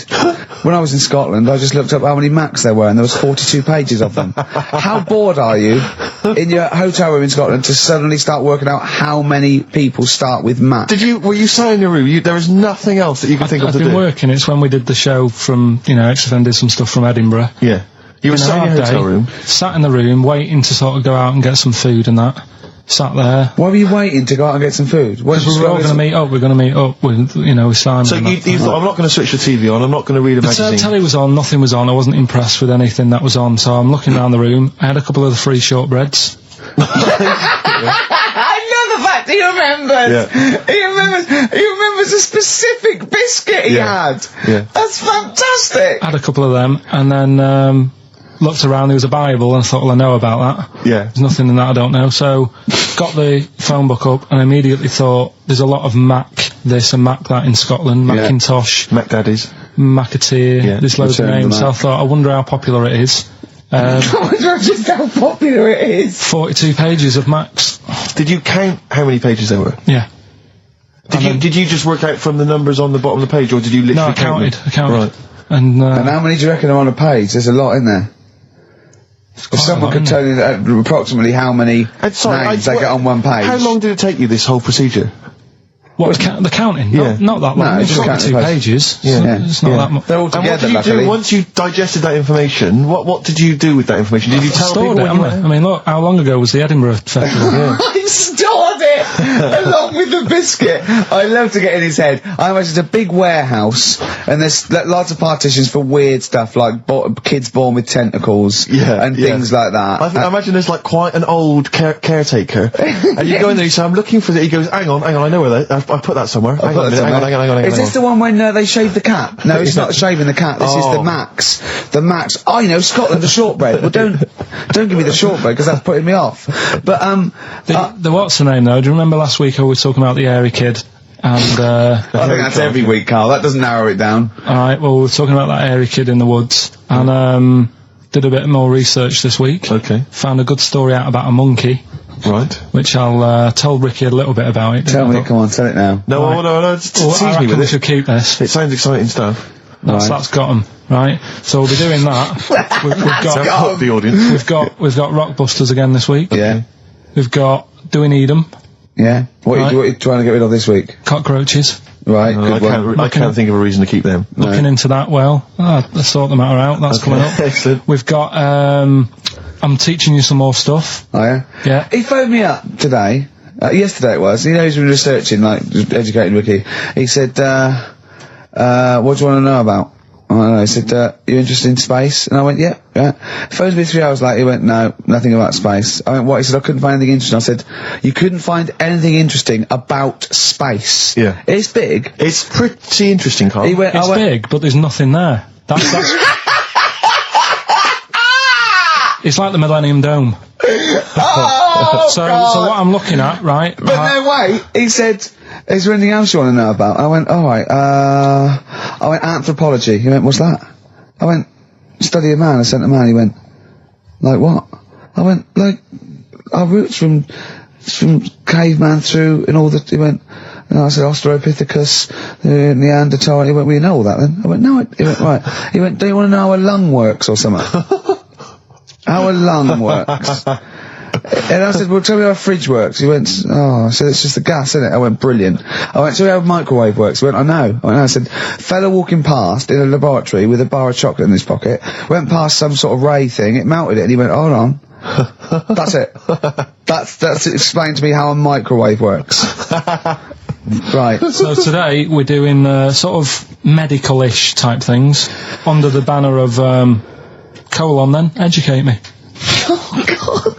When I was in Scotland, I just looked up how many Macs there were, and there was 42 pages of them. How bored are you in your hotel room in Scotland to suddenly start working out how many people start with Mac? Were you sat in your room? There was nothing else that you could think of to do? I've been working. It's when we did the show from, you know, XFM did some stuff from Edinburgh. Yeah. You were sat in your hotel room? Sat in the room, waiting to sort of go out and get some food and that. Sat there. Why were you waiting to go out and get some food? Because we were all going to meet up. We're going to meet up with, you know, with Simon. So you thought, I'm not going to switch the TV on, I'm not going to read a magazine. The telly was on, nothing was on, I wasn't impressed with anything that was on, so I'm looking around the room. I had a couple of the free shortbreads. I love the fact he remembers. Yeah. He remembers a specific biscuit he had. Yeah. That's fantastic. I had a couple of them, and then, looked around, there was a Bible, and I thought, well, I know about that. Yeah. There's nothing in that I don't know. So, got the phone book up, and I immediately thought, there's a lot of Mac this and Mac that in Scotland, Macintosh. Mac Daddies. Macateer, there's loads of names. So I thought, I wonder how popular it is. I wonder just how popular it is. 42 pages of Macs. Did you count how many pages there were? Yeah. Did you just work out from the numbers on the bottom of the page, or did you literally count them? I counted. Right. And how many do you reckon are on a page? There's a lot in there. If someone could tell you approximately how many names they get on one page. How long did it take you, this whole procedure? What, the counting? Yeah. Not that long. No, It's just only counting 2 the pages. Yeah. It's not that much. They're all And what together, did you luckily. do once you digested that information? What did you do with that information? Did you tell people Stored it, when you haven't I? I mean, look, how long ago was the Edinburgh Festival? I stored it along with the biscuit. I love to get in his head. I imagine it's a big warehouse, and there's lots of partitions for weird stuff like kids born with tentacles and things like that. I imagine there's like quite an old caretaker, and you go in there. You say, "I'm looking for it." He goes, "Hang on, I know where that. I put that somewhere. Hang on. Is this the one when they shave the cat? No, it's not shaving the cat. This is the Max. The Max. Oh, you know, Scotland, the shortbread. Well, don't give me the shortbread because that's putting me off. But the what's the name though? Do you remember last week I was talking about the airy kid? And I think that's every week, Carl. That doesn't narrow it down. All right. Well, we were talking about that airy kid in the woods, and did a bit more research this week. Okay. Found a good story out about a monkey. Right. Which I'll tell Ricky a little bit about it. Tell me, come on, tell it now. No, tease I me reckon with we it. should keep this. It sounds exciting stuff. That's got 'em, right? So we'll be doing that. We've got the audience. We've got Rockbusters again this week. Yeah. We've got Do We Need 'Em? Yeah. What are you trying to get rid of this week? Cockroaches. Right. I can't think of a reason to keep them. Looking into that, let's sort the matter out. That's coming up. Excellent. We've got, I'm teaching you some more stuff. Oh, yeah? Yeah. He phoned me up today. Yesterday it was. You know, he's been researching, like, educating Ricky. He said, what do you want to know about? I don't know. He said, you interested in space? And I went, yeah. He phoned me 3 hours later. He went, no, nothing about space. I went, what? He said, I couldn't find anything interesting. I said, you couldn't find anything interesting about space? Yeah. It's big. It's pretty interesting, Carl. He went, It's big, but there's nothing there. That's it's like the Millennium Dome. So what I'm looking at, right? But no, wait. He said, is there anything else you want to know about? I went, alright, I went, anthropology. He went, what's that? I went, study a man. I sent a man. He went, like what? I went, like, our roots from caveman through and all that. He went, and I said, Australopithecus, Neanderthal. He went, well, you know all that then? I went, no. He went, right. He went, do you want to know how a lung works or something? How a lung works? And I said, well, tell me how a fridge works. He went, I said, it's just the gas, isn't it? I went, brilliant. I went, tell me how a microwave works. He went, I know. I said, fella walking past in a laboratory with a bar of chocolate in his pocket, went past some sort of ray thing, it melted it, and he went, hold on. That's it. That's explained to me how a microwave works. Right. So today we're doing sort of medical-ish type things under the banner of colon then, educate me. Oh, God.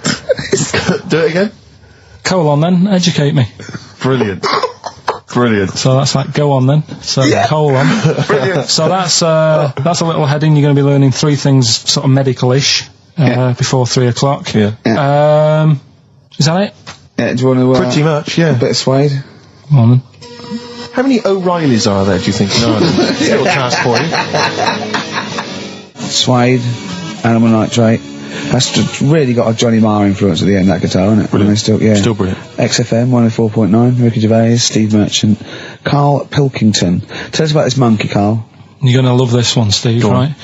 Do it again. Colon then, educate me. Brilliant. Brilliant. So that's like go on then. So colon. Brilliant. So that's a little heading. You're going to be learning 3 things sort of medical-ish before 3 o'clock. Yeah. Is that it? Yeah, do you want to Pretty much, yeah. a bit of suede? Come on then. How many O'Reillys are there, do you think, in Ireland? Little task for you. Suede, animal nitrate. That's just really got a Johnny Marr influence at the end, that guitar, isn't it? Brilliant. Still brilliant. XFM 104.9, Ricky Gervais, Steve Merchant, Karl Pilkington. Tell us about this monkey, Carl. You're going to love this one, Steve, Go right?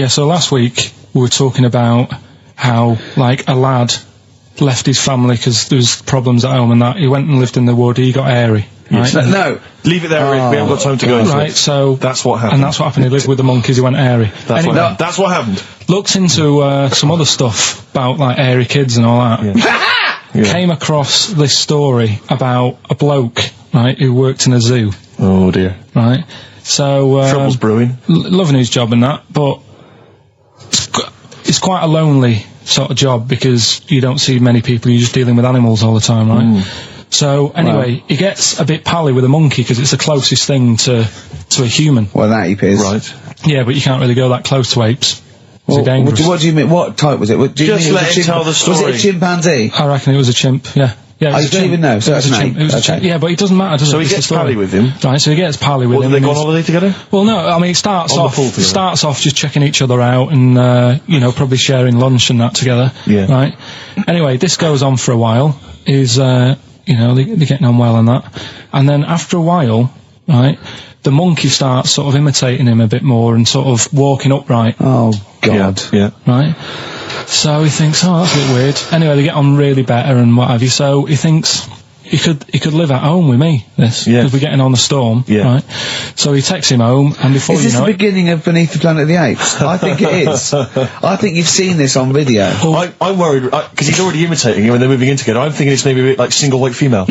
So last week we were talking about how, like, a lad left his family because there was problems at home and that. He went and lived in the wood, he got airy. Right? No. Leave it there, Rick. We haven't got time to go into Right, it. so... That's what happened. And that's what happened. He lived with the monkeys, he went airy. That's what happened. Looked into some other stuff about, like, airy kids and all that. Yeah. Came across this story about a bloke, right, who worked in a zoo. Oh, dear. Right? So... Trouble's brewing. Loving his job and that, but... It's quite a lonely sort of job because you don't see many people, you're just dealing with animals all the time, right? So, anyway, he gets a bit pally with a monkey because it's the closest thing to a human. Well, that ape is. Right. Yeah, but you can't really go that close to apes. Well, dangerous. what do you mean? What type was it? Do you Just mean let him tell the story. Was it a chimpanzee? I reckon it was a chimp, yeah. Yeah, I don't even know. So that's an ape. It was a chimp. Yeah, but it doesn't matter, does it? So he It's the gets story. pally with him. Right, so he gets pally with What, him. do they go on holiday together? Well, no, I mean, it starts On the off pool together. starts off just checking each other out and, probably sharing lunch and that together. Yeah. Right? Anyway, this goes on for a while. They're getting on well and that. And then after a while, right, the monkey starts sort of imitating him a bit more and sort of walking upright. Oh, God. Yeah. Right? So he thinks, oh, that's a bit weird. Anyway, they get on really better and what have you. So he thinks, he could live at home with me, because we're getting on the storm, right? So he takes him home, and before is you this know the it... beginning of Beneath the Planet of the Apes? I think it is. I think you've seen this on video. I'm worried, because he's already imitating him and they're moving in together. I'm thinking it's maybe a bit like Single White Female.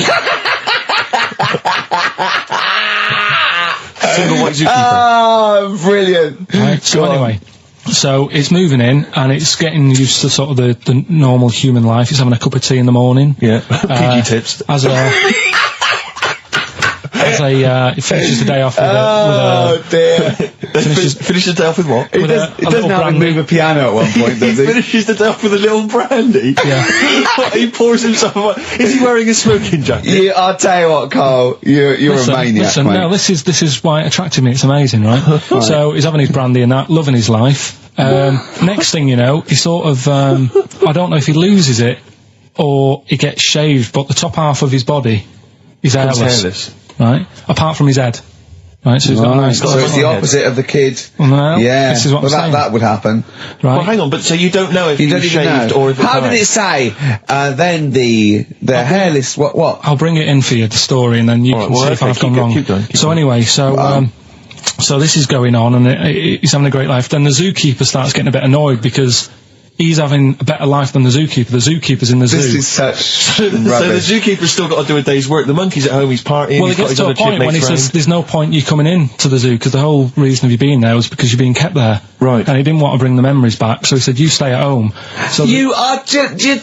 Single White Zookeeper. Oh, brilliant. Right, so anyway, so it's moving in, and it's getting used to sort of the normal human life. It's having a cup of tea in the morning. Yeah, PG tips. It finishes the day off with Finishes the day off with what? He doesn't have to move a piano at one point, does he? Finishes the day off with a little brandy? Yeah. He pours himself a... Is he wearing a smoking jacket? Yeah, I'll tell you what, Carl, you're a maniac, mate. No, this is why it attracted me. It's amazing, right? So he's having his brandy and that, loving his life. Next thing you know, he sort of, I don't know if he loses it or he gets shaved, but the top half of his body is hairless. Right? Apart from his head. Right, so he's got a nice... So it's the opposite of the kid. Well, yeah. This is what I'm saying. That would happen. Right. Well, hang on, but so you don't know if he was shaved or if it's... How did it say, then the hairless... What? I'll bring it in for you, the story, and then you can see if I've gone wrong. Keep going. Anyway, so this is going on, and he's having a great life. Then the zookeeper starts getting a bit annoyed because he's having a better life than the zookeeper. The zookeeper's in the zoo. This is such So the zookeeper's still got to do a day's work. The monkey's at home, he's partying. Well, it gets to a point when he says there's no point you coming in to the zoo, because the whole reason of you being there was because you're being kept there. Right. And he didn't want to bring the memories back, so he said, you stay at home. So you're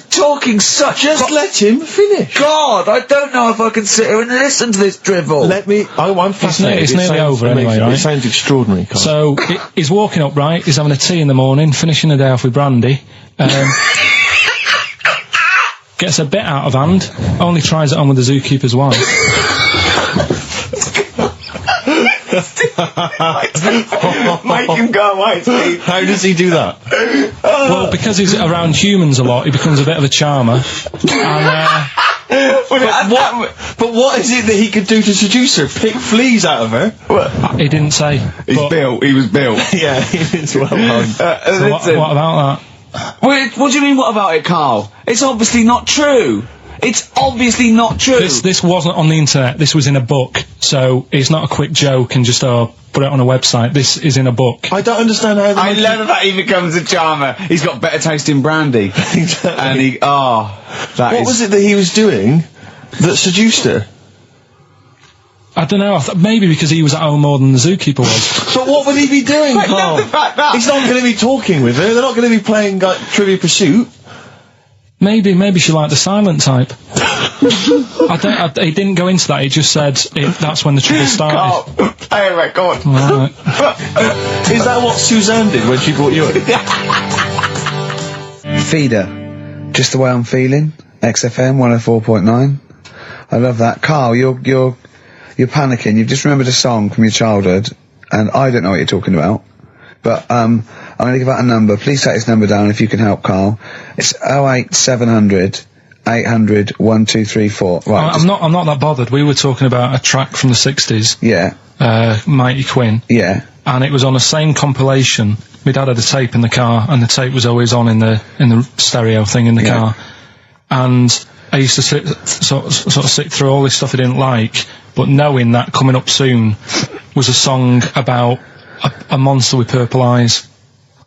talking such... Just let him finish. God, I don't know if I can sit here and listen to this drivel. I'm fascinated. It's nearly over anyway, right? It sounds extraordinary, Carl. So, he's walking up, right? He's having a tea in the morning, finishing the day off with brandy. Gets a bit out of hand, only tries it on with the zookeeper's wife. Make him go away, Steve. How does he do that? Well, because he's around humans a lot, he becomes a bit of a charmer. But what is it that he could do to seduce her? Pick fleas out of her? He didn't say. He was built. Yeah, he's well hung. So what about that? What do you mean, what about it, Carl? It's obviously not true. It's obviously not true. This wasn't on the internet. This was in a book. So it's not a quick joke and just put it on a website. This is in a book. I don't understand how... I love that he becomes a charmer. He's got better taste in brandy. Exactly. And what was it that he was doing that seduced her? I don't know. Maybe because he was at home more than the zookeeper was. But what would he be doing, Carl? He's not going to be talking with her. They're not going to be playing like Trivial Pursuit. Maybe she liked the silent type. He didn't go into that. He just said that's when the trouble started. Carl, play a record. Right. Is that what Suzanne did when she brought you in? Feeder, just the way I'm feeling. XFM 104.9. I love that. Carl, you're panicking. You've just remembered a song from your childhood, and I don't know what you're talking about. But I'm going to give out a number. Please take this number down if you can help, Carl. It's 08700 800 1234. Right. I'm not that bothered. We were talking about a track from the 60s. Yeah. Mighty Quinn. Yeah. And it was on the same compilation. My dad had a tape in the car, and the tape was always on in the stereo thing in the car. And I used to sort of sit through all this stuff I didn't like, but knowing that coming up soon was a song about a monster with purple eyes.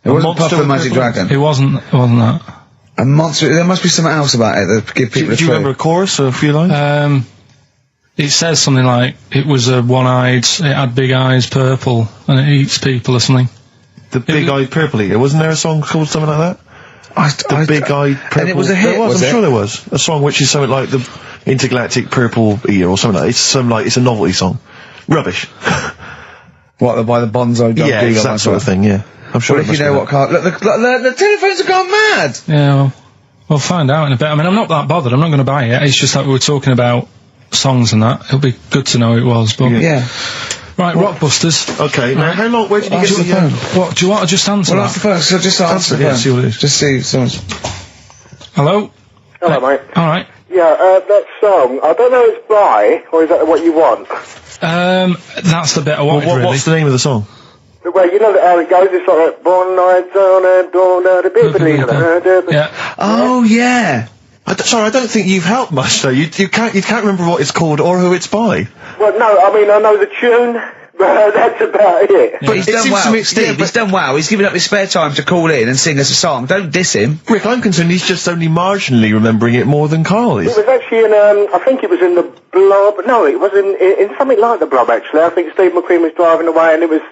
It wasn't Puff the Magic Dragon. It wasn't that. A monster. There must be something else about it that give people. Do you remember a chorus or a few lines? It says something like it was one-eyed, it had big eyes, purple, and it eats people or something. The big-eyed purple eater. Wasn't there a song called something like that? The big-eyed purple. And it was a hit. I'm sure there was a song which is something like the Intergalactic Purple Eater or something like that. It's a novelty song. Rubbish. What, by the Bonzo Dog? Yeah, it's that sort of thing, yeah. I'm sure. Well, if you know what, Carl... Look, the telephones have gone mad! Yeah, we'll find out in a bit. I mean, I'm not that bothered. I'm not going to buy it. It's just that we were talking about songs and that. It'll be good to know who it was, but... Yeah. Right, Rockbusters. Okay, now how long... Where did you get the phone? What, do you want to just answer that? Well, that's the phone, so just answer the phone. See what it is. Just see someone's... Hello? Hello, mate. Alright. Yeah, that song, I don't know if it's by, or is that What You Want? That's the bit I wanted, really. What's the name of the song? Well, you know how it goes, it's like, Born Nights on a Dawn, Yeah. Oh, yeah. Sorry, I don't think you've helped much though. You can't remember what it's called or who it's by. Well, no, I mean, I know the tune, but that's about it. But he's done well. Steve, he's done well. He's given up his spare time to call in and sing us a song. Don't diss him. Rick, I'm concerned he's just only marginally remembering it more than Carl is. It was actually in, I think it was in the Blob. No, it was in something like the Blob, actually. I think Steve McQueen was driving away and it was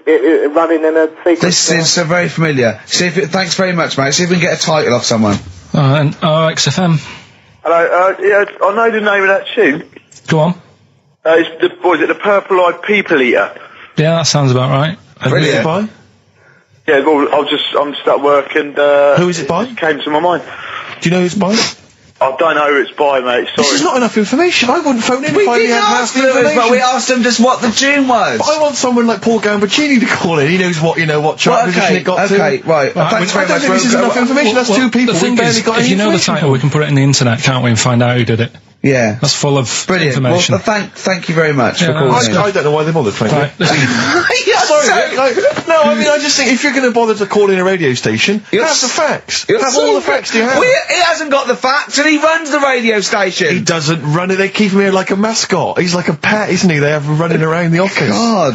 running in a sequence. This is so very familiar. Thanks very much, mate. See if we can get a title off someone. And XFM. Hello, yeah, I know the name of that tune. Go on. It's the Purple-Eyed People Eater? Yeah, that sounds about right. Who is it by? Yeah, well, I'm just at work and... who is it by? It came to my mind. Do you know who it's by? I don't know who it's by, mate, sorry. This is not enough information. I wouldn't phone in We if I didn't had half ask the them, information. but we asked them just what the tune was. But I want someone like Paul Gambaccini to call in. He knows what chart position it got to. Okay, right. Thanks very I don't much. think this is enough information. That's two people. The thing is, if you know the title, we can put it in the internet, can't we, and find out who did it. Yeah. That's full of Brilliant. information. Well, thank you very much for calling in. I don't know why they bothered, frankly. Right. Sorry, no, I mean, I just think if you're going to bother to call in a radio station, have the facts. Have all the facts do you have. He hasn't got the facts, and he runs the radio station. He doesn't run it. They keep him here like a mascot. He's like a pet, isn't he? They have him running around the office. God.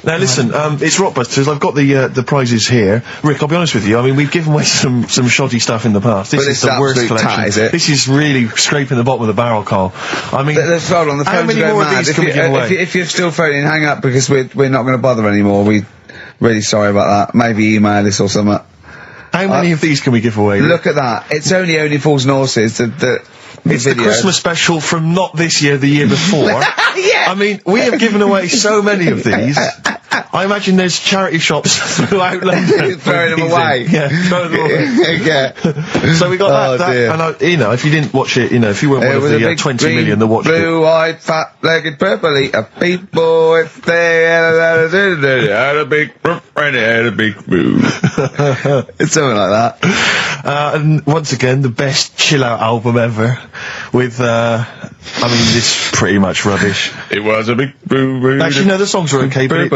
Now listen, it's Rockbusters. I've got the prizes here. Rick, I'll be honest with you. I mean, we've given away some shoddy stuff in the past. This is the worst collection. Tat, is it? This is really scraping the bottom of the barrel, Carl. I mean, let's hold on. The how phones many are more going of mad. these can we give away? If you're still phoning, hang up because we're not going to bother anymore. We really sorry about that. Maybe email us or something. How many of these can we give away? Look at that. It's only Fools and Horses. It's the Christmas special from not this year, the year before. Yeah. I mean, we have given away so many of these. I imagine there's charity shops throughout London throwing them away. Yeah, throwing them away. Yeah. So we got that, and if you didn't watch it, if you weren't one of the 20 million that watched it. Blue-eyed, fat-legged, purple eater people, if they had a big and had a big boo. It's something like that. And once again, the best chill-out album ever, with, this pretty much rubbish. It was a big boo. Actually, no, the songs are okay, but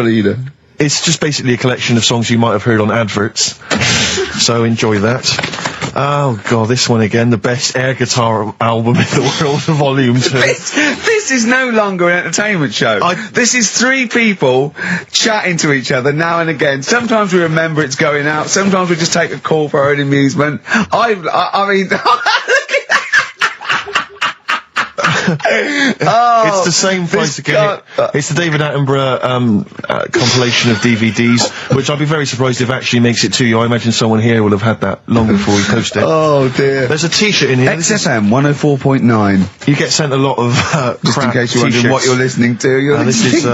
it's just basically a collection of songs you might have heard on adverts. So enjoy that. Oh god, this one again, the best air guitar album in the world, Volume 2. This is no longer an entertainment show. This is three people chatting to each other now and again. Sometimes we remember it's going out, sometimes we just take a call for our own amusement. I mean... It's the same price again. It's the David Attenborough compilation of DVDs, which I'd be very surprised if it actually makes it to you. I imagine someone here will have had that long before we post it. Oh dear. There's a t-shirt in here. XFM 104.9. You get sent a lot of just in case you're wondering what you're listening to. This is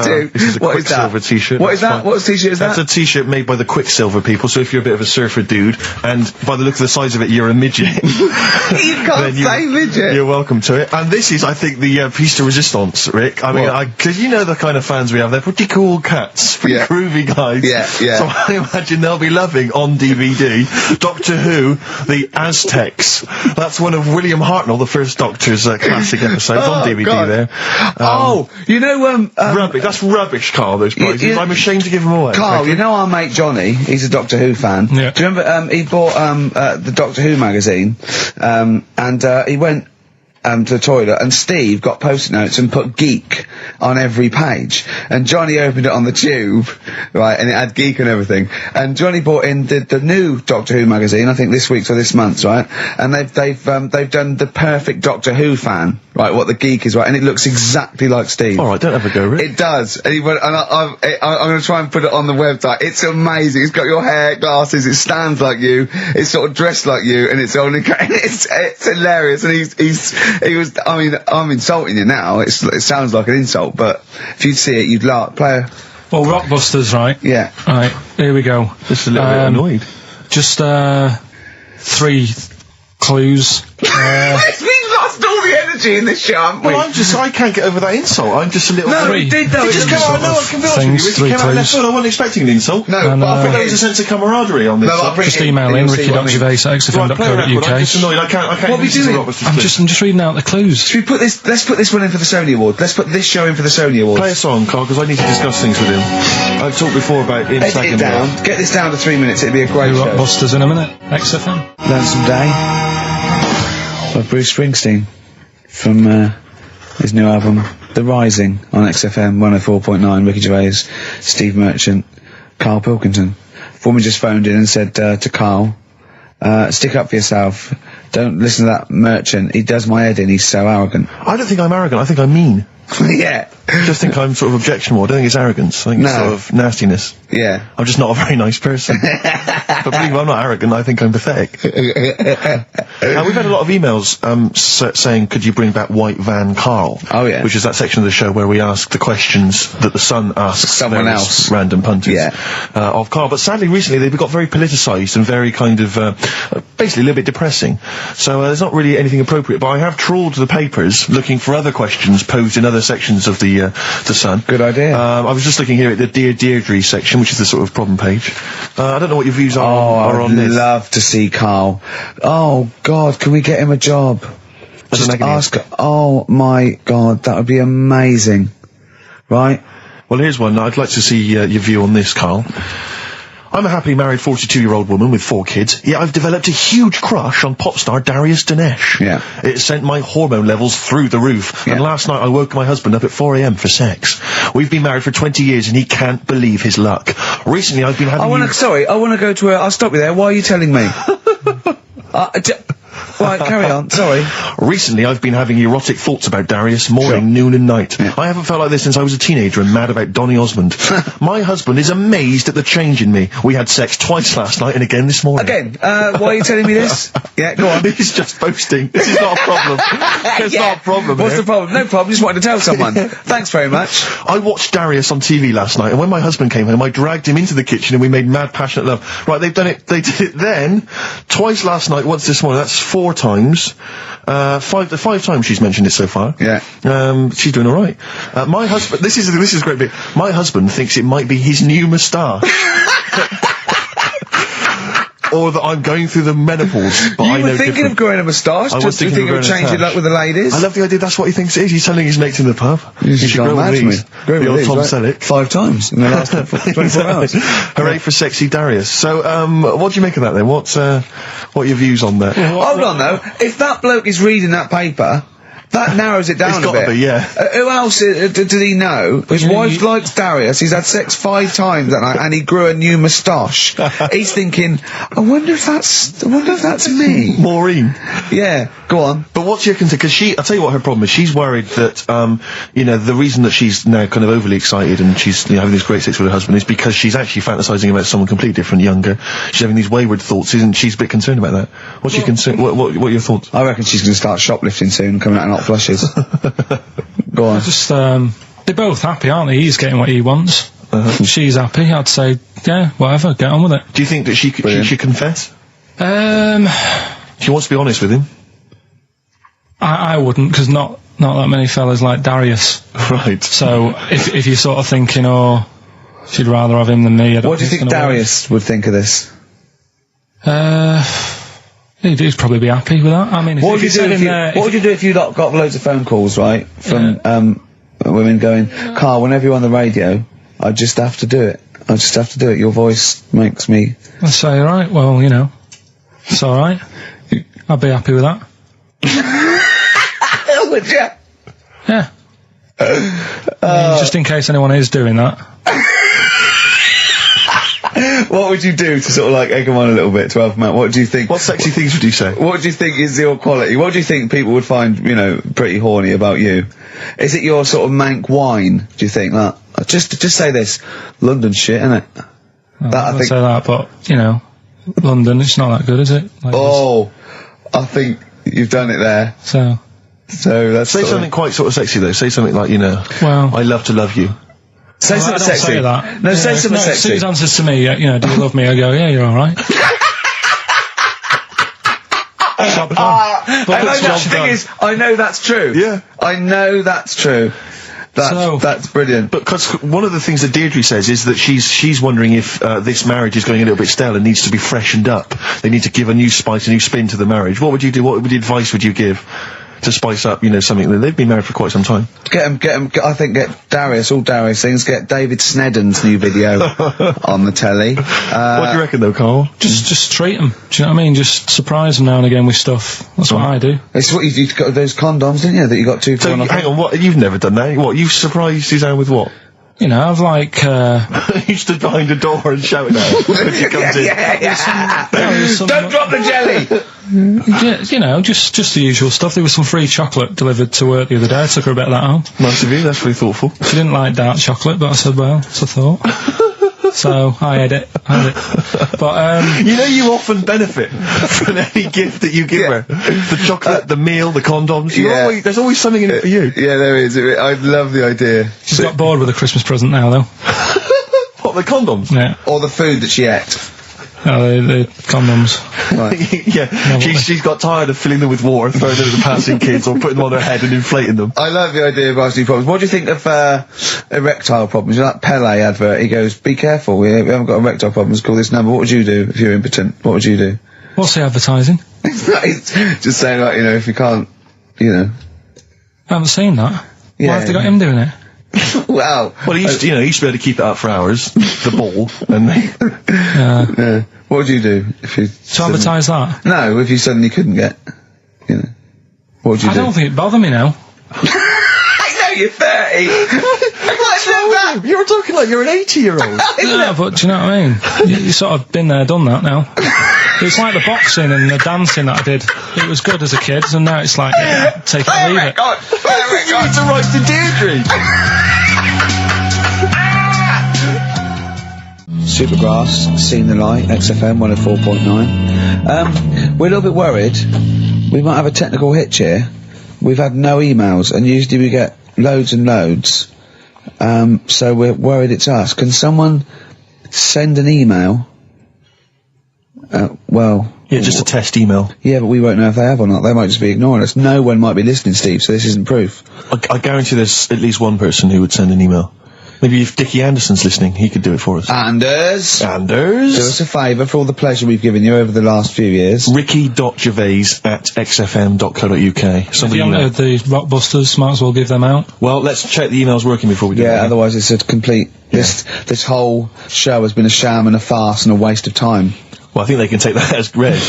a Quicksilver t-shirt. What is that? What t-shirt is that? That's a t-shirt made by the Quicksilver people, so if you're a bit of a surfer dude, and by the look of the size of it, you're a midget. You can't say midget. You're welcome to it. And this is, I think, the piece de resistance, Rick. I mean, because you know the kind of fans we have. They're pretty cool cats, pretty groovy guys. Yeah. So I imagine they'll be loving on DVD Doctor Who, the Aztecs. That's one of William Hartnell, the first Doctor's classic episodes on DVD. God. There. You know, rubbish. That's rubbish, Carl. Those prizes. I'm ashamed to give them away. Carl, you know our mate Johnny. He's a Doctor Who fan. Yeah. Do you remember? He bought the Doctor Who magazine, and he went to the toilet, and Steve got post-it notes and put geek on every page, and Johnny opened it on the tube, right, and it had geek and everything, and Johnny bought in the new Doctor Who magazine, I think this week's or this month's, right, and they've done the perfect Doctor Who fan, right, what the geek is, right, and it looks exactly like Steve. Alright, don't have a go, Rick. It does, and he went, and I'm gonna try and put it on the website. It's amazing. It's got your hair, glasses, it stands like you, it's sort of dressed like you, and it's only, it's hilarious, and he was, I mean, I'm insulting you now, it sounds like an insult, but if you'd see it, you'd laugh. Well, Rockbusters, right? Yeah. Right, here we go. Just a little bit annoyed. Just, 3 clues. We've lost all the energy in this show, haven't we? Well, I can't get over that insult. I'm just a little... No, we did though. It just came out, I can be honest with you, it came out left field. I wasn't expecting an insult. No, and, but I think there was a sense of camaraderie on this. Just email in ricky.gervais@xfm.co.uk. I'm just annoyed, I can't what are we doing? I'm just reading out the clues. Should we put this, let's put this one in for the Sony Award. Let's put this show in for the Sony Award. Play a song, Carl, because I need to discuss things with him. I've talked before about in Edit it down. Get this down to 3 minutes, it'd be a great show. Rockbusters in a minute. XFM. Learn some day. Bruce Springsteen from his new album, The Rising, on XFM 104.9. Ricky Gervais, Steve Merchant, Karl Pilkington. Woman just phoned in and said to Karl, stick up for yourself. Don't listen to that Merchant. He does my head in. He's so arrogant. I don't think I'm arrogant. I think I'm mean. Yeah. I just think I'm sort of objectionable. I don't think it's arrogance. I think it's sort of nastiness. Yeah. I'm just not a very nice person. But believe me, I'm not arrogant. I think I'm pathetic. We've had a lot of emails saying, could you bring back White Van Karl? Oh, yeah. Which is that section of the show where we ask the questions that the Sun asks someone else, random punters of Karl. But sadly, recently, they've got very politicised and very kind of, basically a little bit depressing. So there's not really anything appropriate. But I have trawled the papers looking for other questions posed in other sections of the Sun. Good idea. I was just looking here at the Dear Deirdre section, which is the sort of problem page. I don't know what your views are on this. I'd love to see Karl. Oh, God, can we get him a job? Just ask. Oh, my God, that would be amazing. Right? Well, here's one. I'd like to see your view on this, Karl. I'm a happily married 42-year-old woman with 4 kids, yet I've developed a huge crush on pop star Darius Dinesh. Yeah. It sent my hormone levels through the roof, and last night I woke my husband up at 4 a.m. for sex. We've been married for 20 years and he can't believe his luck. Recently I've been having... I want to go to I'll stop you there. Why are you telling me? Right, carry on, sorry. Recently I've been having erotic thoughts about Darius morning, noon and night. I haven't felt like this since I was a teenager and mad about Donny Osmond. My husband is amazed at the change in me. We had sex twice last night and again this morning. Again? Why are you telling me this? Yeah, go on. He's just boasting. This is not a problem. It's not a problem. What's the problem? No problem, just wanted to tell someone. Thanks very much. I watched Darius on TV last night, and when my husband came home, I dragged him into the kitchen and we made mad, passionate love. Right, they did it then, twice last night, once this morning. That's 4 times. 5 times she's mentioned it so far. Yeah. She's doing alright. My husband, this is a great bit. My husband thinks it might be his new moustache. Or that I'm going through the menopause, but I know You were thinking of growing a moustache? I was thinking of changing luck with the ladies? I love the idea, that's what he thinks it is. He's telling his mates in the pub. You should grow mad with for me. these. Grow The with old these, Tom right? Selleck. 5 times in the last 24 hours. Hooray for sexy Darius. So, what do you make of that then? What are your views on that? Hold on though, if that bloke is reading that paper, that narrows it down It's a bit. gotta be, yeah. Who else did he know? His wife likes Darius, he's had sex 5 times that night, and he grew a new moustache. He's thinking, I wonder if that's me. Maureen. Yeah, go on. But what's your concern? Because I'll tell you what her problem is. She's worried that, the reason that she's now kind of overly excited and she's, having this great sex with her husband is because she's actually fantasizing about someone completely different, younger. She's having these wayward thoughts, isn't she? She's a bit concerned about that. What's your concern? What are your thoughts? I reckon she's going to start shoplifting soon and coming out in hot flushes. Go on. Just, they're both happy, aren't they? He's getting what he wants. She's happy. I'd say, yeah, whatever, get on with it. Do you think that she should confess? She wants to be honest with him. I wouldn't, because not that many fellas like Darius. Right. So, if you're sort of thinking, she'd rather have him than me, I don't What do you think Darius would think of this? He'd probably be happy with that. I mean, what would you do if you got loads of phone calls, right, from women going, Karl, whenever you're on the radio, I just have to do it. I just have to do it. Your voice makes me... I'd say, right, well, it's alright. I'd be happy with that. Would you? Yeah. I mean, just in case anyone is doing that. What would you do to sort of egg them on a little bit to help them out? What do you think? What sexy things would you say? What do you think is your quality? What do you think people would find, pretty horny about you? Is it your sort of mank wine, do you think? That just say this, London shit, innit? I think say that, but, London, it's not that good, is it? I think you've done it there. So that's say something quite sort of sexy though. Say something like, well, I love to love you. Say something sexy. Say that. No, say something sexy. Sue's answers to me, do you love me? I go, yeah, you're alright. The thing is, I know that's true. Yeah. I know that's true. That's brilliant. But because one of the things that Deirdre says is that she's wondering if this marriage is going a little bit stale and needs to be freshened up. They need to give a new spice, a new spin to the marriage. What would you do? What advice would you give? to spice up, something that they've been married for quite some time. Get Darius, all Darius things, get David Snedden's new video on the telly. What do you reckon though, Carl? Just treat them. Do you know what I mean? Just surprise them now and again with stuff. That's what I do. It's what you've got those condoms, didn't you, that you got two for So, hang on, what? You've never done that? What, you've surprised Suzanne with what? I've you stood behind a door and shouted at her when she comes in. Don't drop the jelly! Yeah, just the usual stuff. There was some free chocolate delivered to work the other day. I took her a bit of that home. Nice of you, that's really thoughtful. She didn't like dark chocolate, but I said, well, it's a thought. So, I had it. But, you often benefit from any gift that you give her. The chocolate, the meal, the condoms. There's always something in it for you. Yeah, there is. I love the idea. She's got bored with the Christmas present now, though. What, the condoms? Yeah. Or the food that she ate. No, the condoms. Right. Yeah, she's got tired of filling them with water, throwing them at the passing kids, or putting them on her head and inflating them. I love the idea of asking problems. What do you think of erectile problems? That Pele advert, he goes, be careful, we haven't got erectile problems, call this number. What would you do if you're impotent? What would you do? What's the advertising? Just saying, like, if you can't, I haven't seen that. Yeah. Why have they got him doing it? Well, he used to be able to keep it up for hours, the ball, and yeah. What would you do if you... To advertise that? No, if you suddenly couldn't get, What would you do? I don't think it'd bother me now. I know you're 30! What's that? You're talking like you're an 80-year-old. No, but do you know what I mean? You sort of been there, done that now. It's like the boxing and the dancing that I did. It was good as a kid, and now it's like, take it or leave it. You need to write to Deirdre! Supergrass, Seen the Light, XFM 104.9. We're a little bit worried. We might have a technical hitch here. We've had no emails, and usually we get loads and loads. So we're worried it's us. Can someone send an email? Yeah, just a test email. Yeah, but we won't know if they have or not. They might just be ignoring us. No one might be listening, Steve, so this isn't proof. I guarantee there's at least one person who would send an email. Maybe if Dickie Anderson's listening, he could do it for us. Anders! Do us a favour for all the pleasure we've given you over the last few years. Ricky.gervais@xfm.co.uk. If you haven't heard the Rockbusters, might as well give them out. Well, let's check the emails working before we do that. Yeah, otherwise it's a complete... This whole show has been a sham and a farce and a waste of time. Well, I think they can take that as read.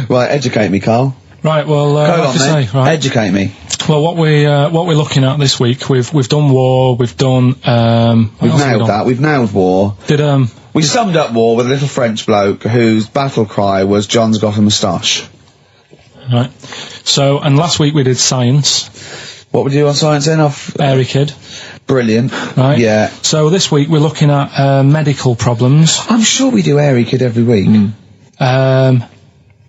Right, educate me, Carl. Right, well, educate me. Well, what we're looking at this week, we've done war, we've done, we've nailed that, we've nailed war. We summed up war with a little French bloke whose battle cry was John's got a moustache. Right. So, and last week we did science. What would you do on science then? Airy Kid. Brilliant. Right. Yeah. So this week we're looking at, medical problems. I'm sure we do Airy Kid every week.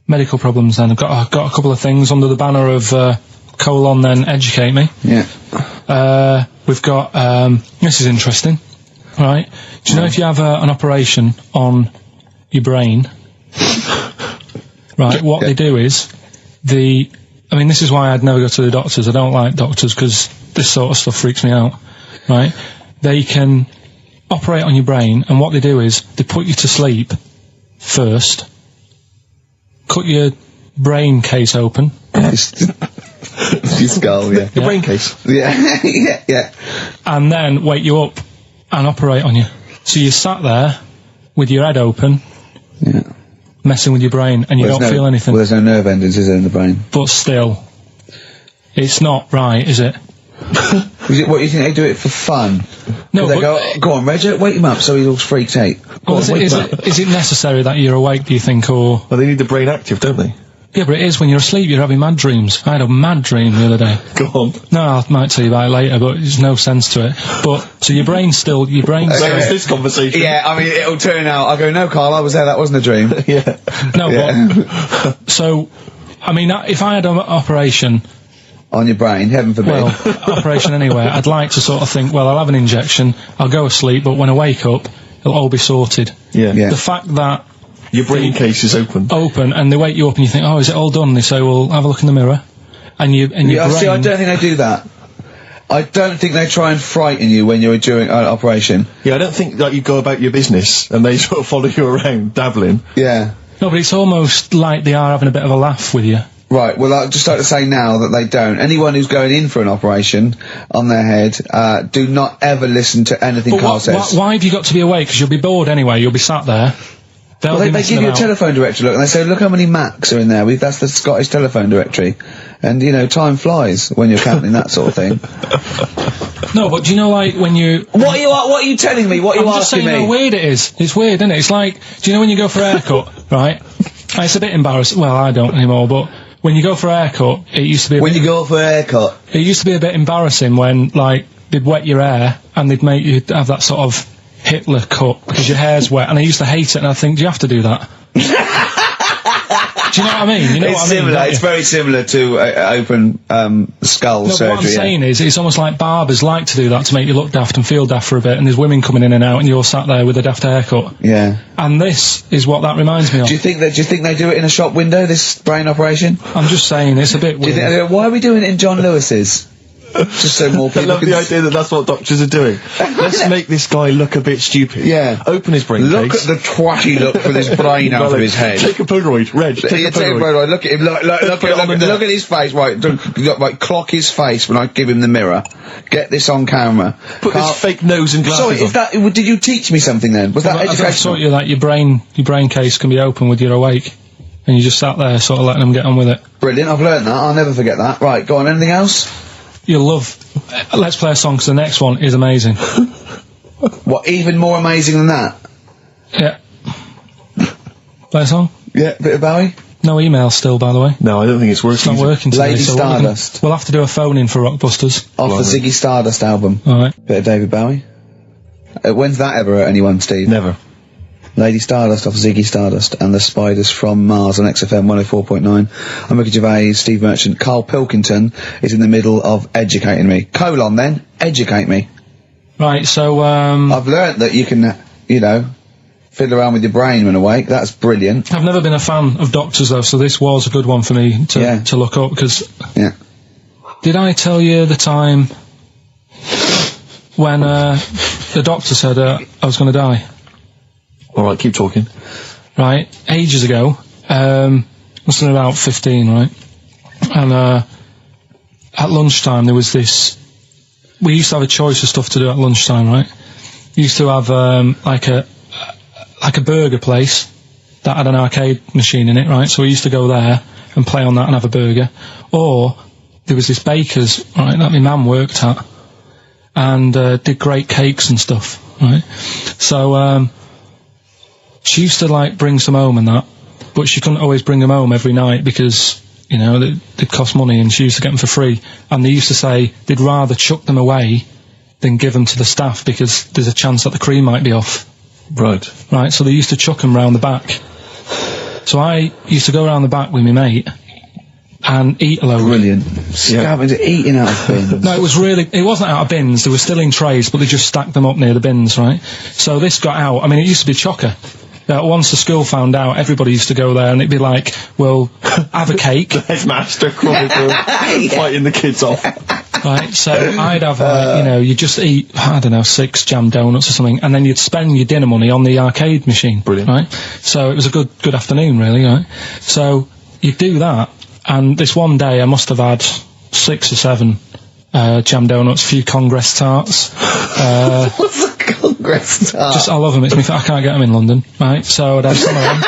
Medical problems then. I've got a couple of things under the banner of, then educate me. Yeah. We've got, this is interesting. Right. Do you know if you have an operation on your brain, right, what they do is, this is why I'd never go to the doctors. I don't like doctors because this sort of stuff freaks me out. Right. They can operate on your brain, and what they do is, they put you to sleep first, cut your brain case open. Your skull, yeah. The brain case. Yeah, yeah. And then wake you up and operate on you. So you sat there with your head open, messing with your brain, and you don't feel anything. Well, there's no nerve endings, is there, in the brain? But still, it's not right, is it? What, do you think they do it for fun? No, they go on, Reg, wake him up so he looks freaked out. Is it necessary that you're awake, do you think, or... Well, they need the brain active, don't they? Yeah, but it is when you're asleep, you're having mad dreams. I had a mad dream the other day. Go on. No, I might tell you about it later, but there's no sense to it. But, so your brain's still... So is this conversation? Yeah, I mean, it'll turn out, I'll go, no, Carl, I was there, that wasn't a dream. Yeah. No, but... So, I mean, if I had an operation... On your brain, heaven forbid. Well, operation anywhere, I'd like to sort of think, well, I'll have an injection, I'll go asleep, but when I wake up, it'll all be sorted. Yeah. The fact that... Your brain case is open. And they wake you up and you think, oh, is it all done? And they say, well, have a look in the mirror. And your brain... See, I don't think they do that. I don't think they try and frighten you when you're doing an operation. Yeah, I don't think that you go about your business and they sort of follow you around, dabbling. Yeah. No, but it's almost like they are having a bit of a laugh with you. Right, well, I'd just like to say now that they don't. Anyone who's going in for an operation on their head, do not ever listen to anything Carl says. Why have you got to be awake? Because you'll be bored anyway, you'll be sat there. Well, they give you a telephone directory, look, and they say, look how many Macs are in there. That's the Scottish telephone directory. And, you know, time flies when you're counting that sort of thing. No, but do you know, like, when you... What are you telling me? What are you I'm just asking saying me? how weird it is. It's weird, isn't it? It's like, do you know when you go for a haircut, right? It's a bit embarrassing. Well, I don't anymore, but when you go for a haircut, it used to be you go for a haircut? It used to be a bit embarrassing when, like, they'd wet your hair and they'd make you have that sort of Hitler cut because your hair's wet, and I used to hate it, and I think, do you have to do that? Do you know what I mean? You know what I mean? Similar. It's very similar to open skull surgery. What I'm saying is, it's almost like barbers like to do that to make you look daft and feel daft for a bit, and there's women coming in and out, and you're sat there with a daft haircut. Yeah. And this is what that reminds me of. Do you think they do it in a shop window, this brain operation? I'm just saying, it's a bit weird. Why are we doing it in John Lewis's? Just so more people I love the idea that that's what doctors are doing. Let's make this guy look a bit stupid. Yeah. Open his brain Look case. at the twatty look for this brain out of his head. Take a Polaroid, Reg. Take a Polaroid. Look at him. Look at his face. Right, clock his face when I give him the mirror. Get this on camera. Put his fake nose and glasses Sorry, did you teach me something then? Was that educational? I taught you that your brain case can be open with your awake, and you just sat there sort of letting them get on with it. Brilliant. I've learned that. I'll never forget that. Right, go on. Anything else? You'll love... Let's play a song, because the next one is amazing. What, even more amazing than that? Yeah. Play a song? Yeah, bit of Bowie? No email still, by the way. No, I don't think it's working. It's not working today. Lady Stardust. We'll have to do a phone-in for Rockbusters. Off the Ziggy Stardust album. Alright. Bit of David Bowie. When's that ever hurt anyone, Steve? Never. Lady Stardust off Ziggy Stardust and the Spiders from Mars on XFM 104.9. I'm Ricky Gervais, Steve Merchant. Karl Pilkington is in the middle of educating me. Then, educate me. Right, so, I've learnt that you can, you know, fiddle around with your brain when awake. That's brilliant. I've never been a fan of doctors, though, so this was a good one for me to look up, because... Yeah. Did I tell you the time when, the doctor said, I was going to die? Alright, keep talking. Right, ages ago, must have been about 15, right? And, at lunchtime there was this... We used to have a choice of stuff to do at lunchtime, right? We used to have, like a burger place that had an arcade machine in it, right? So we used to go there and play on that and have a burger. Or, there was this baker's, right, that my mum worked at, and, did great cakes and stuff, right? So, she used to, like, bring some home and that, but she couldn't always bring them home every night because, you know, they'd cost money, and she used to get them for free. And they used to say they'd rather chuck them away than give them to the staff because there's a chance that the cream might be off. Right. Right, so they used to chuck them round the back. So I used to go round the back with my mate and eat a load. Brilliant. Scavenging, eating out of bins. No, it wasn't out of bins, they were still in trays, but they just stacked them up near the bins, right? So this got out, I mean, it used to be chocker. Once the school found out, everybody used to go there, and it'd be like, well, have a cake. The headmaster fighting the kids off. Right, so I'd have, you know, you'd just eat, I don't know, 6 jam donuts or something, and then you'd spend your dinner money on the arcade machine. Brilliant. Right? So it was a good afternoon, really, right? So you'd do that, and this one day I must have had 6 or 7 jam donuts, a few Congress tarts. What's a Congress tart? I love them. It's I can't get them in London, right? So I'd have some of them.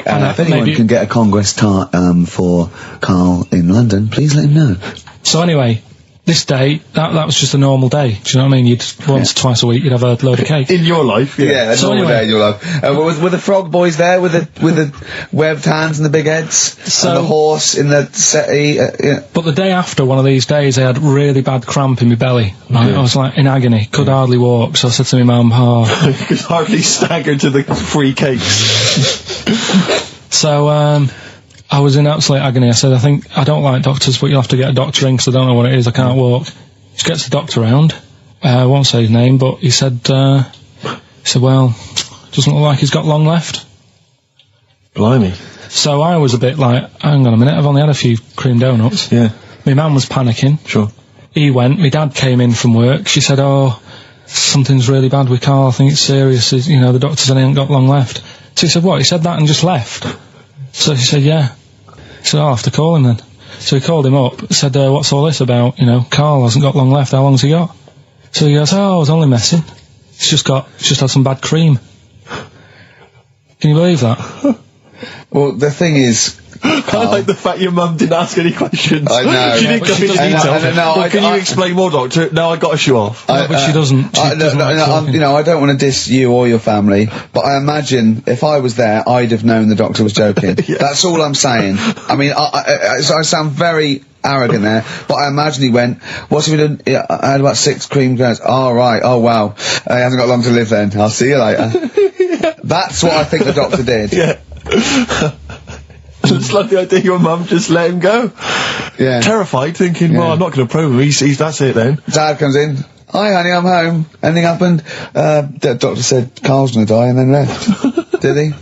If anyone can get a Congress tart for Karl in London, please let him know. So anyway, this day, that was just a normal day. Do you know what I mean? You'd once, twice a week, you'd have a load of cake. In your life, yeah. A normal day in your life. Were the frog boys there with the webbed hands and the big heads? And the horse in the settee? Yeah. But the day after one of these days, I had really bad cramp in my belly. Right? Yeah. I was like in agony, could hardly walk. So I said to my mum, you could hardly stagger to the free cakes. So, I was in absolute agony. I said, I don't like doctors, but you'll have to get a doctor in because I don't know what it is, I can't walk. She gets the doctor round. I won't say his name, but he said, well, doesn't look like he's got long left. Blimey. So I was a bit like, hang on a minute, I've only had a few cream donuts. Yeah. My man was panicking. Sure. He went, my dad came in from work, she said, something's really bad with Karl, I think it's serious, you know, the doctor said he ain't got long left. So he said, what, he said that and just left? So she said, yeah. He said, I'll have to call him then. So he called him up, said, what's all this about? You know, Karl hasn't got long left, how long's he got? So he goes, I was only messing. He's just had some bad cream. Can you believe that? Well, the thing is, I like the fact your mum didn't ask any questions. I know. She didn't go into detail. Can you explain more, Doctor? No, I got to show off. But she doesn't. I don't want to diss you or your family, but I imagine if I was there, I'd have known the doctor was joking. That's all I'm saying. I mean, I sound very arrogant there, but I imagine he went, what's he done? Yeah, I had about 6 cream grains. Oh, right. Oh, wow. He hasn't got long to live then. I'll see you later. That's what I think the doctor did. Yeah. Just like the idea your mum just let him go. Yeah. Terrified, thinking, well, I'm not going to probe him. He's that's it then. Dad comes in. Hi, honey, I'm home. Anything happened? The doctor said Karl's going to die and then left. Did he?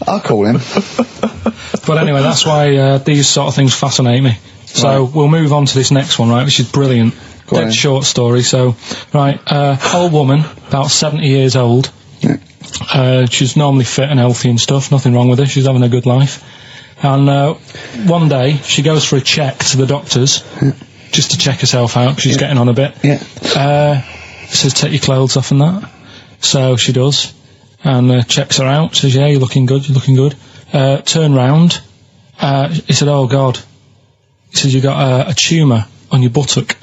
I'll call him. But anyway, that's why these sort of things fascinate me. So we'll move on to this next one, right, which is brilliant. Dead short story. So, right, old woman, about 70 years old. She's normally fit and healthy and stuff, nothing wrong with her, she's having a good life. And one day, she goes for a check to the doctors, just to check herself out, because she's getting on a bit. Says, take your clothes off and that. So she does, and checks her out, says, yeah, you're looking good, turn round. He said, oh, God. He says, you got a tumour on your buttock.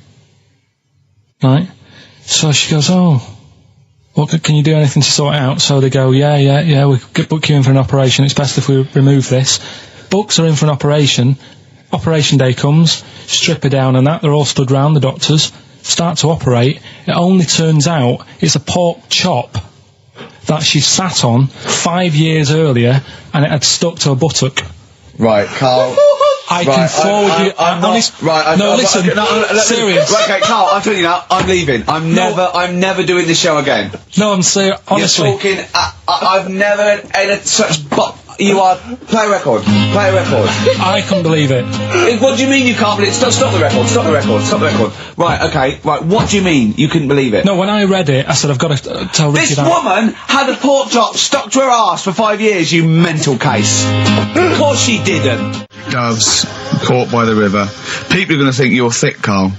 Right? So she goes, oh, well, can you do anything to sort it out? So they go, yeah, we could book you in for an operation, it's best if we remove this. Books are in for an operation, operation day comes, strip her down and that, they're all stood round, the doctors, start to operate. It only turns out it's a pork chop that she sat on 5 years earlier, and it had stuck to her buttock. Right, Karl. I can forward you. Serious. Right, okay, Karl, I'm telling you now, I'm leaving. I'm never doing this show again. No, I'm serious. Honestly, you're talking. I've never had such. You are. Play a record. I can't believe it. What do you mean you can't believe it? Stop the record. Right, okay. Right, what do you mean you couldn't believe it? No, when I read it, I said I've got to tell Ricky that. This woman had a pork chop stuck to her arse for 5 years, you mental case. Of course she didn't. Doves, caught by the river. People are going to think you're thick, Karl.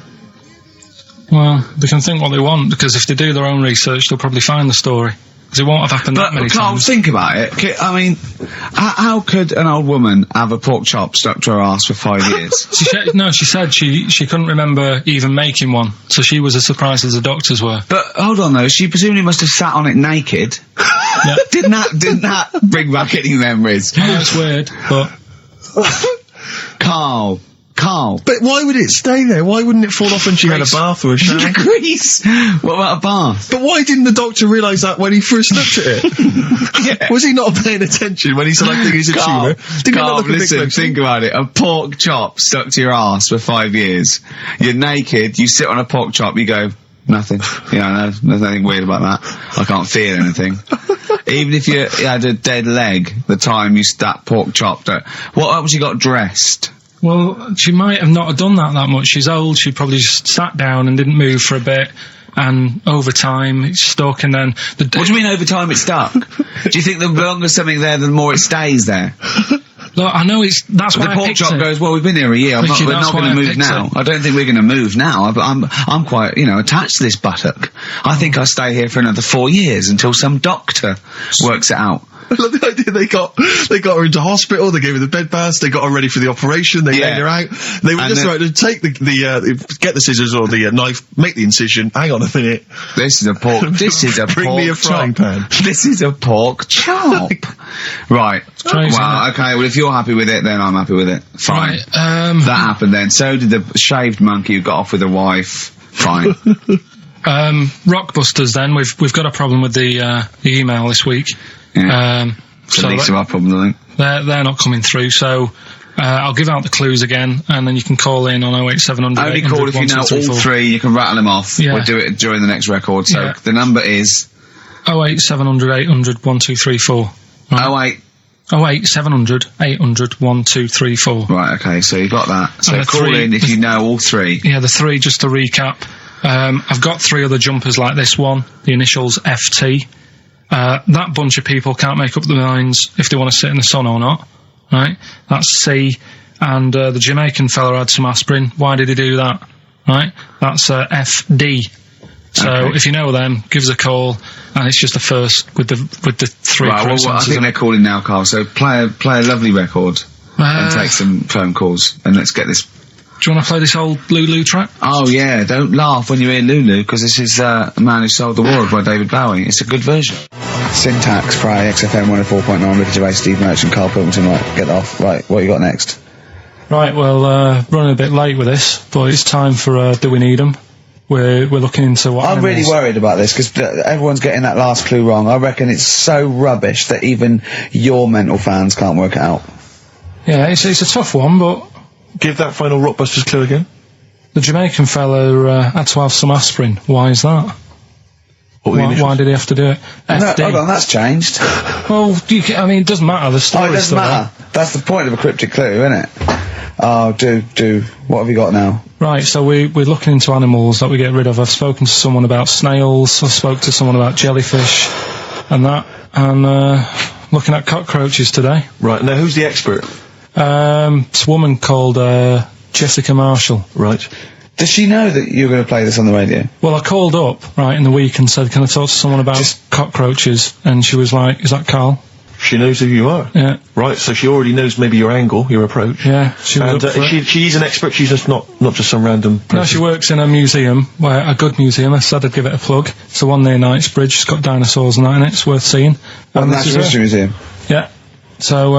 Well, they can think what they want, because if they do their own research, they'll probably find the story. Because it won't have happened that many Karl, times. think about it. I mean, how could an old woman have a pork chop stuck to her arse for 5 years? She said she couldn't remember even making one, so she was as surprised as the doctors were. But hold on though, she presumably must have sat on it naked. Yeah. Didn't that bring back any memories? I know it's weird, but Karl. But why would it stay there? Why wouldn't it fall off when she had a bath or a shower? Grease! What about a bath? But why didn't the doctor realise that when he first looked at it? Was he not paying attention when he said, I think it's a tumour? Karl, listen, think about it. A pork chop stuck to your arse for 5 years. You're naked, you sit on a pork chop, you go, nothing. Yeah, I know, there's nothing weird about that. I can't feel anything. Even if you had a dead leg, the time you that pork chop, what else you got dressed? Well, she might have not done that much. She's old, she probably just sat down and didn't move for a bit, and over time it's stuck, and then... What do you mean over time it's stuck? Do you think the longer something there, the more it stays there? Look, I know that's why the pork chop goes, well, we've been here a year, we're not going to move now. I don't think we're going to move now, but I'm quite, attached to this buttock. I think I'll stay here for another 4 years until some doctor works it out. I love the idea they got her into hospital, they gave her the bed baths, they got her ready for the operation, they laid her out. They were just right to take get the scissors or the knife, make the incision. Hang on a minute. This is a pork. Bring me a frying pan. This is a pork chop. Right. Well, okay. Well, if you're happy with it, then I'm happy with it. Fine. Right, that happened then. So did the shaved monkey who got off with a wife. Fine. Rockbusters. Then we've got a problem with the email this week. Yeah. It's the least of our problem, I think. They're not coming through, so I'll give out the clues again, and then you can call in on 08700. Only call if you know all three, you can rattle them off. Yeah. We'll do it during the next record, so the number is... 08700 800 1234. Right. 08700 800 1234. Right, okay, so you've got that. So call in if you know all three. Yeah, the three, just to recap. I've got 3 other jumpers like this one, the initials FT. That bunch of people can't make up their minds if they want to sit in the sun or not, right? That's C. and the Jamaican fella had some aspirin. Why did he do that? Right? That's FD. So if you know them, give us a call, and it's just the first with the three. Right, well, I think they're calling now, Carl. So play a lovely record and take some phone calls, and let's get this. Do you want to play this old Lulu track? Oh yeah, don't laugh when you hear Lulu, because this is A Man Who Sold the World by David Bowie. It's a good version. Syntax, Pray, XFM 104.9, Ricky Gervais, Steve Merchant, Karl Pilkington. Right, get off. Right, what you got next? Right, well, running a bit late with this, but it's time for Do We Need 'Em? We're looking into what I'm really worried about this, because everyone's getting that last clue wrong. I reckon it's so rubbish that even your mental fans can't work it out. Yeah, it's a tough one, but... Give that final Rockbusters clue again. The Jamaican fellow had to have some aspirin. Why is that? Why did he have to do it? No, hold on, that's changed. Well, it doesn't matter, the story. Oh, it doesn't matter. That's the point of a cryptic clue, isn't it? Oh, do. What have you got now? Right, so we're looking into animals that we get rid of. I've spoken to someone about snails, I spoke to someone about jellyfish, and that, and looking at cockroaches today. Right, now who's the expert? It's a woman called Jessica Marshall. Right. Does she know that you're going to play this on the radio? Well, I called up, right, in the week and said, can I talk to someone about cockroaches? And she was like, is that Carl? She knows who you are. Yeah. Right, so she already knows maybe your angle, your approach. Yeah, she was up for it. She's an expert, she's just not just some random person. No, she works in a museum, a good museum. I said I'd give it a plug. It's the one near Knightsbridge. It's got dinosaurs and that in it. It's worth seeing. And Natural History Museum? Yeah. So,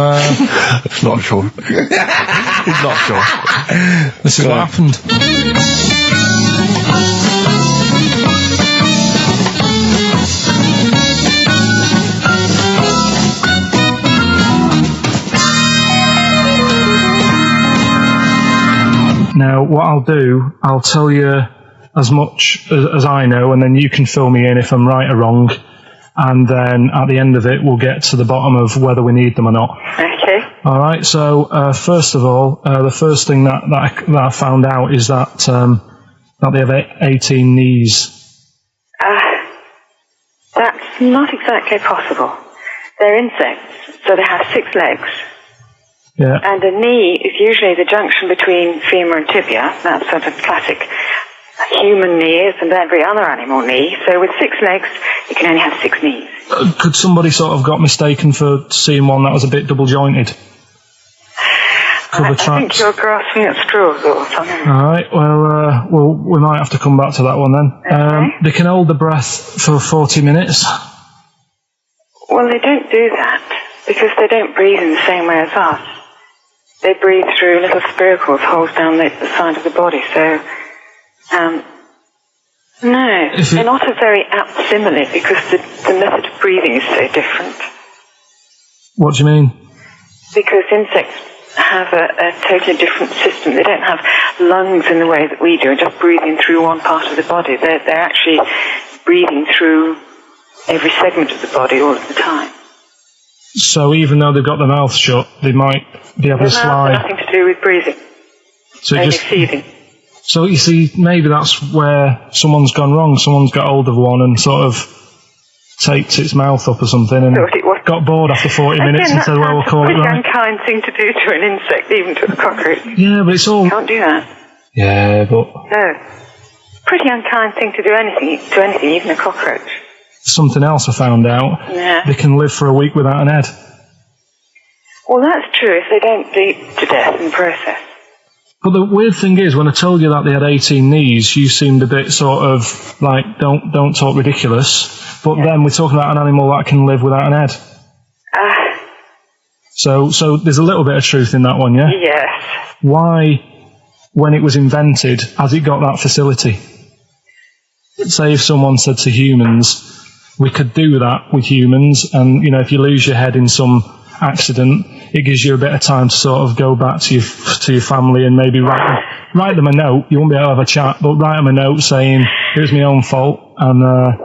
It's not sure. He's not sure. This is what happened. Now, what I'll do, I'll tell you as much as I know, and then you can fill me in if I'm right or wrong. And then at the end of it, we'll get to the bottom of whether we need them or not. Okay. All right. So first of all, the first thing that I found out is that they have 18 knees. That's not exactly possible. They're insects, so they have 6 legs. Yeah. And a knee is usually the junction between femur and tibia. That's sort of classic human knees and every other animal knee. So with 6 legs, you can only have 6 knees. Could somebody sort of got mistaken for seeing one that was a bit double jointed? I think you're grasping at straws or something. All right. Well, we might have to come back to that one then. Okay. They can hold the breath for 40 minutes. Well, they don't do that because they don't breathe in the same way as us. They breathe through little spiracles, holes down the side of the body. So, no, they're not a very apt simile because the method of breathing is so different. What do you mean? Because insects have a totally different system. They don't have lungs in the way that we do, and just breathing through one part of the body. They're actually breathing through every segment of the body all of the time. So even though they've got their mouth shut, they might be able to slide. Nothing to do with breathing. So only feeding. So you see, maybe that's where someone's gone wrong. Someone's got hold of one and sort of taped its mouth up or something and got bored after 40 minutes and said, well, we'll call it right. It's a unkind thing to do to an insect, even to a cockroach. Yeah, but it's all... You can't do that. Yeah, but... No. Pretty unkind thing to do to anything, even a cockroach. Something else I found out. Yeah. They can live for a week without an head. Well, that's true if they don't bleed to death in the process. But the weird thing is, when I told you that they had 18 knees, you seemed a bit sort of like, don't talk ridiculous. But then we're talking about an animal that can live without an head. So there's a little bit of truth in that one, yeah? Yes. Why, when it was invented, has it got that facility? Say if someone said to humans, we could do that with humans, and, you know, if you lose your head in some accident, it gives you a bit of time to sort of go back to your family and maybe write them a note. You won't be able to have a chat, but write them a note saying, it was my own fault, and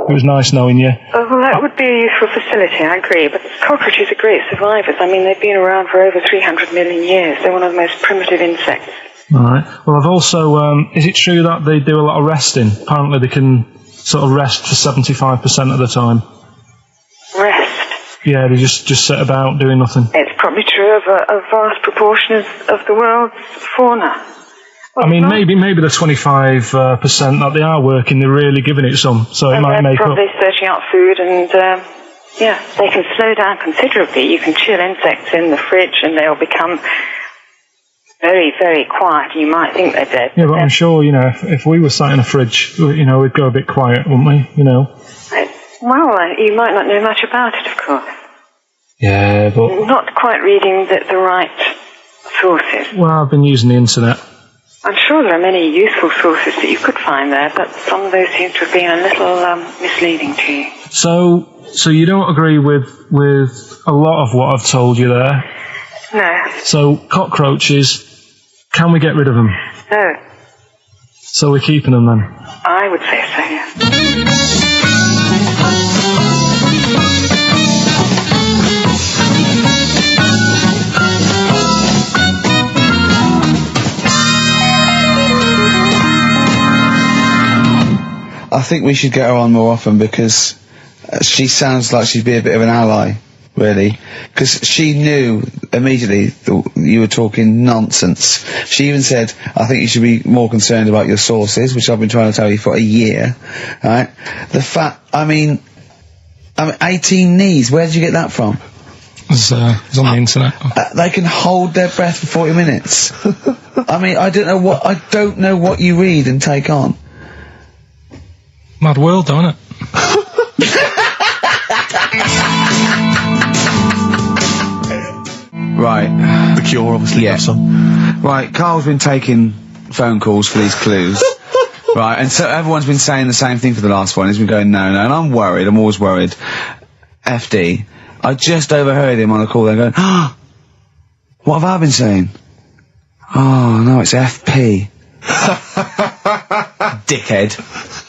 it was nice knowing you. Well, that would be a useful facility, I agree, but cockroaches are great survivors. I mean, they've been around for over 300 million years. They're one of the most primitive insects. All right. Well, I've also, is it true that they do a lot of resting? Apparently they can sort of rest for 75% of the time. Rest? Yeah, they just sit about doing nothing. It's probably true of a vast proportion of the world's fauna. I mean, maybe the 25% that they are working, they're really giving it some, so it might make up. They're probably searching out food, and they can slow down considerably. You can chill insects in the fridge, and they'll become very, very quiet. You might think they're dead. Yeah, but I'm sure, if we were sat in a fridge, we'd go a bit quiet, wouldn't we? Well, you might not know much about it, of course. Yeah, but... Not quite reading the right sources. Well, I've been using the internet. I'm sure there are many useful sources that you could find there, but some of those seem to have been a little misleading to you. So you don't agree with a lot of what I've told you there? No. So, cockroaches, can we get rid of them? No. So we're keeping them then? I would say so, yes. I think we should get her on more often because she sounds like she'd be a bit of an ally, really. Because she knew immediately that you were talking nonsense. She even said, I think you should be more concerned about your sources, which I've been trying to tell you for a year, right? The fact, I mean 18 knees, where did you get that from? It's on the internet. They can hold their breath for 40 minutes. I mean, I don't know what you read and take on. Mad world, don't it? Right. The Cure, obviously, have some. Right, Carl's been taking phone calls for these clues. Right, and so everyone's been saying the same thing for the last one. He's been going, no, and I'm worried, I'm always worried. FD, I just overheard him on the call there going, what have I been saying? Oh, no, it's FP. Dickhead.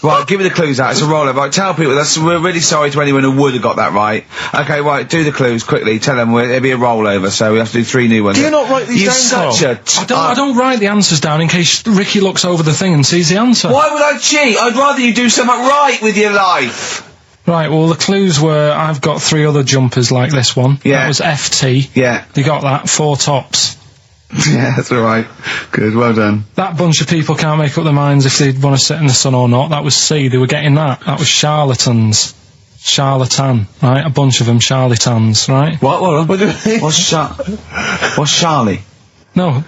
Right, give me the clues out. It's a roller. Right, tell people we're really sorry to anyone who would have got that right. Okay, right, do the clues quickly. Tell them it'll be a rollover, so we have to do 3 new ones. Do you not write these down, I don't write the answers down in case Ricky looks over the thing and sees the answer. Why would I cheat? I'd rather you do something right with your life. Right, well, the clues were I've got 3 other jumpers like this one. Yeah. That was FT. Yeah. You got that. 4 tops. Yeah, that's all right. Good, well done. That bunch of people can't make up their minds if they want to sit in the sun or not. That was C. They were getting that. That was charlatans. Charlatan, right? A bunch of them charlatans, right? What What's Charlie? No,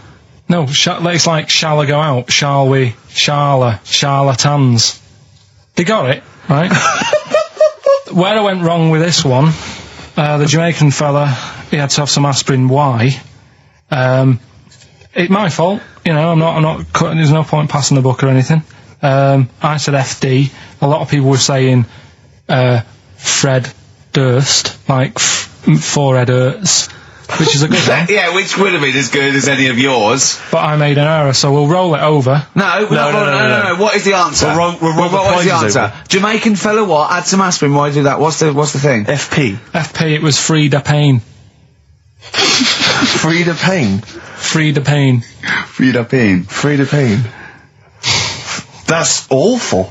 it's like, shall I go out? Shall we? Charlatans. They got it, right? Where I went wrong with this one, the Jamaican fella, he had to have some aspirin. Why? It's my fault, I'm not cutting, there's no point passing the book or anything. I said FD. A lot of people were saying, Fred Durst, like, forehead hurts, which is a good one. Yeah, which would have been as good as any of yours. But I made an error, so we'll roll it over. No. What is the answer? What is the answer? Jamaican fella what? Add some aspirin, why do that? What's the thing? FP, it was Frida Payne. Frida Payne? Frida Payne. Frida Payne. Frida Payne. That's awful.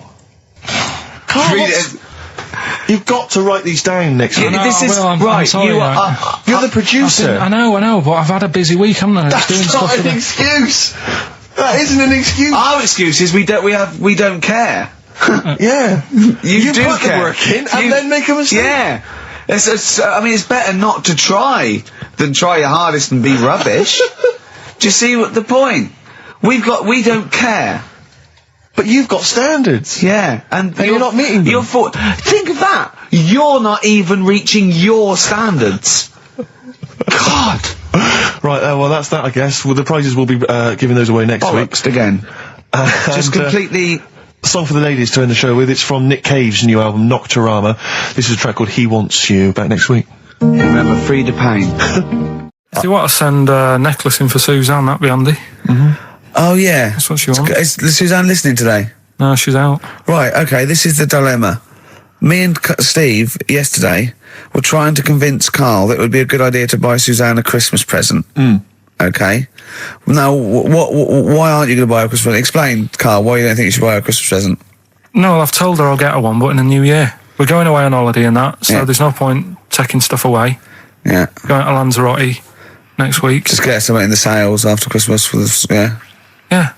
Carl, you've got to write these down next week. I'm sorry, you're the producer. I know, but I've had a busy week, haven't I? That's not an excuse. That isn't an excuse. Our excuse is we don't care. Yeah. You do put care. the work in and then make a mistake. Yeah. It's better not to try than try your hardest and be rubbish. Do you see what the point? We don't care. But you've got standards. Yeah, and you're not meeting them. Think of that. You're not even reaching your standards. God. Right, well, that's that, I guess. Well, the prizes will be giving those away next week. Again. Just completely... Song for the ladies to end the show with. It's from Nick Cave's new album, Nocturama. This is a track called He Wants You. Back next week. Remember, Frida Payne. If you want to send a necklace in for Suzanne, that'd be handy. Oh, yeah. That's what she wants. Is Suzanne listening today? No, she's out. Right, okay, this is the dilemma. Me and Steve, yesterday, were trying to convince Carl that it would be a good idea to buy Suzanne a Christmas present. Okay? Now, why aren't you going to buy her a Christmas present? Explain, Carl, why you don't think you should buy her a Christmas present. No, I've told her I'll get her one, but in the new year. We're going away on holiday and that, so there's no point taking stuff away. Yeah. Going to Lanzarote next week. Just get something in the sales after Christmas for this. Yeah. Yeah.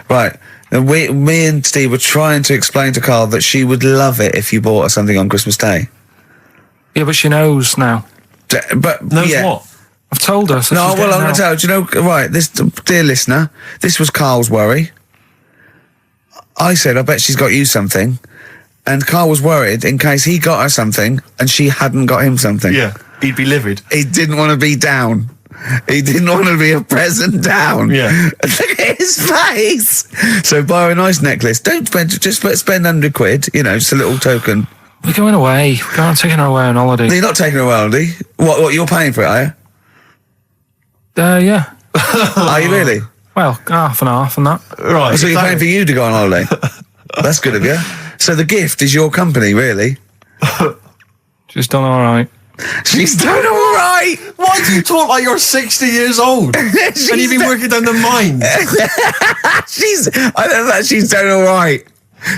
Right. And me and Steve were trying to explain to Carl that she would love it if you bought her something on Christmas Day. Yeah, but she knows now. But knows what? I've told her. So no, well, I'm going to tell you. Do you know? Right, this dear listener, this was Carl's worry. I said, I bet she's got you something, and Carl was worried in case he got her something and she hadn't got him something. Yeah, he'd be livid. He didn't want to be down. He didn't want to be a present down. Yeah. Look at his face. So buy her a nice necklace. Don't spend, just spend £100, you know, just a little token. We're going away. I'm taking her away on holiday. No, you're not taking her away on holiday. What, you're paying for it, are you? Yeah. Are you really? Well, half and half and that. Right. So you're paying for you to go on holiday? That's good of you. So the gift is your company, really? She's done all right. She's done all right. Why do you talk like you're 60 years old? And you've been working down the mines. I know that she's done all right.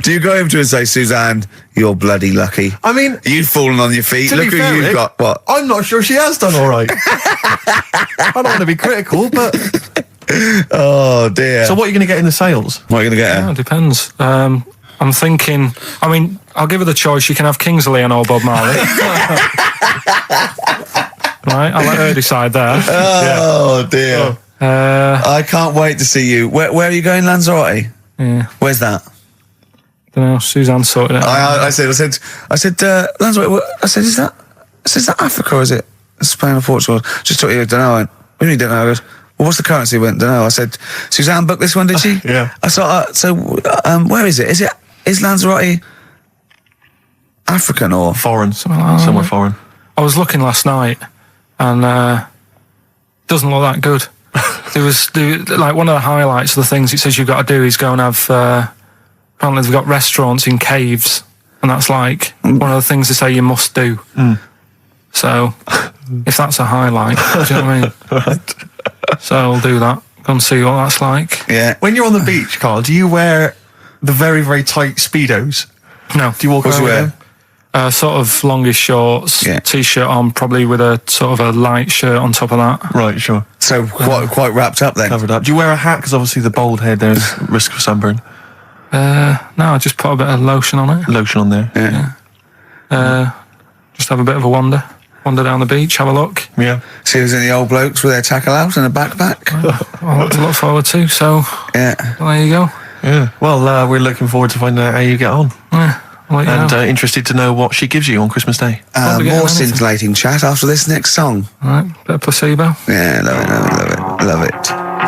Do you go home to her and say, Suzanne, you're bloody lucky? I mean, you've fallen on your feet. Look who you've got. What? I'm not sure she has done all right. I don't want to be critical, but. Oh dear. So what are you going to get in the sales? What are you going to get her? Yeah, it depends. I'm thinking. I mean, I'll give her the choice. You can have Kingsley and old Bob Marley. Right, I'll let her decide there. Oh dear. I can't wait to see you. Where are you going, Lanzarote? Yeah. Where's that? Don't know. Suzanne sorted it out. I said, Lanzarote. I said, is that Africa or is it Spain or Portugal? Just thought you don't know. What do you mean don't know? I goes, well, what's the currency? Went, don't know. I said, Suzanne booked this one, did she? Yeah. I thought, where is it? Is Lanzarote African or foreign? Somewhere foreign. I was looking last night, and doesn't look that good. There was like one of the highlights of the things it says you've got to do is go and have. Apparently they've got restaurants in caves, and that's like one of the things they say you must do. So, if that's a highlight, do you know what I mean? Right. So I'll do that. Go and see what that's like. Yeah. When you're on the beach, Carl, do you wear the very, very tight Speedos? No. Do you walk around with them? Sort of longish shorts, t-shirt on, probably with a sort of a light shirt on top of that. Right, sure. So quite wrapped up then. Covered up. Do you wear a hat? Because obviously the bald head, there's risk of sunburn. No, I just put a bit of lotion on it. Lotion on there. Yeah. Just have a bit of a wander down the beach, have a look. Yeah. See if there's any old blokes with their tackle out and a backpack. Well, to look forward to. So yeah. Well, there you go. Yeah. Well, we're looking forward to finding out how you get on. Yeah. And interested to know what she gives you on Christmas Day. More scintillating chat after this next song. All right, bit of placebo. Yeah, love it.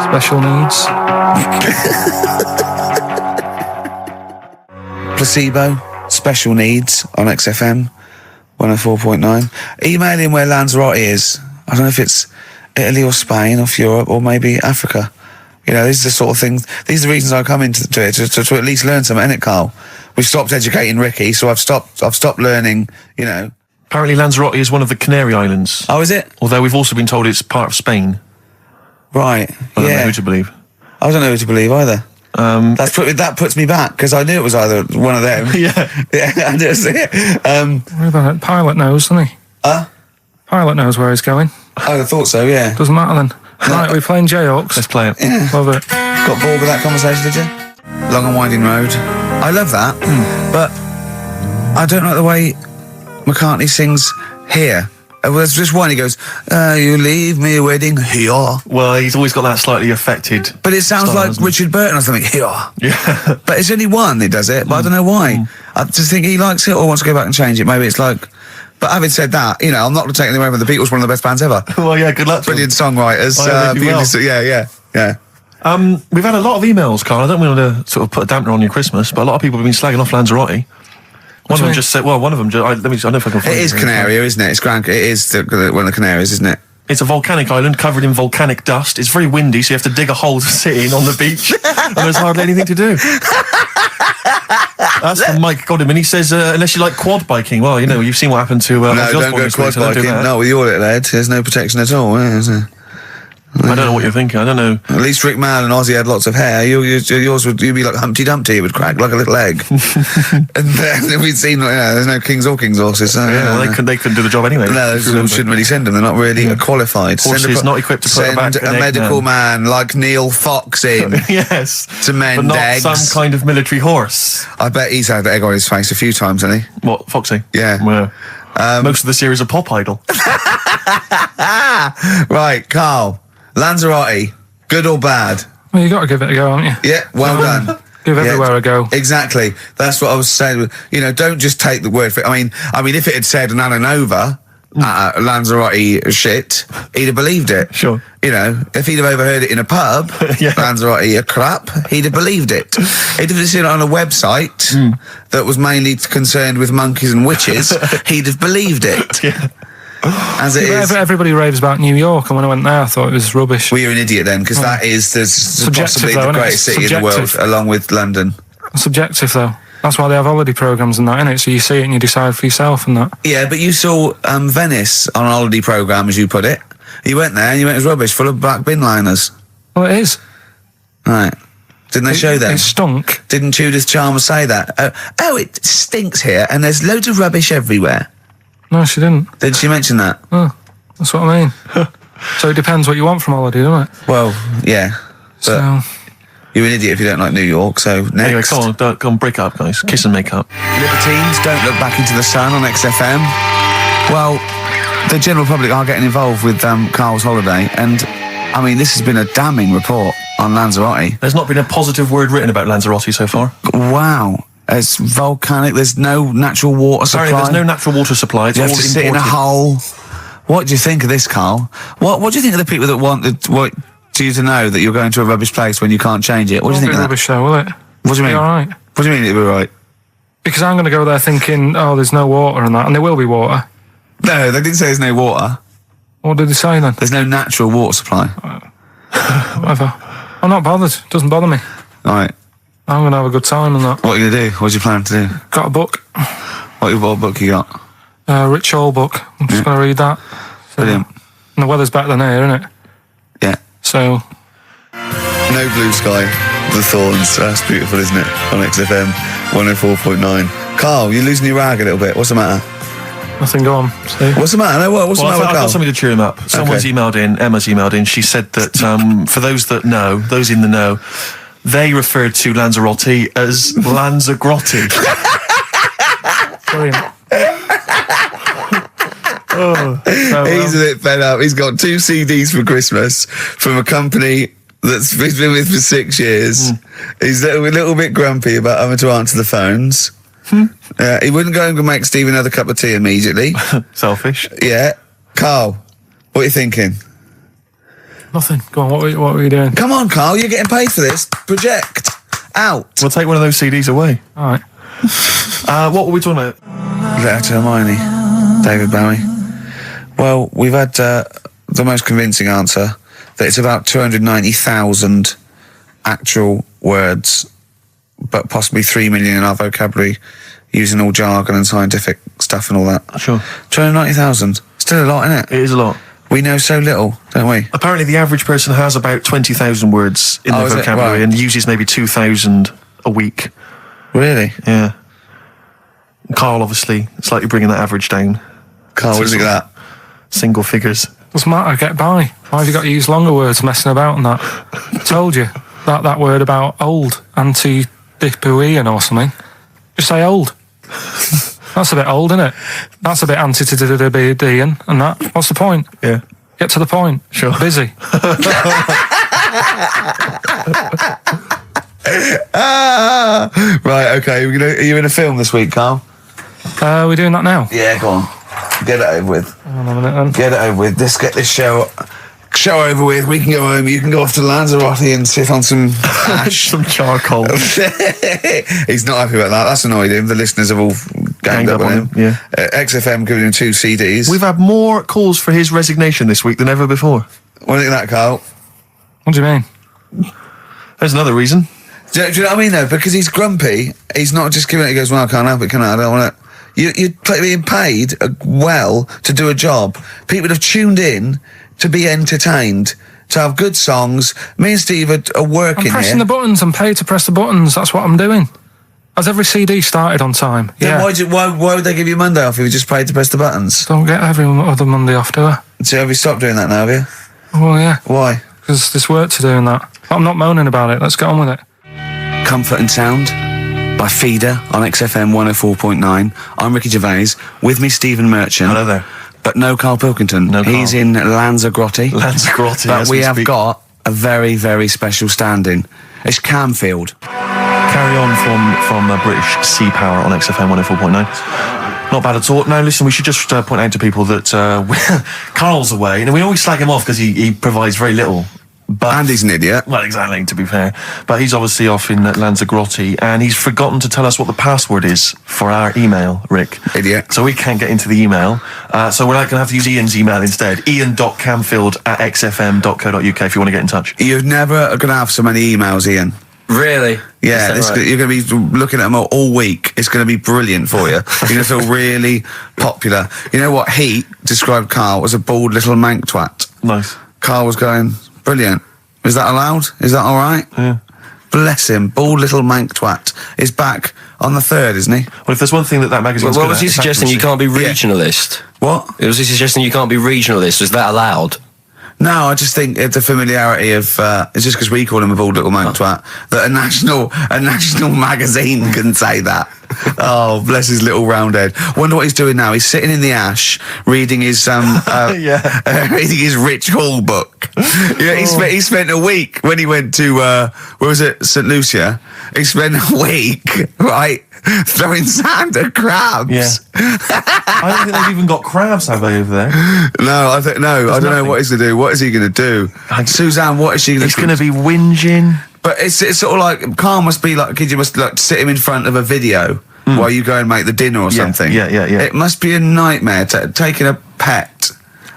Special needs. Placebo, special needs on XFM 104.9. Email in where Lanzarote is. I don't know if it's Italy or Spain or Europe or maybe Africa. You know, these are the sort of things, these are the reasons I come into it, to at least learn something, innit, Carl? We've stopped educating Ricky, so I've stopped learning, you know. Apparently Lanzarote is one of the Canary Islands. Oh, is it? Although we've also been told it's part of Spain. Right, I don't know who to believe. I don't know who to believe either. That puts me back, because I knew it was either one of them. Yeah. I knew it. What about it? Pilot knows, doesn't he? Pilot knows where he's going. I thought so, yeah. Doesn't matter then. Right, we're playing J-Hawks. Let's play it. Yeah. Love it. Got bored with that conversation, did you? Long and winding road. I love that, but I don't like the way McCartney sings here. There's just one, he goes, you leave me waiting here. Well, he's always got that slightly affected But it sounds style, like Richard Burton or something, here. Yeah. But it's only one that does it, but I don't know why. I just think he likes it or wants to go back and change it. Maybe it's like... But having said that, you know, I'm not going to take anything away from the Beatles, one of the best bands ever. Well, yeah, good luck to Brilliant songwriters. Yeah. We've had a lot of emails, Carl. I don't want to sort of put a dampener on your Christmas, but a lot of people have been slagging off Lanzarote. One of them just said, I don't know if I can find it. It is Canaria, isn't it? It is one of the Canaries, isn't it? It's a volcanic island covered in volcanic dust. It's very windy, so you have to dig a hole to sit in on the beach, and there's hardly anything to do. That's from Mike Godham, and he says, unless you like quad biking, well, you know, you've seen what happened to... no, don't go quad biking. Not with your little head. There's no protection at all, is there? I don't know what you're thinking. I don't know. At least Rick Mann and Ozzy had lots of hair. Yours would be like Humpty Dumpty. It would crack like a little egg. And then we'd seen, there's no kings or kings horses. So, well, they couldn't do the job anyway. No, they shouldn't really send them. They're not really qualified. Horses not equipped to put send a medical man like Neil Fox in. Yes. To mend but not eggs. some kind of military horse. I bet he's had egg on his face a few times, hasn't he? What, Foxy? Yeah. Well, most of the series are Pop Idol. Right, Carl. Lanzarote, good or bad? Well, you got to give it a go, haven't you? Yeah, well done. Give everywhere a go. Exactly. That's what I was saying. Don't just take the word for it. I mean, if it had said Nananova, Lanzarote shit, he'd have believed it. Sure. If he'd have overheard it in a pub, Lanzarote a crap, he'd have believed it. He'd have seen it on a website that was mainly concerned with monkeys and witches, he'd have believed it. Yeah. As it is. Everybody raves about New York, and when I went there, I thought it was rubbish. Well, you're an idiot then, because that is possibly the greatest city in the world, along with London. Subjective, though. That's why they have holiday programmes and that, innit? So you see it and you decide for yourself and that. Yeah, but you saw Venice on a holiday programme, as you put it. You went there and you went, it was rubbish, full of black bin liners. Well, it is. Right. Didn't they show that? It stunk. Didn't Judith Chalmers say that? Oh, it stinks here and there's loads of rubbish everywhere. No, she didn't. Did she mention that? Oh, that's what I mean. So it depends what you want from holiday, doesn't it? Well, yeah. But you're an idiot if you don't like New York, so next. Anyway, come on, break up, guys. Kiss and make up. Libertines, Don't Look Back Into the Sun on XFM. Well, the general public are getting involved with Carl's holiday, and, I mean, this has been a damning report on Lanzarote. There's not been a positive word written about Lanzarote so far. Wow. It's volcanic, there's no natural water supply. Sorry, there's no natural water supply. It's you all have to sit in a imported. hole. What do you think of this, Carl? What do you think of the people that want you to know that you're going to a rubbish place when you can't change it? What do you think of that? Rubbish though, will it? What do you mean? All right. What do you mean it'll be right? Because I'm going to go there thinking, oh, there's no water and that, and there will be water. No, they didn't say there's no water. What did they say then? There's no natural water supply. Whatever. I'm not bothered. It doesn't bother me. All right. I'm going to have a good time and that. What are you going to do? What's your plan to do? Got a book. What book you got? Rich Hall book. I'm just going to read that. So, Brilliant. And the weather's better than here, isn't it? Yeah. So. No Blue Sky, The Thorns. That's beautiful, isn't it? On XFM 104.9. Carl, you're losing your rag a little bit. What's the matter? Nothing, go on. See? What's the matter? No, what's the matter with I've Carl? got something to cheer him up. Someone's emailed in, Emma's emailed in, she said that for those that know, those in the know, they referred to Lanzarote as Lanzagrotte. Brilliant. He's a bit fed up. He's got 2 CDs for Christmas from a company that's been with for 6 years. He's a little bit grumpy about having to answer the phones. He wouldn't go and make Steve another cup of tea immediately. Selfish. Yeah. Carl, what are you thinking? Nothing. Go on, what were you doing? Come on, Carl, you're getting paid for this. Project. Out. We'll take one of those CDs away. All right. What were we talking about? Letter to Hermione. David Bowie. Well, we've had the most convincing answer that it's about 290,000 actual words, but possibly 3 million in our vocabulary, using all jargon and scientific stuff and all that. Sure. 290,000. Still a lot, isn't it? It is a lot. We know so little, don't we? Apparently the average person has about 20,000 words in their vocabulary and uses maybe 2,000 a week. Really? Yeah. Carl, obviously, slightly bringing that average down. Carl, what do you think of that? Single figures. Doesn't matter, get by. Why have you got to use longer words messing about and that? I told you. That word about old, anti-dipuian or something. Just say old. That's a bit old, isn't it? That's a bit anti-dipuian and that. What's the point? Yeah. Get to the point. Sure. Busy. Right, okay. Are you in a film this week, Carl? We're doing that now? Yeah, go on. Get it over with. Hold on a minute then. Get it over with. Let's get this show over with. We can go home. You can go off to Lanzarote and sit on some ash. Some charcoal. He's not happy about that. That's annoyed him. The listeners have all ganged up on him. Yeah. XFM giving him 2 CDs. We've had more calls for his resignation this week than ever before. What do you think of that, Carl? What do you mean? There's another reason. Do you know what I mean, though? Because he's grumpy. He's not just giving it. He goes, well, I can't help it, can I? I don't want it. You're being paid well to do a job. People have tuned in to be entertained, to have good songs. Me and Steve are working I'm pressing here. the buttons. I'm paid to press the buttons. That's what I'm doing. Has every CD started on time? Then why would they give you Monday off if you just paid to press the buttons? Don't get every other Monday off, do I? So have you stopped doing that now, have you? Well, yeah. Why? Because there's work to do in that. I'm not moaning about it. Let's get on with it. Comfort and Sound by Feeder on XFM 104.9. I'm Ricky Gervais. With me, Stephen Merchant. Hello there. But no Karl Pilkington. No Karl. He's in Lanzarote. Lanzarote, But as we we have speak. got a very, very special stand-in. It's Camfield. Carry on from British Sea Power on XFM 104.9. Not bad at all. Now, listen, we should just point out to people that Carl's away, and we always slag him off because he provides very little. And he's an idiot. Well, exactly, to be fair. But he's obviously off in Lanzarote, and he's forgotten to tell us what the password is for our email, Rick. Idiot. So we can't get into the email. So we're going to have to use Ian's email instead. ian.camfield@xfm.co.uk if you want to get in touch. You're never going to have so many emails, Ian. Really? Yeah, Is that right? you're going to be looking at them all week. It's going to be brilliant for you. You're going to feel really popular. You know what? Heat described Karl as a bald little mank twat. Nice. Karl was going, brilliant. Is that allowed? Is that all right? Yeah. Bless him. Bald little mank twat is back on the 3rd, isn't he? Well, if there's one thing that magazine's What good was at, he it's suggesting? You accuracy. can't be regionalist. What? Was he suggesting you can't be regionalist? Was that allowed? No, I just think it's a familiarity of, it's just because we call him a bald little mank twat, that a national magazine can say that. Oh, bless his little round head. Wonder what he's doing now. He's sitting in the ash, reading his, reading his Rich Hall book. Yeah, he spent a week when he went to, where was it, St. Lucia? He spent a week, right, throwing sand at crabs. Yeah. I don't think they've even got crabs, have they, over there? No, I don't know what he's going to do. What is he going to do? Suzanne, what is she going to do? He's going to be whinging. But it's sort of like, Karl must be like, you must like sit him in front of a video while you go and make the dinner or something. Yeah. It must be a nightmare taking a pet.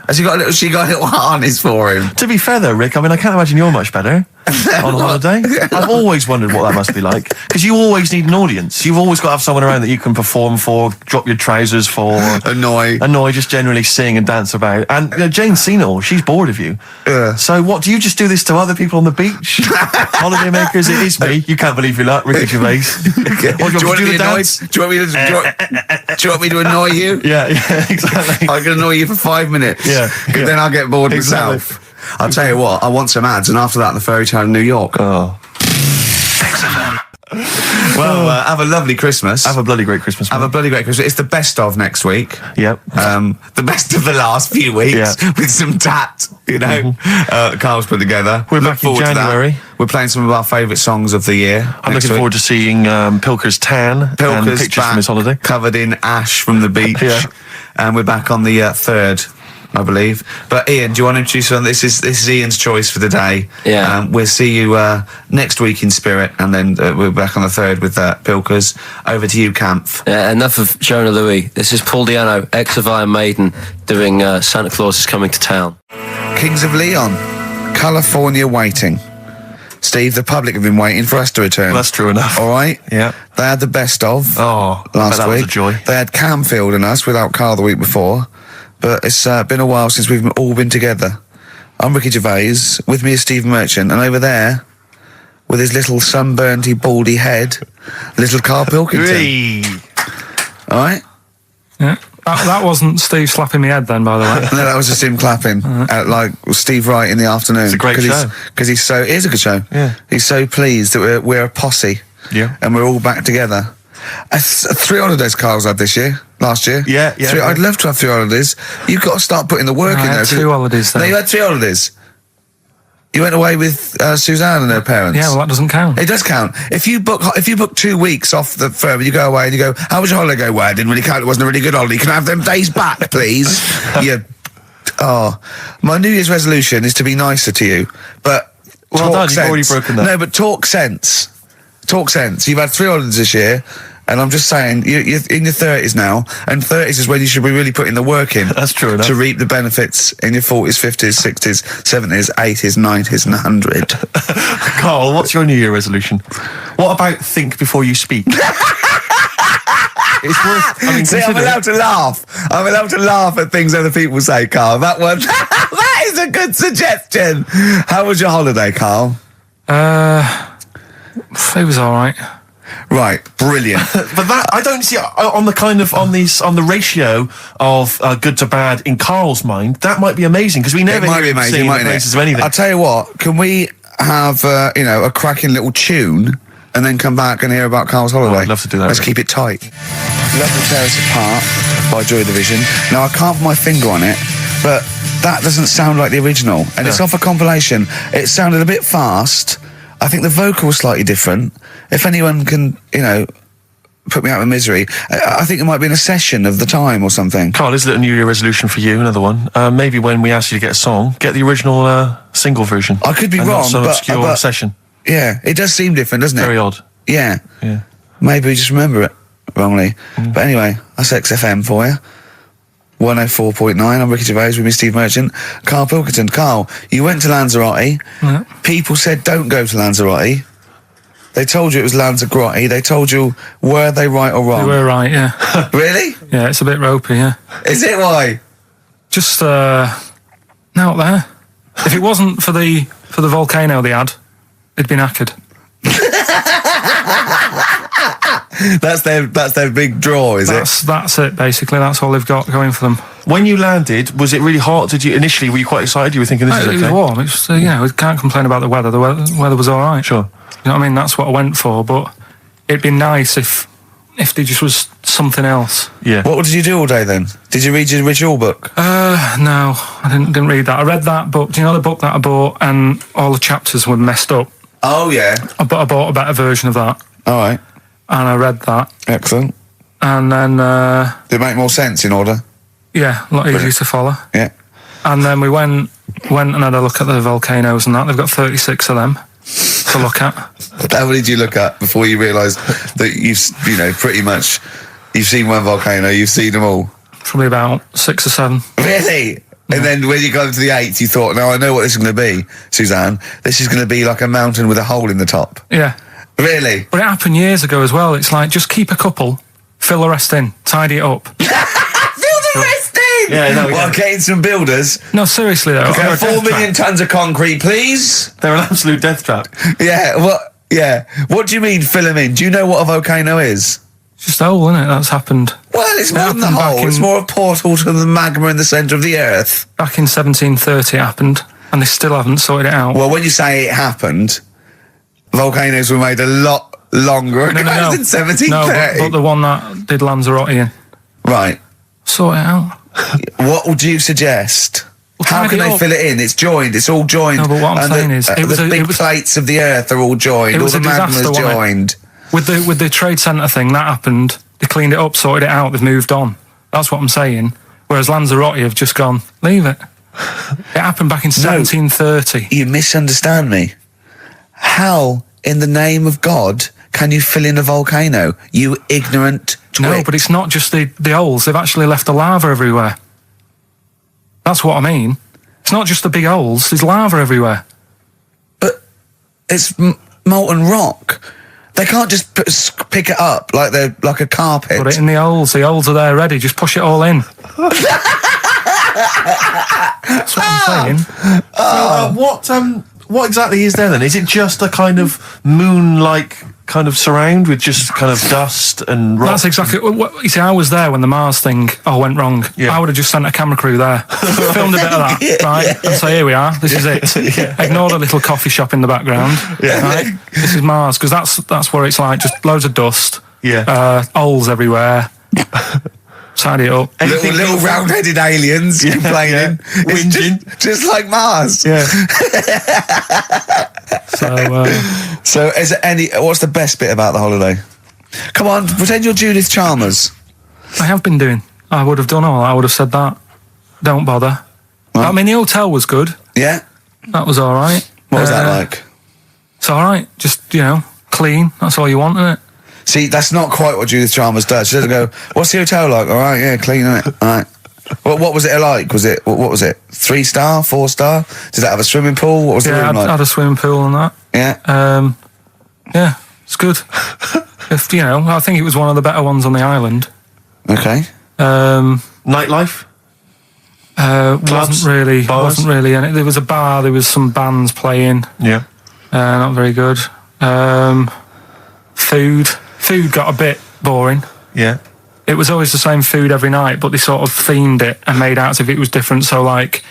Has she got a little harness for him? To be fair though, Rick, I mean, I can't imagine you're much better on holiday. I've always wondered what that must be like. Because you always need an audience. You've always got to have someone around that you can perform for, drop your trousers for. Annoy, just generally sing and dance about. And Jane's seen it all. She's bored of you. So what, do you just do this to other people on the beach? Holidaymakers, it is me. You can't believe your luck, Ricky Gervais. Do you want me to annoy you? Yeah, exactly. I can annoy you for 5 minutes. Yeah. Then I'll get bored myself. I'll tell you what, I want some ads, and after that, the fairy tale in New York. Oh. Well, have a lovely Christmas. Have a bloody great Christmas. Have a bloody great Christmas. It's the best of next week. Yep. The best of the last few weeks with some tat, you know. Carl's put together. We're back in January. We're playing some of our favourite songs of the year. I'm looking forward to seeing Pilker's tan and pictures from his holiday. Covered in ash from the beach. And we're back on the 3rd. I believe. But Ian, do you want to introduce one? This is Ian's choice for the day. Yeah. We'll see you next week in spirit, and then we're back on the 3rd with Pilkers. Over to you, Kampf. Enough of Jonah Louis. This is Paul Di'Anno, ex of Iron Maiden, doing Santa Claus is Coming to Town. Kings of Leon, California Waiting. Steve, the public have been waiting for us to return. Well, that's true enough. All right? Yeah. They had the best of last week. Was a joy. They had Camfield and us without Karl the week before. But it's been a while since we've all been together. I'm Ricky Gervais. With me is Steve Merchant. And over there, with his little sunburnedy, baldy head, little Karl Pilkington. All right? Yeah. That wasn't Steve slapping me head then, by the way. No, that was just him clapping. Like Steve Wright in the afternoon. It's a great show. Because he's so... It is a good show. Yeah. He's so pleased that we're a posse. Yeah. And we're all back together. 3 holidays Karl's had this year. Last year. Yeah. I'd love to have 3 holidays. You've got to start putting the work in there. I had 2 holidays then. No, you had 3 holidays. You went away with Suzanne and her parents. Yeah, well, that doesn't count. It does count. If you book 2 weeks off the firm and you go away and you go, how was your holiday go? Well, I didn't really count. It wasn't a really good holiday. Can I have them days back, please? My New Year's resolution is to be nicer to you. But well talk done, sense. you've already broken that. No, but talk sense. Talk sense. You've had 3 holidays this year. And I'm just saying, you're in your 30s now, and 30s is when you should be really putting the work in. That's true enough. To reap the benefits in your 40s, 50s, 60s, 70s, 80s, 90s, and 100. Karl, what's your New Year resolution? What about think before you speak? it's worth. I mean, see, I'm allowed to laugh. I'm allowed to laugh at things other people say, Carl. That one, that is a good suggestion. How was your holiday, Carl? It was all right. Right, brilliant. But that I don't see on the ratio of good to bad in Carl's mind. That might be amazing because we never might be amazing, mightn't it? Of anything. I'll tell you what. Can we have a cracking little tune and then come back and hear about Carl's holiday? I'd love to do that. Let's keep it tight. Love to Tear Us Apart by Joy Division. Now I can't put my finger on it, but that doesn't sound like the original, and it's off a compilation. It sounded a bit fast. I think the vocal was slightly different. If anyone can, put me out of misery, I think it might be in a session of the time or something. Carl, is it a New Year resolution for you? Another one. Maybe when we ask you to get a song, get the original single version. I could be wrong, not some but obscure session. Yeah, it does seem different, doesn't it? Very odd. Yeah. Yeah. Maybe we just remember it wrongly. But anyway, that's XFM for you. 104.9, I'm Ricky Gervais with me, Steve Merchant. Karl Pilkington. Carl, you went to Lanzarote. Yeah. People said don't go to Lanzarote. They told you it was Lanzarote. They told you, were they right or wrong? They were right, yeah. Really? Yeah, it's a bit ropey, yeah. Is it? Why? Just, out there. If it wasn't for the volcano they had, it'd been knackered. That's their big draw, is it? That's it, basically. That's all they've got going for them. When you landed, was it really hot? Were you quite excited? You were thinking this is okay? It was warm. It's we can't complain about the weather. The weather was all right. Sure. You know what I mean? That's what I went for. But it'd be nice if there just was something else. Yeah. What did you do all day then? Did you read your ritual book? No, I didn't read that. I read that book. Do you know the book that I bought and all the chapters were messed up? Oh yeah. I bought a better version of that. All right. And I read that. Excellent. And then... Did it make more sense in order? Yeah, a lot easier to follow. Yeah. And then we went and had a look at the volcanoes and that. They've got 36 of them to look at. How many did you look at before you realised that you've pretty much... You've seen one volcano, you've seen them all? Probably about 6 or 7. Really? Yeah. And then when you got to the 8th, you thought, now I know what this is going to be, Suzanne. This is going to be like a mountain with a hole in the top. Yeah. Really? But it happened years ago as well. It's like, just keep a couple, fill the rest in, tidy it up. Fill the rest in? Yeah, no, well, getting some builders. No, seriously though. Okay, 4 million tons of concrete, please. They're an absolute death trap. Yeah, what do you mean fill them in? Do you know what a volcano is? It's just a hole, isn't it? That's happened. Well, it's more than the hole. It's more a portal to the magma in the centre of the earth. Back in 1730 it happened, and they still haven't sorted it out. Well, when you say it happened, volcanoes were made a lot longer ago than 1730. No, but the one that did Lanzarote in. Right. Sort it out. What would you suggest? Well, how can they fill it in? It's joined. It's all joined. No, but what I'm saying is... the big plates of the earth are all joined. All the magma's joined. With the Trade Centre thing, that happened. They cleaned it up, sorted it out, they've moved on. That's what I'm saying. Whereas Lanzarote have just gone, leave it. It happened back in 1730. You misunderstand me. How, in the name of God, can you fill in a volcano? You ignorant twit. No, but it's not just the holes. They've actually left the lava everywhere. That's what I mean. It's not just the big holes. There's lava everywhere. But it's molten rock. They can't just pick it up like they're like a carpet. Put it in the holes. The holes are there ready. Just push it all in. That's what I'm saying. What exactly is there then? Is it just a kind of moon-like kind of surround with just kind of dust and rock? That's exactly what you see. I was there when the Mars thing all went wrong. Yeah. I would have just sent a camera crew there, filmed a bit of that, right, and say, here we are, this is it. Yeah. Ignore the little coffee shop in the background. Yeah. Right? This is Mars, because that's what it's like. Just loads of dust. Yeah. Holes everywhere. Tidy it up. Little round-headed aliens complaining. Yeah. Whinging. Just like Mars. Yeah. So is there what's the best bit about the holiday? Come on, pretend you're Judith Chalmers. I have been doing. I would have done all. I would have said that. Don't bother. Well, I mean, the hotel was good. Yeah. That was all right. What was that like? It's all right. Just, clean. That's all you want, isn't it? See, that's not quite what Judith Chalmers does. She doesn't go, what's the hotel like? All right, yeah, clean, isn't it? All right. What was it like? What was it? 3-star, 4-star? Did it have a swimming pool? What was the room like? Yeah, had a swimming pool and that. Yeah. Yeah, it's good. I think it was one of the better ones on the island. Okay. Nightlife? Wasn't really. And there was a bar. There was some bands playing. Yeah. Not very good. Food got a bit boring. Yeah. It was always the same food every night, but they sort of themed it and made out as if it was different. So, like,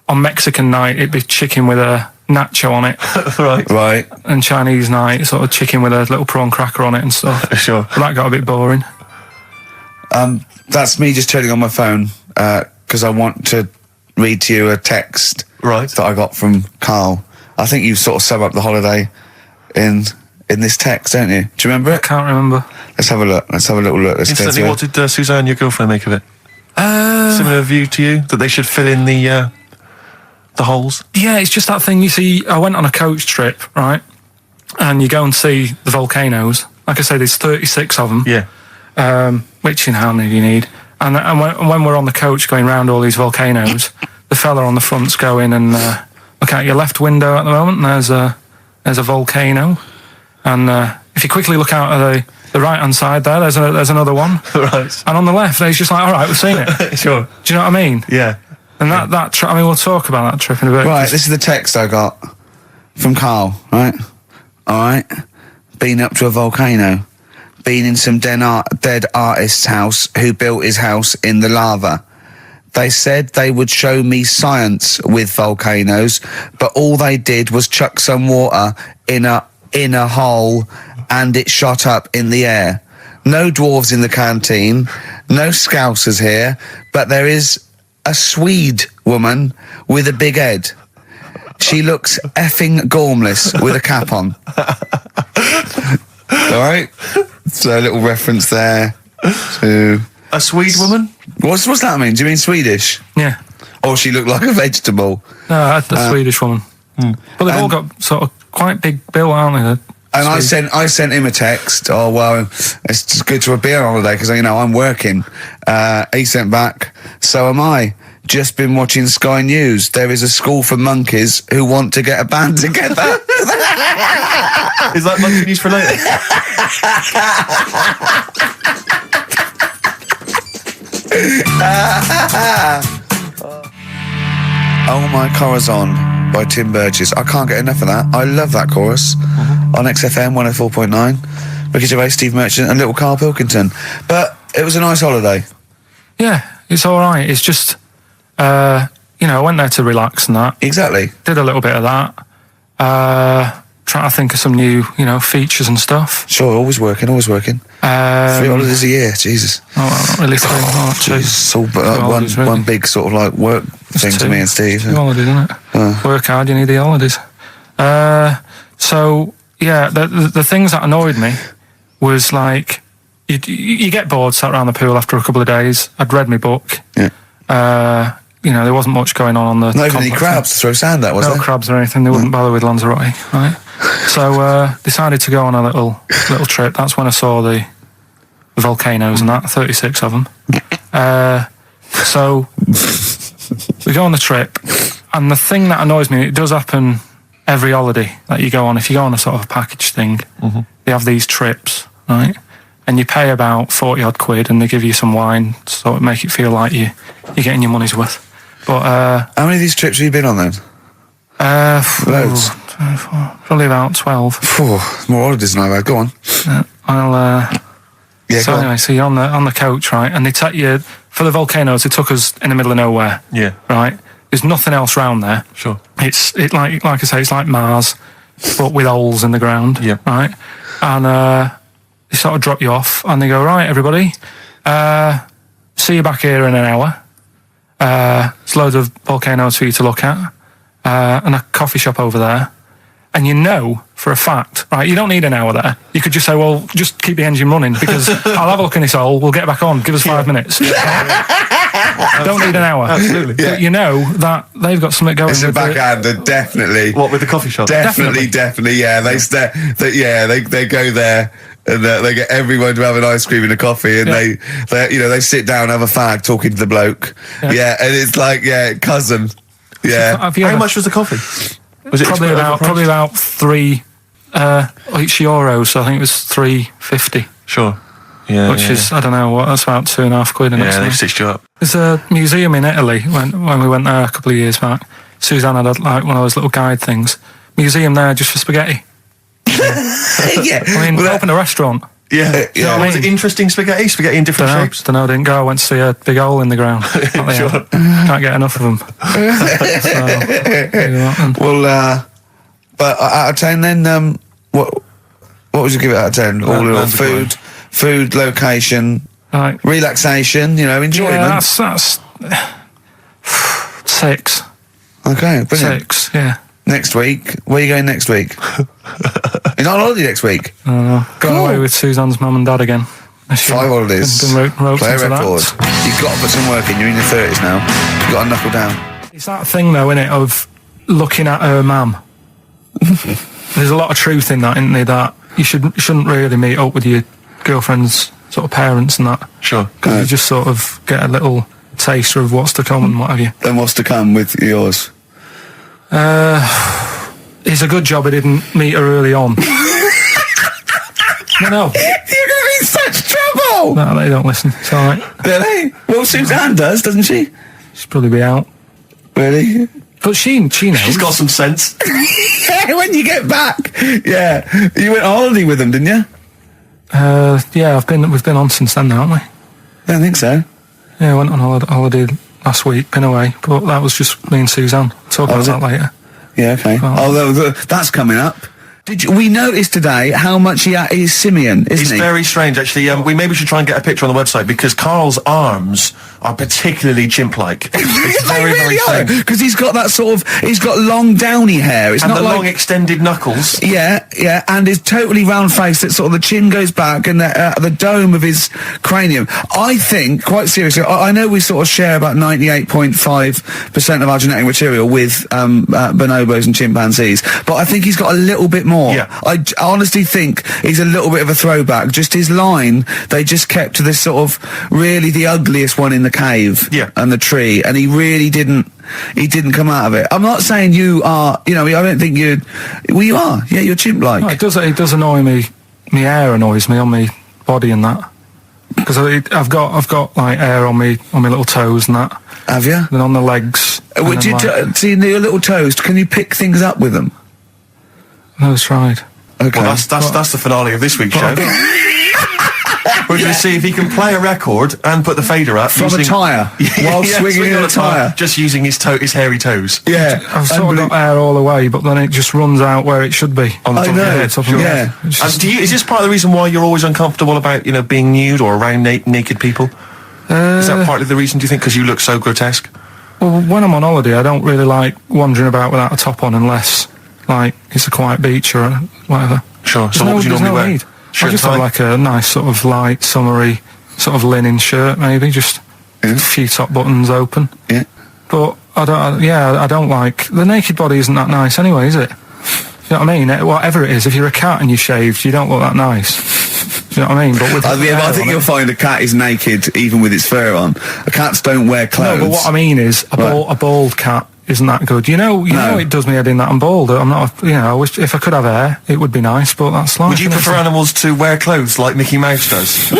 on Mexican night, it'd be chicken with a nacho on it. Right. And Chinese night, sort of chicken with a little prawn cracker on it and stuff. Sure. But that got a bit boring. That's me just turning on my phone, because I want to read to you a text that I got from Karl. I think you sort of sum up the holiday in this text, don't you? Do you remember it? I can't remember. Let's have a look. Let's have a little look. Instantly, what did Suzanne, your girlfriend, make of it? Similar view to you? That they should fill in the holes? Yeah, it's just that thing, you see, I went on a coach trip, right? And you go and see the volcanoes. Like I say, there's 36 of them. Yeah. Which, how many do you need? And when we're on the coach going round all these volcanoes, the fella on the front's going and look out your left window at the moment, and there's a volcano. And if you quickly look out at the right-hand side there, there's another one. Right. And on the left, he's just like, all right, we've seen it. Sure. Do you know what I mean? Yeah. And that trip, we'll talk about that trip in a bit. Right, this is the text I got from Karl, right? All right. Been up to a volcano. Been in some dead artist's house who built his house in the lava. They said they would show me science with volcanoes, but all they did was chuck some water in a hole and it shot up in the air. No dwarves in the canteen, no scousers here, but there is a Swede woman with a big head. She looks effing gormless with a cap on. All right? So a little reference there to... A Swede woman? What's that mean? Do you mean Swedish? Yeah. Or she looked like a vegetable? No, the Swedish woman. But they've all got sort of quite big bill, aren't they? And I sent him a text. Oh, well, it's just good to be on holiday because, I'm working. He sent back, so am I. Just been watching Sky News. There is a school for monkeys who want to get a band together. Is that monkey news for later? Oh My Corazon by Tim Burgess. I can't get enough of that. I love that chorus. On XFM 104.9. Ricky Gervais, Steve Merchant and little Karl Pilkington. But it was a nice holiday. Yeah, it's all right. It's just, I went there to relax and that. Exactly. Did a little bit of that. Trying to think of some new, features and stuff. Sure, always working. 3 holidays a year, Jesus. Oh, well, not really 3. Oh, 2. It's all one big sort of like work thing to me and Steve. 2 holidays, isn't it? Work hard, you need the holidays. So, yeah, the things that annoyed me was like, you get bored sat around the pool after a couple of days. I'd read my book. Yeah. There wasn't much going on the... Not even any crabs to throw sand at, was there? No crabs or anything. They wouldn't bother with Lanzarote, right? So, decided to go on a little trip. That's when I saw the volcanoes and that, 36 of them. So, we go on the trip, and the thing that annoys me, it does happen every holiday that you go on. If you go on a sort of a package thing, they have these trips, right? And you pay about 40-odd quid, and they give you some wine, so it make it feel like you're getting your money's worth. But how many of these trips have you been on then? Loads. Probably about 12. More holidays than I've had. Go on. So anyway, so you're on the coach, right? And they take you for the volcanoes. They took us in the middle of nowhere. Yeah. Right. There's nothing else round there. Sure. It's like I say, it's like Mars, but with holes in the ground. Yeah. Right. And they sort of drop you off, and they go, right, everybody, see you back here in an hour. There's loads of volcanoes for you to look at, and a coffee shop over there. And for a fact, right, you don't need an hour there. You could just say, well, just keep the engine running because I'll have a look in this hole, we'll get back on, give us 5 minutes. Don't need an hour. Absolutely. But that they've got something going. It's a backhander, definitely. What, with the coffee shop? Definitely, yeah. They go there. And they get everyone to have an ice cream and a coffee, and they sit down, have a fag, talking to the bloke. Yeah, and it's like, cousin. Yeah. How much was the coffee? Was it probably about 3 It's euros, so I think it was £3.50. Sure. Yeah. Which is, I don't know what, that's about £2.50. Yeah, they've stitched you up. There's a museum in Italy when we went there a couple of years back. Suzanne had like one of those little guide things. Museum there just for spaghetti. Yeah. I mean, open a restaurant. Yeah. Was it interesting spaghetti? Spaghetti in different shapes? Don't know, didn't go. I went to see a big hole in the ground. Sure. Can't get enough of them. Well, but out of 10 then, what would you give it out of 10? All in all, food, location, relaxation, enjoyment. Yeah, that's 6. Okay, brilliant. 6, yeah. Next week, where are you going next week? You're not on holiday next week? Going away with Suzanne's mum and dad again. 5 holidays. Play a record. You've got to put some work in. You're in your 30s now. You've got to knuckle down. It's that thing though, innit, of looking at her mum. There's a lot of truth in that, isn't there? That you shouldn't really meet up with your girlfriend's sort of parents and that. Sure. Because you just sort of get a little taster of what's to come and what have you. And what's to come with yours? It's a good job I didn't meet her early on. No. You're going to be in such trouble! No, they don't listen. It's alright. Really? Well, Suzanne does, doesn't she? She'll probably be out. Really? But she knows. She's got some sense. Yeah, when you get back. Yeah. You went on holiday with them, didn't you? Yeah, we've been on since then, haven't we? I don't think so. Yeah, I went on holiday last week, been away, but that was just me and Suzanne. Talk about that later. Yeah, okay. That's coming up. We noticed today how much he's simian, isn't he? It's very strange, actually. We maybe should try and get a picture on the website because Karl's arms are particularly chimp-like. It's they really are, because he's got that he's got long downy hair. It's and not the like long extended knuckles. Yeah, and his totally round face. That sort of the chin goes back and the dome of his cranium. I think, quite seriously, I know we sort of share about 98.5% of our genetic material with bonobos and chimpanzees, but I think he's got a little bit more. Yeah. I honestly think he's a little bit of a throwback. Just his line, they just kept to this sort of really the ugliest one in the cave and the tree, and he really didn't come out of it. I'm not saying you are, I don't think you are. Yeah, you're chimp-like. No, it does annoy me. My hair annoys me on my body and that. Because I've got like hair on my little toes and that. Have you? And on the legs. Would you see your little toes? Can you pick things up with them? No, it's tried. Okay. Well, that's the finale of this week's show. We're going to see if he can play a record and put the fader up from a tyre while swinging in a tyre, just using his hairy toes. Yeah, I've sort of got hair all the way, but then it just runs out where it should be on the top of your head. Sure. Yeah. Is this part of the reason why you're always uncomfortable about being nude or around naked people? Is that partly the reason, do you think, because you look so grotesque? Well, when I'm on holiday, I don't really like wandering about without a top on unless like it's a quiet beach or whatever. Sure. So what would you normally wear? I just have like a nice sort of light, summery sort of linen shirt, maybe, just a few top buttons open. Yeah. But I don't like the naked body. Isn't that nice anyway, is it? You know what I mean? Whatever it is, if you're a cat and you're shaved, you don't look that nice. Do you know what I mean? But with I think you'll find a cat is naked even with its fur on. Cats don't wear clothes. No, but what I mean is a bald cat isn't that good. You know it does me head in that I'm bald. I'm not, I wish if I could have hair, it would be nice, but that's life. Would you prefer animals to wear clothes like Mickey Mouse does?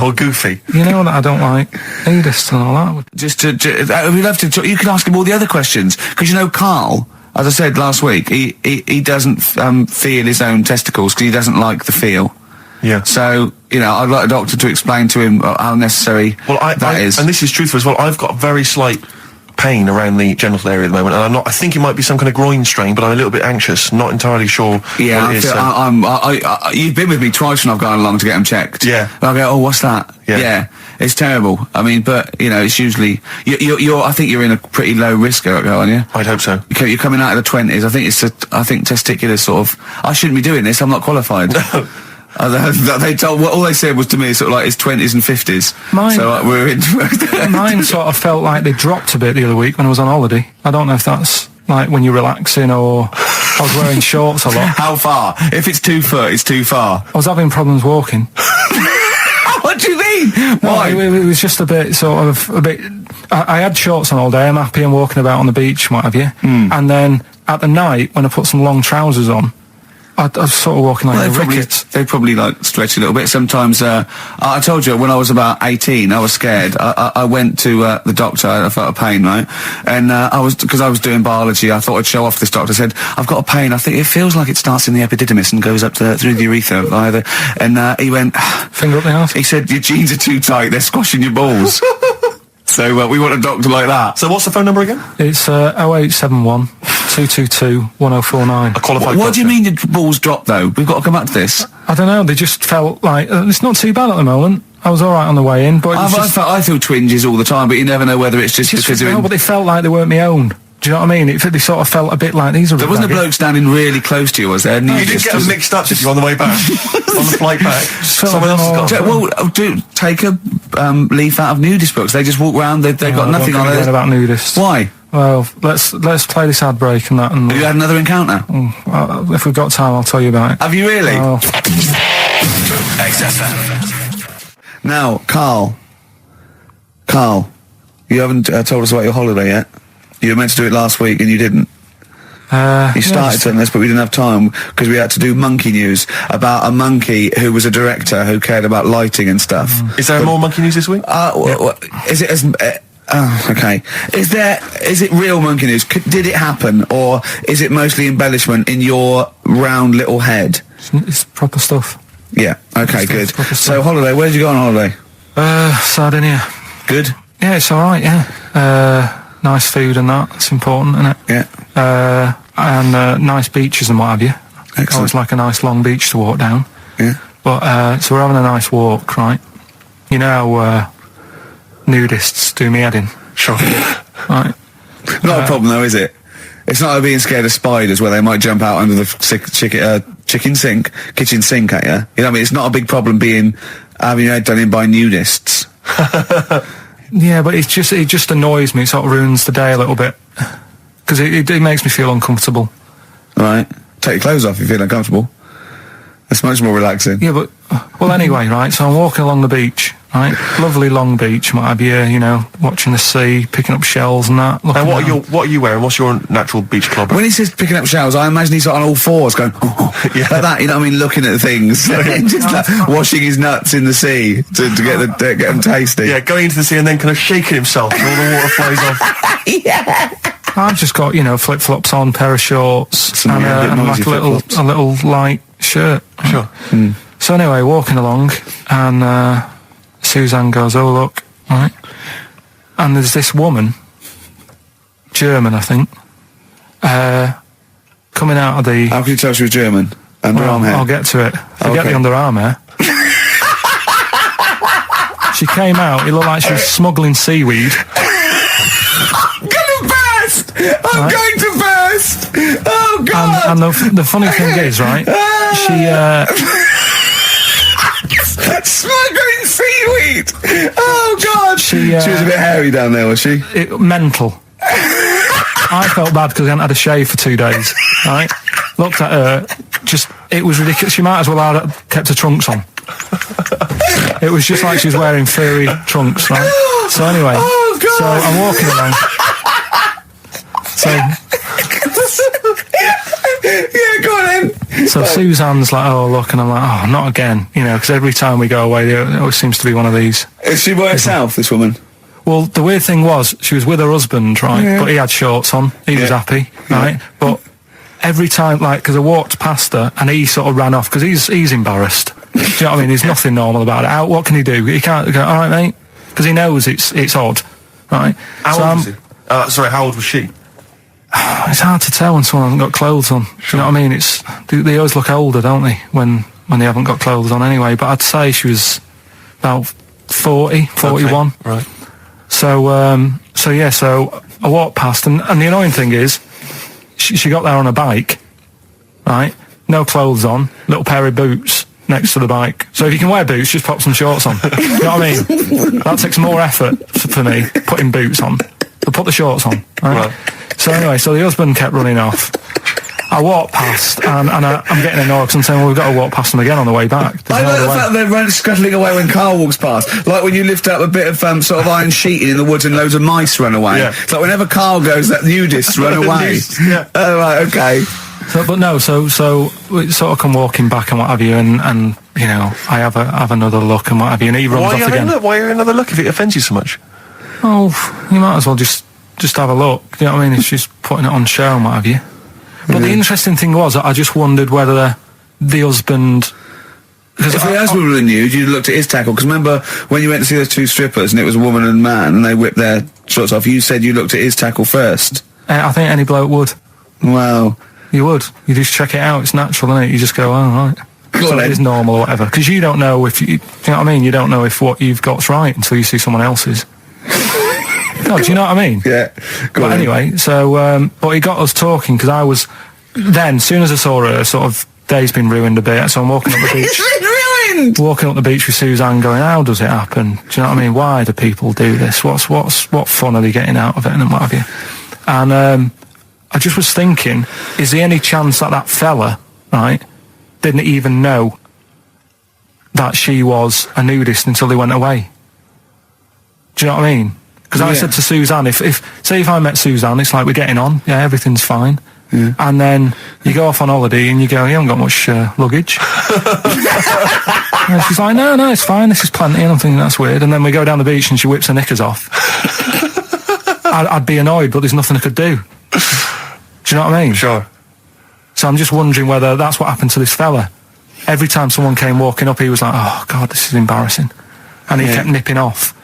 Or Goofy? You know that I don't like nudist and all that. We'd love to talk. You can ask him all the other questions, because Karl, as I said last week, he doesn't feel his own testicles because he doesn't like the feel. Yeah. So, I'd like a doctor to explain to him how necessary that is. And this is truthful as well. I've got very slight pain around the genital area at the moment, and I think it might be some kind of groin strain, but I'm a little bit anxious, not entirely sure yeah, what it is. You've been with me twice when I've gone along to get them checked. Yeah. And I go, oh, what's that? Yeah. It's terrible. I mean, but, it's usually... I think you're in a pretty low risk, aren't you? I'd hope so. You're coming out of the 20s. I think testicular sort of... I shouldn't be doing this, I'm not qualified. They told all they said was to me sort of like his 20s and 50s. We're in. Mine sort of felt like they dropped a bit the other week when I was on holiday. I don't know if that's like when you're relaxing or I was wearing shorts a lot. How far? If it's 2 foot, it's too far. I was having problems walking. What do you mean? Why? No, it was just a bit I had shorts on all day. I'm happy and walking about on the beach and what have you. And then at the night when I put some long trousers on, I was sort of walking like rickets. They probably like stretch a little bit. Sometimes, I told you when I was about 18, I was scared. I went to the doctor. I felt a pain, right? And because I was doing biology, I thought I'd show off this doctor. I said, I've got a pain. I think it feels like it starts in the epididymis and goes up through the urethra either. And he went, finger up the arse. He said, your jeans are too tight. They're squashing your balls. So we want a doctor like that. So what's the phone number again? It's 0871 222 1049. A qualified What do you mean your balls drop, though? We've got to come back to this. I don't know, they just felt like... it's not too bad at the moment. I was all right on the way in, but... I feel twinges all the time, but you never know whether it's just because they're... No, but they felt like they weren't my own. Do you know what I mean? They sort of felt a bit like these are... There wasn't a bloke standing really close to you, was there? You didn't get them mixed up, did you, on the way back? On the flight back? Someone else has got... Well, take a leaf out of nudist books. They just walk round, they've got nothing on it. About nudists. Why? Well, let's play this ad break and that. And have you had another encounter? If we've got time, I'll tell you about it. Have you really? XFM. Now, Carl, you haven't told us about your holiday yet. You were meant to do it last week and you didn't. You started telling us, but we didn't have time because we had to do monkey news about a monkey who was a director who cared about lighting and stuff. Is there more monkey news this week? Is it as... okay. Is it real monkey news? Did it happen, or is it mostly embellishment in your round little head? It's proper stuff. Yeah. Okay. Good. So holiday. Where did you go on holiday? Sardinia. Good. Yeah, it's all right. Yeah. Nice food and that. It's important, isn't it? Yeah. And nice beaches and what have you. Excellent. Always like a nice long beach to walk down. Yeah. But so we're having a nice walk, right? You know how nudists do me head in. Sure. Right. Not a problem though, is it? It's not like being scared of spiders where they might jump out under the kitchen sink at you. You know what I mean? It's not a big problem having your head done in by nudists. Yeah, but it just annoys me. It sort of ruins the day a little bit because it makes me feel uncomfortable. Right. Take your clothes off if you feel uncomfortable. It's much more relaxing. Yeah, but well, anyway, right. So I'm walking along the beach, right? Lovely long beach, what have you? You know, watching the sea, picking up shells and that. And what are you wearing? What's your natural beach club? When he says picking up shells, I imagine he's on all fours going, yeah, like that. You know what I mean? Looking at things, just like washing his nuts in the sea to get them tasty. Yeah, going into the sea and then kind of shaking himself, and all the water flows off. Yeah. I've just got flip flops on, pair of shorts, and like a little light shirt. Sure. Mm. So anyway, walking along, and Suzanne goes, "Oh look," right? And there's this woman, German, I think, coming out of the... How can you tell she was German? Underarm hair? I'll get to it. Forget the underarm hair. She came out, it looked like she was smuggling seaweed. I'm gonna burst! I'm going to burst! Oh, God! And the funny thing is, right, she... Smuggling seaweed! Oh, God! She was a bit hairy down there, was she? Mental. I felt bad because I hadn't had a shave for 2 days, right? Looked at her, it was ridiculous. She might as well have kept her trunks on. It was just like she was wearing furry trunks, right? So anyway, so I'm walking along. Yeah, go on then. So Suzanne's like, "Oh, look," and I'm like, "Oh, not again," you know, because every time we go away, there always seems to be one of these. Is she by herself, this woman? Well, the weird thing was, she was with her husband, right? Yeah. But he had shorts on. He was happy, right? But every time, because I walked past her, and he sort of ran off, because he's embarrassed. Do you know what I mean? There's nothing normal about it. What can he do? He can't go, "All right, mate," because he knows it's odd, right? How old was he? Sorry, how old was she? It's hard to tell when someone hasn't got clothes on. Sure. You know what I mean? They always look older, don't they, when they haven't got clothes on anyway. But I'd say she was about 40, 41. Okay. Right. So I walked past, and the annoying thing is, she got there on a bike, right? No clothes on, little pair of boots next to the bike. So if you can wear boots, just pop some shorts on. You know what I mean? That takes more effort for me, putting boots on. So put the shorts on, right? So anyway, so the husband kept running off. I walked past, and I'm getting annoyed because I'm saying, well, we've got to walk past them again on the way back. I like the fact that they're scuttling away when Carl walks past. Like when you lift up a bit of sort of iron sheeting in the woods and loads of mice run away. Yeah. It's like whenever Carl goes, that nudists run away. Yeah. Oh, right, okay. So we sort of come walking back and what have you, and you know, I have another look and what have you, and he runs off again. Why are you another look if it offends you so much? Oh, you might as well just have a look. You know what I mean? It's just putting it on show and what have you. But the interesting thing was, I just wondered whether the husband. Because if the husband were nude, you'd looked at his tackle. Because remember when you went to see those two strippers and it was a woman and a man and they whipped their shorts off, you said you looked at his tackle first. I think any bloke would. Well, you would. You just check it out. It's natural, isn't it? You just go, oh, right. So it is normal or whatever. Because you don't know if you know what I mean? You don't know if what you've got's right until you see someone else's. No, do you know what I mean? Yeah. But anyway, so, but he got us talking because I was, then, as soon as I saw her, sort of, day's been ruined a bit, so I'm walking up the beach. It's been ruined! Walking up the beach with Suzanne going, how does it happen? Do you know what I mean? Why do people do this? What fun are they getting out of it and what have you? And, I just was thinking, is there any chance that fella, right, didn't even know that she was a nudist until they went away? Do you know what I mean? Because I said to Suzanne, if I met Suzanne, it's like we're getting on, yeah, everything's fine. Yeah. And then you go off on holiday and you go, you haven't got much luggage. And she's like, no, it's fine, this is plenty. And I'm thinking, that's weird. And then we go down the beach and she whips her knickers off. I'd be annoyed, but there's nothing I could do. Do you know what I mean? Sure. So I'm just wondering whether that's what happened to this fella. Every time someone came walking up, he was like, oh, God, this is embarrassing. And he kept nipping off.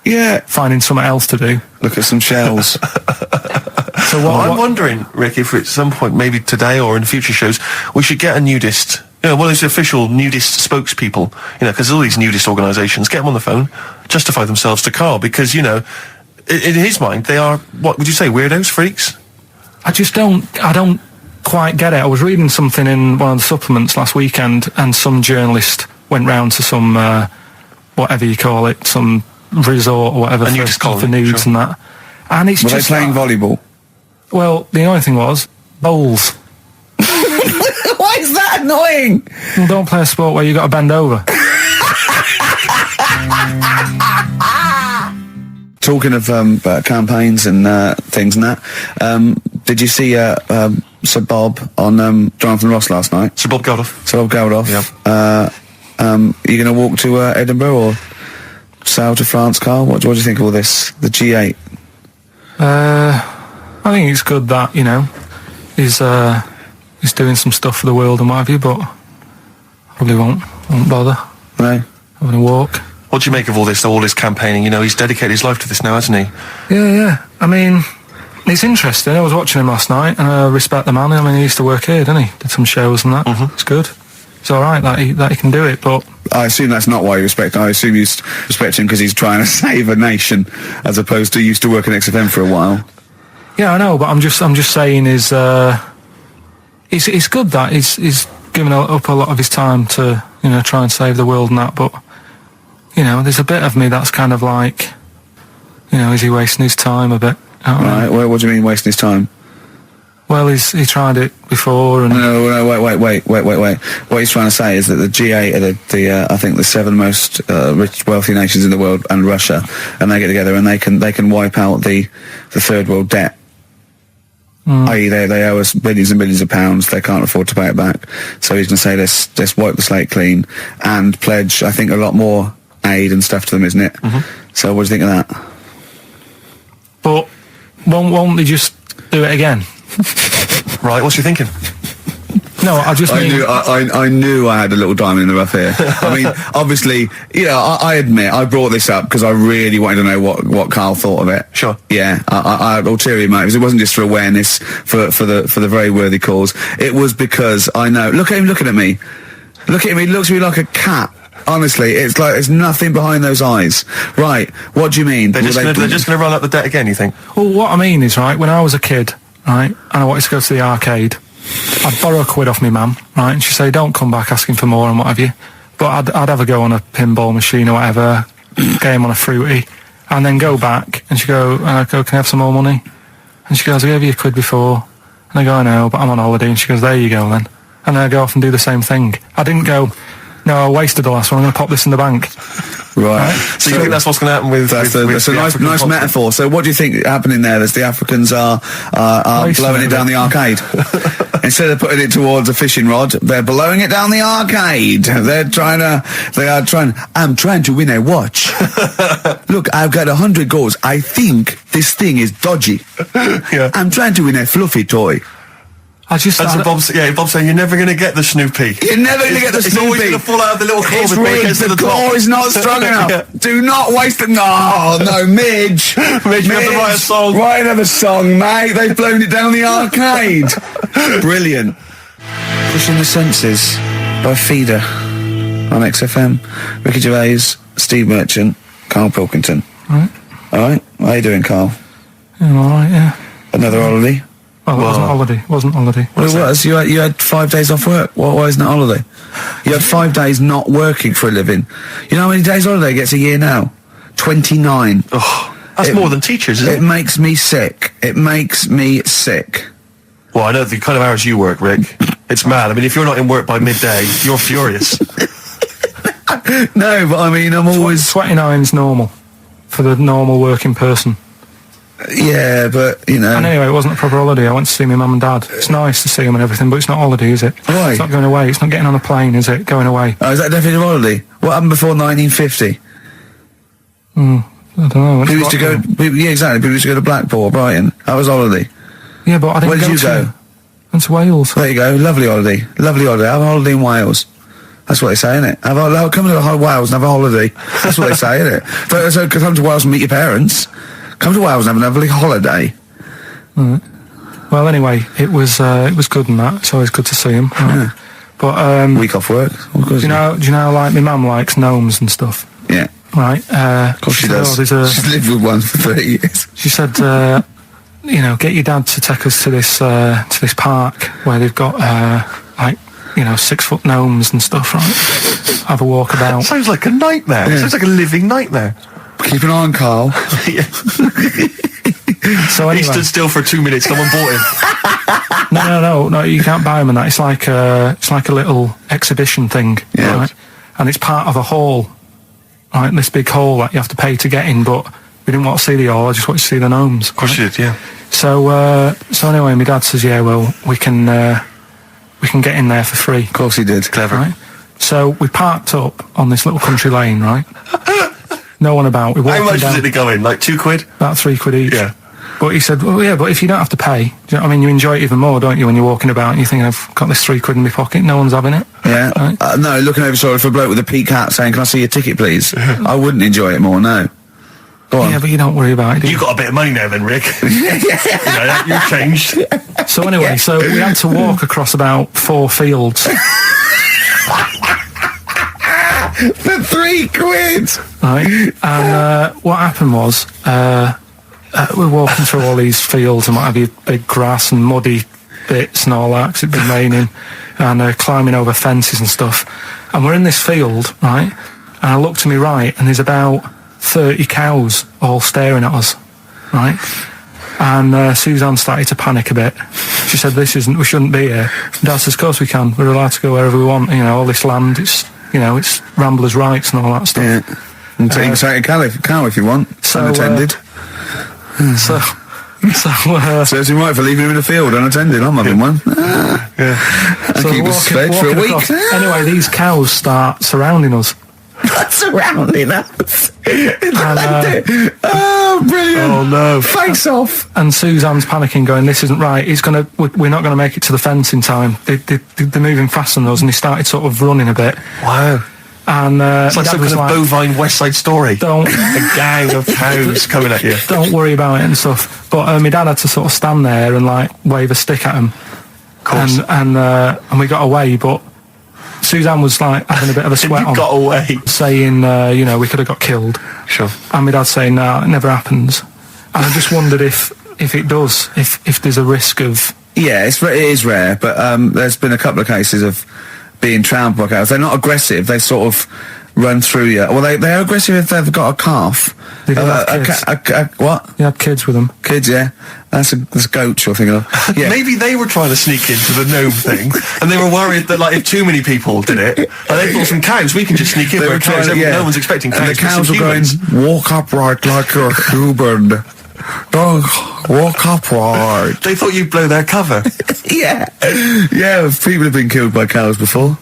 Yeah. Finding something else to do. Look at some shells. So I'm wondering, Rick, if at some point, maybe today or in future shows, we should get a nudist, one of those official nudist spokespeople, because all these nudist organisations, get them on the phone, justify themselves to Karl, because, in his mind, they are, what would you say, weirdos, freaks? I don't quite get it. I was reading something in one of the supplements last weekend, and some journalist went round to some, whatever you call it, some resort or whatever for nudes and that. And it's Were they playing volleyball? Well, the annoying thing was, bowls. Why is that annoying? Well, don't play a sport where you got to bend over. Talking of campaigns and things and that, did you see Sir Bob on Jonathan Ross last night? Sir Bob Geldof. Sir Bob Geldof. Yeah. Are you going to walk to Edinburgh or sail to France, Karl? What do you think of all this? The G8? I think it's good that, he's doing some stuff for the world and what have you, but probably won't bother. No. Having a walk. What do you make of all this campaigning? He's dedicated his life to this now, hasn't he? Yeah. I mean, it's interesting. I was watching him last night, and I respect the man. I mean, he used to work here, didn't he? Did some shows and that. Mm-hmm. It's good. It's all right that he can do it, but... I assume that's not why you respect him. I assume you respect him because he's trying to save a nation, as opposed to used to work in XFM for a while. Yeah, I know, but I'm just saying it's good that he's given up a lot of his time to, try and save the world and that, but... there's a bit of me that's kind of like, is he wasting his time a bit? Right, well, what do you mean wasting his time? Well, he tried it before and... No, wait. What he's trying to say is that the G8 are I think the 7 most rich, wealthy nations in the world, and Russia, and they get together and they can wipe out the third world debt. I.e. they owe us billions and billions of pounds, they can't afford to pay it back. So he's going to say, let's wipe the slate clean and pledge, I think, a lot more aid and stuff to them, isn't it? Mm-hmm. So what do you think of that? But won't they just do it again? Right, what's you thinking? No, I knew I had a little diamond in the rough here. I mean, obviously, I admit I brought this up because I really wanted to know what Karl thought of it. Sure. Yeah, I had ulterior motives. It wasn't just for awareness, for the very worthy cause. It was because I know. Look at him looking at me. Look at him. He looks at me like a cat. Honestly, it's like there's nothing behind those eyes. Right, what do you mean? They're just going to run up the debt again, you think? Well, what I mean is, right, when I was a kid, right, and I wanted to go to the arcade, I'd borrow £1 off my mum, right, and she'd say, don't come back asking for more and what have you. But I'd have a go on a pinball machine or whatever, game on a fruity, and then go back, and she'd go, can I have some more money? And she goes, I gave you £1 before. And I go, I know, but I'm on holiday. And she goes, there you go then. And then I go off and do the same thing. I didn't go... No, I wasted the last one. I'm going to pop this in the bank. Right. So you think that's what's going to happen with... That's a nice metaphor. So what do you think happening there? As the Africans are blowing it down the arcade? Instead of putting it towards a fishing rod, they're blowing it down the arcade. I'm trying to win a watch. Look, I've got 100 goals. I think this thing is dodgy. Yeah. I'm trying to win a fluffy toy. Bob's saying you're never going to get the Snoopy. You're never going to get the Snoopy. It's always going to fall out of the little claw It's before it rigged. gets to The the claw top. is not strong enough. Yeah. Do not waste it. No, Midge. Midge, you have to write a song. Write another song, mate. They've blown it down the arcade. Brilliant. Pushing the Senses by Feeder on XFM. Ricky Gervais, Steve Merchant, Karl Pilkington. Right. All right. How you doing, Karl? Yeah, all right, yeah. Another holiday? Well, it wasn't holiday. Well, it was. You had 5 days off work. Why isn't it holiday? You had 5 days not working for a living. You know how many days holiday gets a year now? 29. Oh, that's more than teachers, isn't it? It makes me sick. It makes me sick. Well, I know the kind of hours you work, Rick. It's mad. I mean, if you're not in work by midday, you're furious. No, but I mean, I'm always... 29's normal for the normal working person. Yeah, but, you know... And anyway, it wasn't a proper holiday. I went to see my mum and dad. It's nice to see them and everything, but it's not holiday, is it? Why? It's not going away. It's not getting on a plane, is it? Going away. Oh, is that definitely a holiday? What happened before 1950? I don't know. People used to go... Yeah, exactly. People used to go to Blackpool or Brighton. That was holiday. Yeah, but I didn't Where did you go? Went to Wales. There you go. Lovely holiday. Lovely holiday. Have a holiday in Wales. That's what they say, innit? Come to Wales and have a holiday. That's what they say, innit? So come to Wales and meet your parents. Come to Wales and have a lovely holiday. Right. Well, anyway, it was good and that. It's always good to see him. Right? Yeah. But week off work. Do you know? Like my mum likes gnomes and stuff. Yeah. Right. Of course she does. She's lived with one for 30 years. She said, get your dad to take us to this park where they've got 6-foot gnomes and stuff. Right. Have a walk about. Sounds like a nightmare. Yeah. Sounds like a living nightmare. Keep an eye on Karl. So anyway, he stood still for 2 minutes. Someone bought him. No. You can't buy them and that. It's like a little exhibition thing. Yeah. Right? And it's part of a hall. Right, this big hall that you have to pay to get in. But we didn't want to see the hall. I just wanted to see the gnomes. Of course you did. Yeah. So anyway, my dad says, yeah, well, we can get in there for free. Of course he did. Clever. Right? So we parked up on this little country lane, right? No one about. How much was it to go in? Like £2? About £3 each. Yeah. But he said, well, yeah, but if you don't have to pay, do you know what I mean? You enjoy it even more, don't you, when you're walking about and you think, I've got this £3 in my pocket, no one's having it. Yeah. Right? No, looking over shoulder for a bloke with a peak hat saying, can I see your ticket, please? I wouldn't enjoy it more, no. Go on. Yeah, but you don't worry about it, do you? You've got a bit of money now then, Rick. You've changed. So anyway, so we had to walk across about 4 fields. For £3. Right. And what happened was, we're walking through all these fields and what have you, big grass and muddy bits and all that, 'cause it'd been raining, and climbing over fences and stuff. And we're in this field, right? And I look to my right, and there's about 30 cows all staring at us, right? And Suzanne started to panic a bit. She said, we shouldn't be here. Dad says, of course we can. We're allowed to go wherever we want. You know, all this land, it's ramblers' rights and all that stuff. Yeah. And take a cow if you want. So, unattended. Serves him right for leaving him in the field unattended. I'm having one. Yeah. And keep us fed for a week. Across. Anyway, these cows start surrounding us. Surrounding us. Oh, brilliant. Oh, no. Face off. And Suzanne's panicking, going, this isn't right. We're not going to make it to the fence in time. They're moving faster than us, and he started sort of running a bit. Wow. And it's like some kind of bovine West Side Story. A gang of cows coming at you. Don't worry about it and stuff. But my dad had to sort of stand there and wave a stick at him. Of course. And we got away, but Suzanne was having a bit of a sweat on. Got away. Saying, we could have got killed. Sure. And my dad saying, no, it never happens. And I just wondered if it does, if there's a risk of... Yeah, it is rare, but there's been a couple of cases of being trampled by cows. They're not aggressive. They sort of run through you. Well, they're aggressive if they've got a calf. They did have kids. What? You had kids with them. Kids, yeah. That's a goat you're thinking of. Yeah. Maybe they were trying to sneak into the gnome thing, and they were worried that if too many people did it, they thought some cows, we can just sneak in. No one's expecting cows. And the cows were going, walk upright like you're a human. Don't walk upward. They thought you'd blow their cover. Yeah, people have been killed by cows before.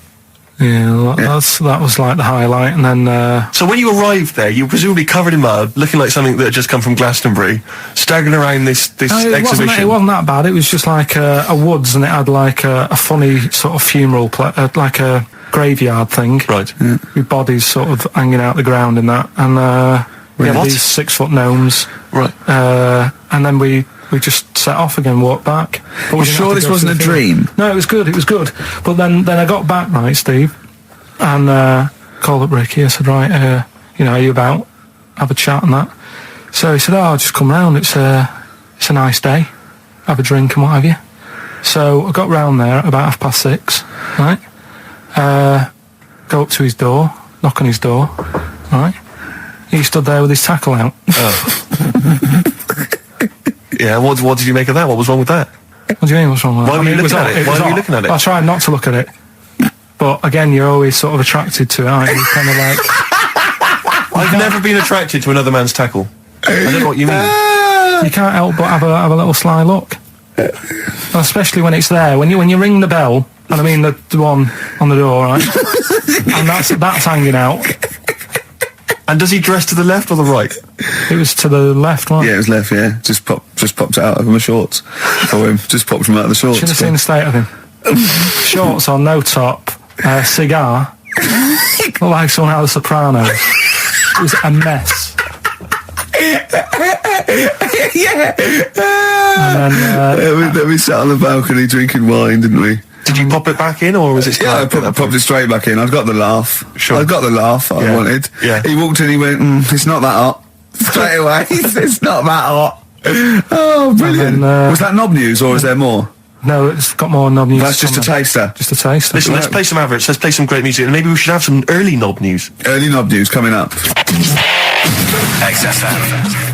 Yeah, that was like the highlight, and then... So when you arrived there, you were presumably covered in mud, looking like something that had just come from Glastonbury, staggering around this exhibition. It wasn't that bad. It was just like a woods, and it had like a funny sort of funeral, like a graveyard thing. Right. With bodies sort of hanging out the ground and that, and we had these 6-foot gnomes. Right. And then we just set off again, walked back. But we're sure this wasn't a dream? No, it was good. But then I got back, right, Steve, and called up Ricky. I said, right, are you about? Have a chat and that. So he said, I'll just come round. It's a nice day. Have a drink and what have you. So I got round there at about 6:30, right? Go up to his door, knock on his door, right? He stood there with his tackle out. Oh. Yeah, what did you make of that? What was wrong with that? What do you mean, what's wrong with that? Why were you looking at it? Why were you looking at it? I tried not to look at it. But again, you're always sort of attracted to it, aren't you? Kind of like... I've never been attracted to another man's tackle. I don't know what you mean. You can't help but have a little sly look. And especially when it's there. When you ring the bell, and I mean the one on the door, right? And that's hanging out. And does he dress to the left or the right? It was to the left, wasn't it? Yeah, it was left, yeah. Just popped it out of my shorts. For him. Just popped him out of the shorts. Should have seen the state of him. Shorts on, no top, cigar. Looked like someone out of The Sopranos. It was a mess. Yeah. And then... we sat on the balcony drinking wine, didn't we? Did you pop it back in, or was it... Yeah, I popped it straight back in. I've got the laugh. Sure. I've got the laugh I wanted. Yeah. He walked in, he went, it's not that hot. Straight away. It's not that hot. Oh, brilliant. Then, was that knob news, or is there more? No, it's got more knob news. That's just a taster. Just a taster. Listen, let's play some average. Let's play some great music, and maybe we should have some early knob news. Early knob news coming up. XFM.